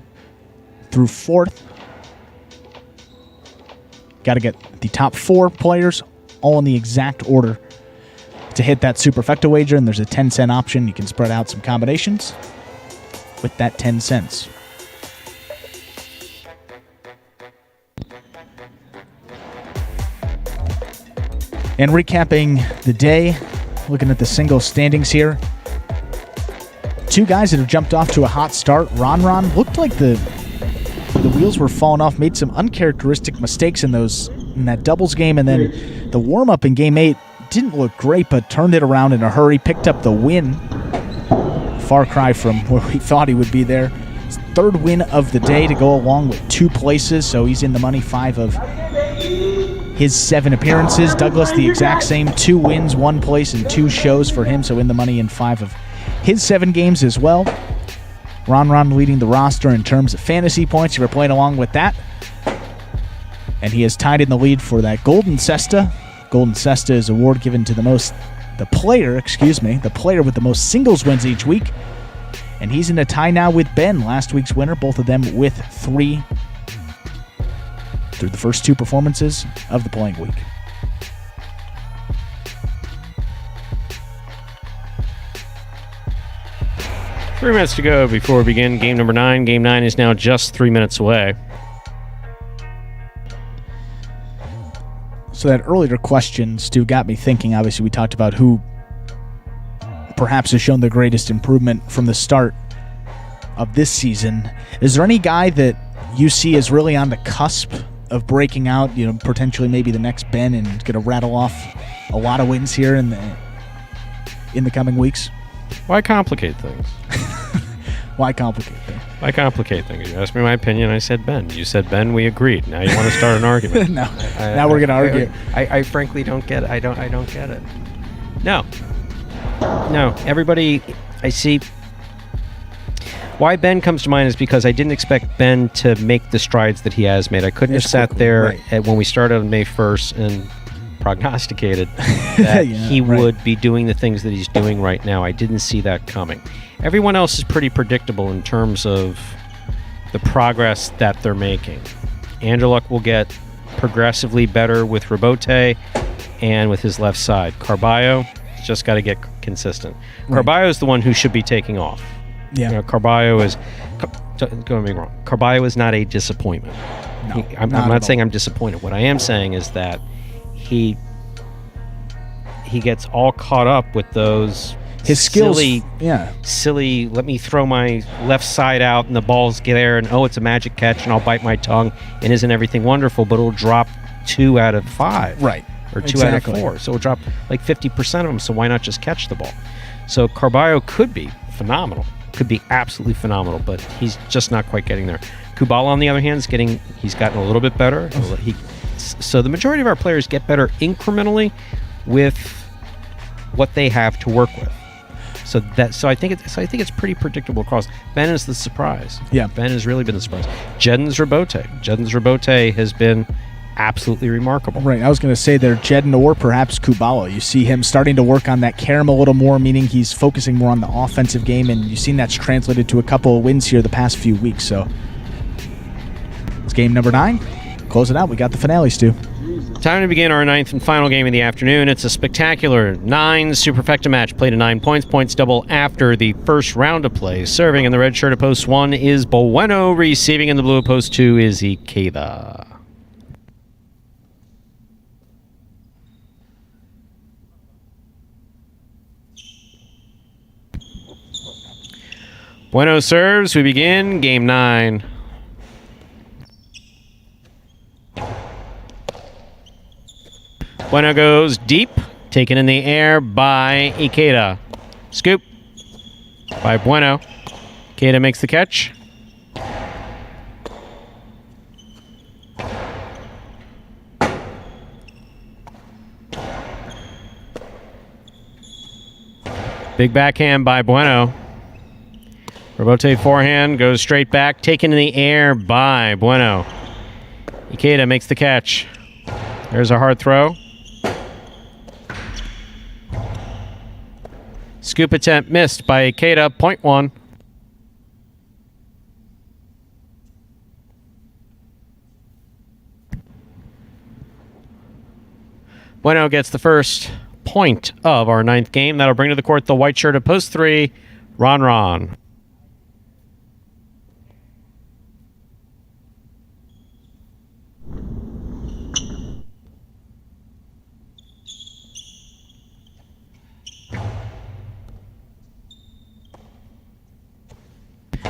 through 4th. Got to get the top 4 players all in the exact order to hit that Superfecta wager, and there's a 10-cent option. You can spread out some combinations with that 10 cents. And recapping the day, looking at the single standings here. 2 guys that have jumped off to a hot start. Ron looked like the wheels were falling off, made some uncharacteristic mistakes in that doubles game, and then the warm-up in Game 8 didn't look great, but turned it around in a hurry, picked up the win. Far cry from where we thought he would be there. His 3rd win of the day to go along with 2 places, so he's in the money 5 of his 7 appearances. Douglas, the exact same, 2 wins, 1 place, and 2 shows for him, so in the money in 5 of his 7 games as well. Ron leading the roster in terms of fantasy points. You were playing along with that. And he is tied in the lead for that Golden Cesta. Golden Cesta is an award given to the player with the most singles wins each week. And he's in a tie now with Ben, last week's winner, both of them with 3 through the first 2 performances of the playing week. Three minutes to go before we begin game number 9. Game 9 is now just 3 minutes away. So that earlier question, Stu, got me thinking. Obviously, we talked about who perhaps has shown the greatest improvement from the start of this season. Is there any guy that you see as really on the cusp of breaking out, potentially maybe the next Ben and going to rattle off a lot of wins here in the coming weeks? Why complicate things? Why complicate things? Why complicate things? You asked me my opinion, I said Ben. You said Ben, we agreed. Now you want to start an argument. No. Now we're going to argue. I frankly don't get it. I don't get it. No, everybody, I see. Why Ben comes to mind is because I didn't expect Ben to make the strides that he has made. I couldn't have sat there when we started on May 1st and prognosticated that he would be doing the things that he's doing right now. I didn't see that coming. Everyone else is pretty predictable in terms of the progress that they're making. Angeluk will get progressively better with Robote and with his left side. Carballo just got to get consistent. Carballo is the one who should be taking off. Yeah. Carballo is, don't get me wrong, Carballo is not a disappointment. No, I'm not saying I'm disappointed. What I am saying is that he gets all caught up with those his skills, silly, let me throw my left side out and the balls get there and it's a magic catch and I'll bite my tongue and isn't everything wonderful, but it'll drop 2 out of 5. Right. Or 2 out of 4. So it'll drop like 50% of them, so why not just catch the ball? So Carballo could be phenomenal. Could be absolutely phenomenal, but he's just not quite getting there. Kubala, on the other hand, he's gotten a little bit better. So the majority of our players get better incrementally with what they have to work with. So I think it's pretty predictable across. Ben is the surprise. Yeah, Ben has really been the surprise. Jedin's Robote has been absolutely remarkable. Right, I was going to say there, Jedin or perhaps Kubala. You see him starting to work on that carom a little more, meaning he's focusing more on the offensive game, and you've seen that's translated to a couple of wins here the past few weeks. So it's game number 9. Close it out. We got the finale, Stu. Time to begin our 9th and final game of the afternoon. It's a spectacular 9 superfecta match played at 9 points. Points double after the first round of play. Serving in the red shirt at post 1 is Bueno. Receiving in the blue at post 2 is Ikeda. Bueno serves. We begin game 9. Bueno goes deep, taken in the air by Ikeda. Scoop by Bueno. Ikeda makes the catch. Big backhand by Bueno. Robote forehand goes straight back, taken in the air by Bueno. Ikeda makes the catch. There's a hard throw. Scoop attempt missed by Ikeda, point 1. Bueno gets the first point of our 9th game. That'll bring to the court the white shirt at post 3, Ron.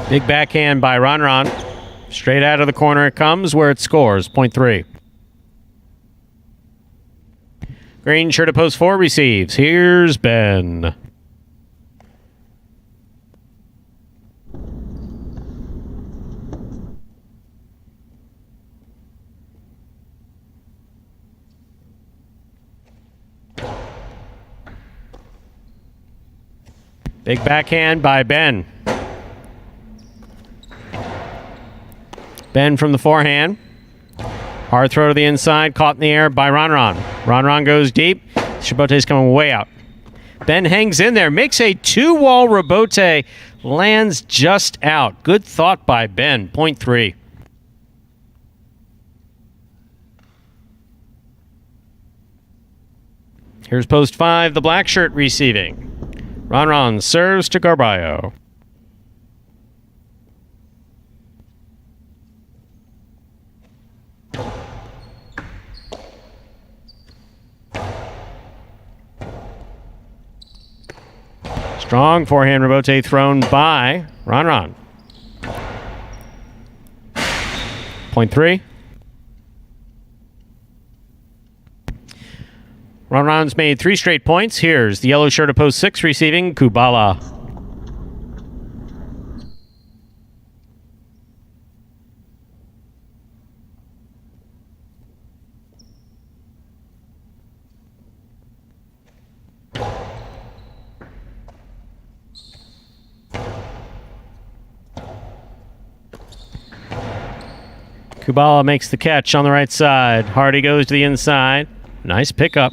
Big backhand by Ron. Straight out of the corner it comes, where it scores, point 3. Green shirt at post 4 receives. Here's Ben. Big backhand by Ben. Ben from the forehand. Hard throw to the inside, caught in the air by Ron. Ron goes deep. Robote's coming way out. Ben hangs in there, makes a 2-wall Robote, lands just out. Good thought by Ben, point 3. Here's post 5, the black shirt receiving. Ron serves to Carballo. Strong forehand rebote thrown by Ron. Point 3. Ron's made 3 straight points. Here's the yellow shirt of post 6 receiving Kubala. Kubala makes the catch on the right side. Hardy goes to the inside. Nice pickup.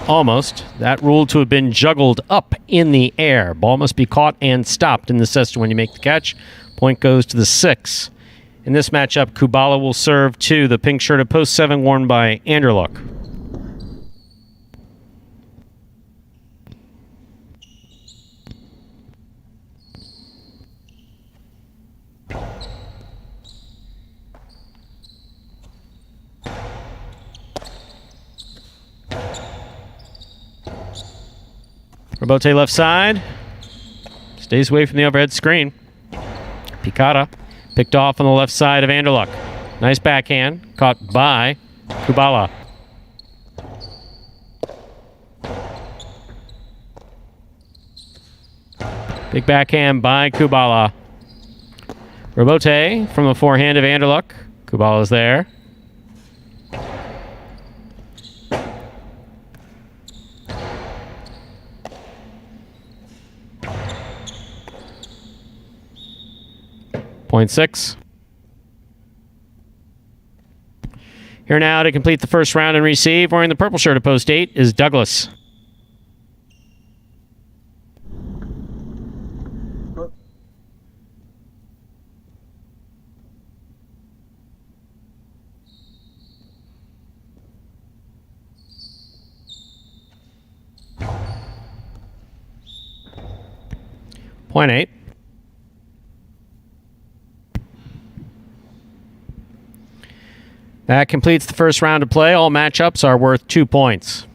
Almost. That ruled to have been juggled up in the air. Ball must be caught and stopped in the system when you make the catch. Point goes to the 6. In this matchup, Kubala will serve to the pink shirt of post 7 worn by Anderluck. Rebote left side. Stays away from the overhead screen. Picata picked off on the left side of Anderluck. Nice backhand. Caught by Kubala. Big backhand by Kubala. Rebote from the forehand of Anderluck. Kubala's there. Point 6. Here now to complete the first round and receive, wearing the purple shirt of post 8, is Douglas. Point 8. That completes the first round of play. All matchups are worth 2 points.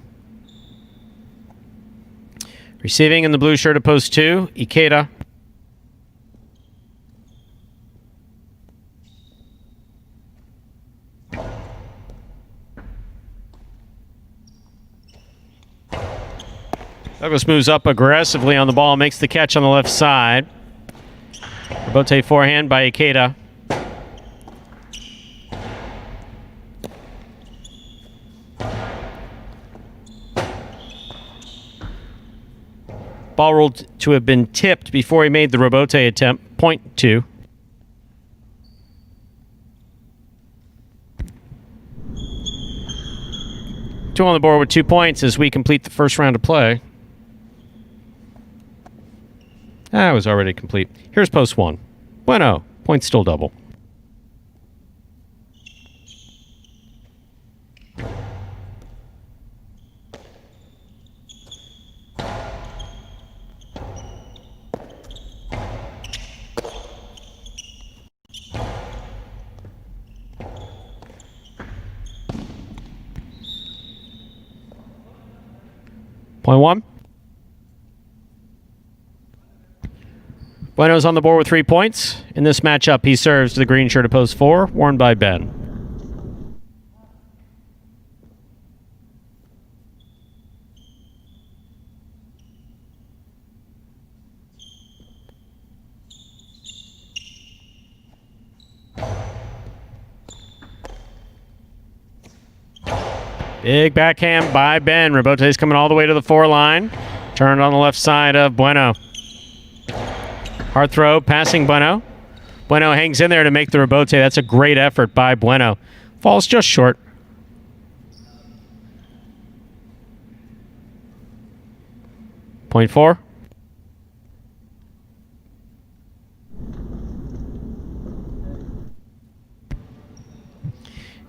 Receiving in the blue shirt of post 2, Ikeda. Douglas moves up aggressively on the ball, makes the catch on the left side. Rebote forehand by Ikeda. Ball ruled to have been tipped before he made the rebote attempt. Point 2. Two on the board with 2 points as we complete the first round of play. That was already complete. Here's post 1. Bueno. Point still double. Point 1. Bueno's on the board with 3 points. In this matchup, he serves to the green shirt of post 4, worn by Ben. Big backhand by Ben. Rebote's coming all the way to the 4 line. Turned on the left side of Bueno. Hard throw, passing Bueno. Bueno hangs in there to make the rebote. That's a great effort by Bueno. Falls just short. Point 4.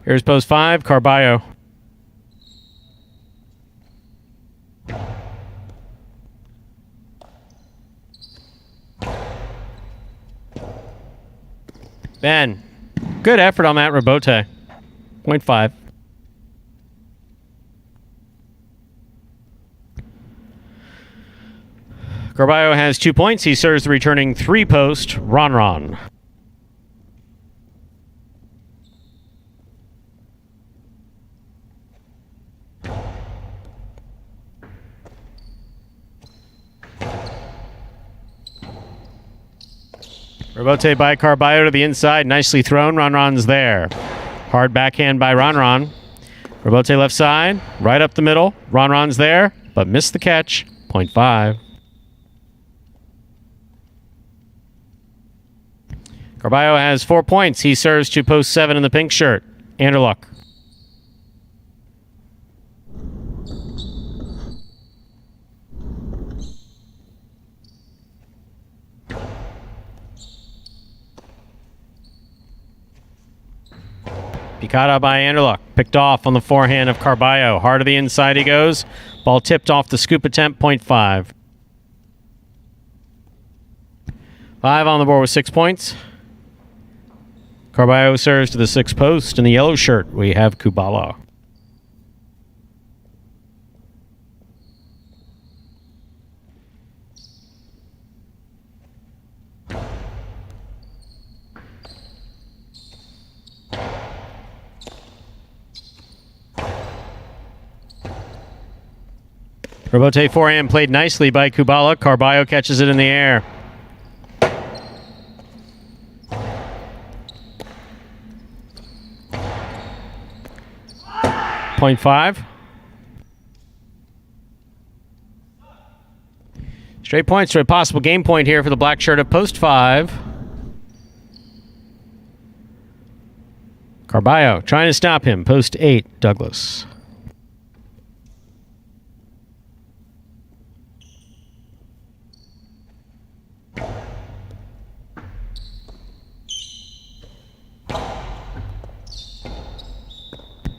Here's post 5, Carballo. Ben, good effort on that rebote. Point 5. Carballo has 2 points. He serves the returning 3-post, Ron. Rebote by Carballo to the inside. Nicely thrown. Ron's there. Hard backhand by Ron. Rebote left side. Right up the middle. Ron's there, but missed the catch. 0.5. Carballo has 4 points. He serves to post 7 in the pink shirt. Anderluck. Picada by Anderluck. Picked off on the forehand of Carballo. Hard to the inside he goes. Ball tipped off the scoop attempt, 0.5. 5 on the board with 6 points. Carballo serves to the 6th post. In the yellow shirt, we have Kubala. Rebote forehand played nicely by Kubala. Carballo catches it in the air. .5. Straight points to a possible game point here for the black shirt at post 5. Carballo trying to stop him. Post 8, Douglas.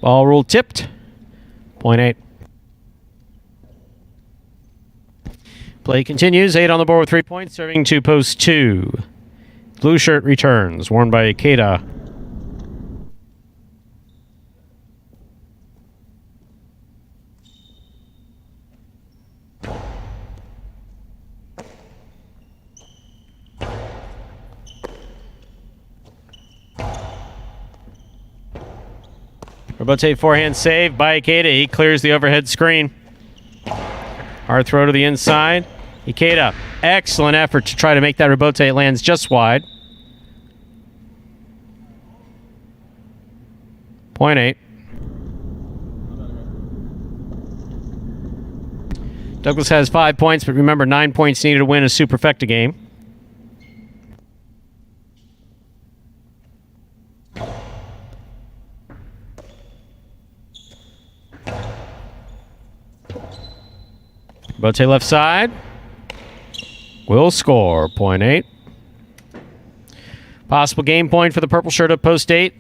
Ball rule tipped. 0.8. Play continues. 8 on the board with 3 points. Serving to post 2. Blue shirt returns. Worn by Ikeda. Rebote forehand save by Ikeda. He clears the overhead screen. Hard throw to the inside. Ikeda, excellent effort to try to make that rebote. It lands just wide. 0.8. Douglas has 5 points, but remember 9 points needed to win a superfecta game. Bote left side. Will score. 0.8. Possible game point for the purple shirt at post 8.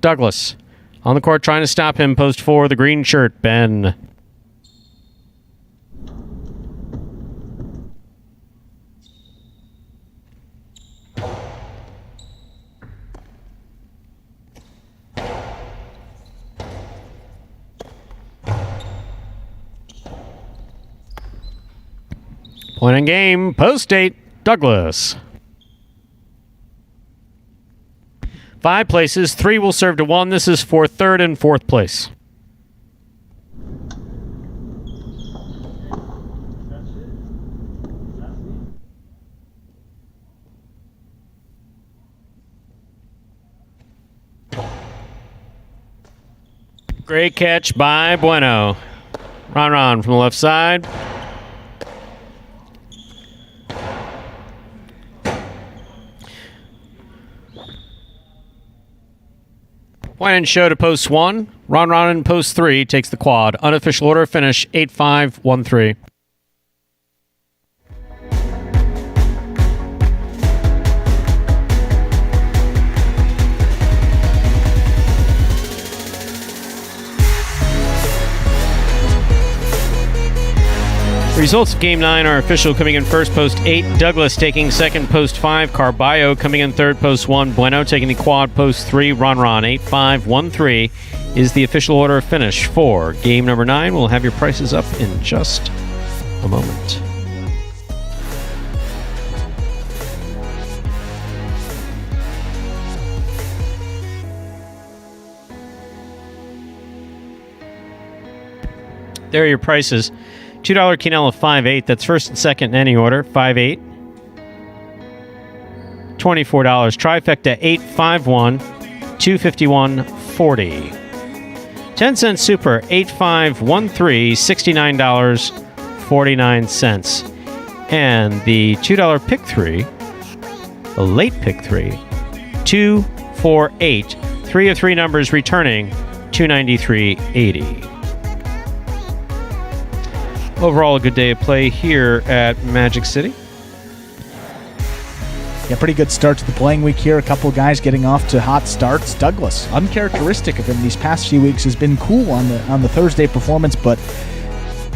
Douglas. On the court trying to stop him. Post 4, the green shirt, Ben. Point in game, post 8, Douglas. 5 places, 3 will serve to 1. This is for 3rd and 4th place. Great catch by Bueno. Ron from the left side. Point and show to post 1. Ron in post 3 takes the quad. Unofficial order finish 8-5, 1-3. Results of Game 9 are official. Coming in first, post 8. Douglas taking second, post 5. Carballo coming in third, post 1. Bueno taking the quad, post 3. Ron 8-5, 1-3 is the official order of finish for Game number 9. We'll have your prices up in just a moment. There are your prices. $2 quinella, 5.8. That's first and second in any order, 5.8. $24. Trifecta, 8.51. $251.40. 10-cent super, 8.513. $69.49. And the $2 pick 3, the late pick 3, 248. 3 of 3 numbers returning, $293.80. Overall, a good day of play here at Magic City. Yeah, pretty good start to the playing week here. A couple of guys getting off to hot starts. Douglas, uncharacteristic of him these past few weeks, has been cool on the Thursday performance, but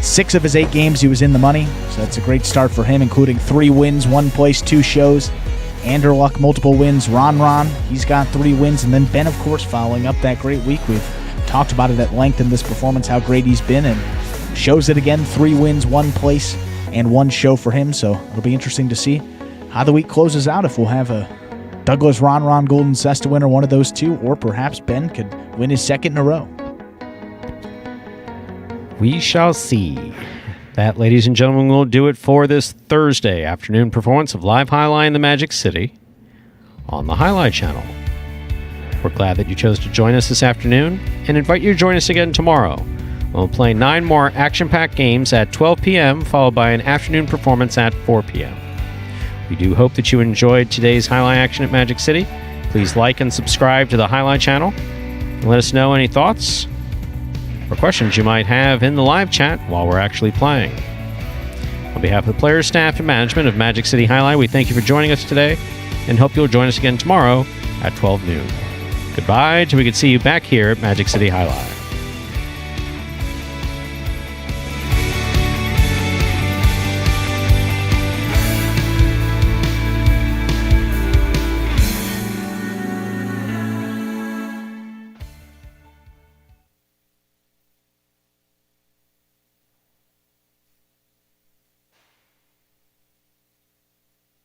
6 of his 8 games he was in the money, so that's a great start for him, including 3 wins, 1 place, 2 shows. Anderluck, multiple wins. Ron, he's got 3 wins, and then Ben, of course, following up that great week. We've talked about it at length in this performance, how great he's been, and shows it again. 3 wins, 1 place, and 1 show for him, so it'll be interesting to see how the week closes out, if we'll have a Douglas, Ron, Golden Cesta winner, one of those 2, or perhaps Ben could win his 2nd in a row. We shall see. That, ladies and gentlemen, will do it for this Thursday afternoon performance of Live Jai-Alai in the Magic City on the Jai-Alai Channel. We're glad that you chose to join us this afternoon and invite you to join us again tomorrow. We'll play 9 more action-packed games at 12 p.m., followed by an afternoon performance at 4 p.m. We do hope that you enjoyed today's Jai-Alai action at Magic City. Please like and subscribe to the Jai-Alai Channel. And let us know any thoughts or questions you might have in the live chat while we're actually playing. On behalf of the players, staff, and management of Magic City Jai-Alai, we thank you for joining us today and hope you'll join us again tomorrow at 12 noon. Goodbye till we can see you back here at Magic City Jai-Alai.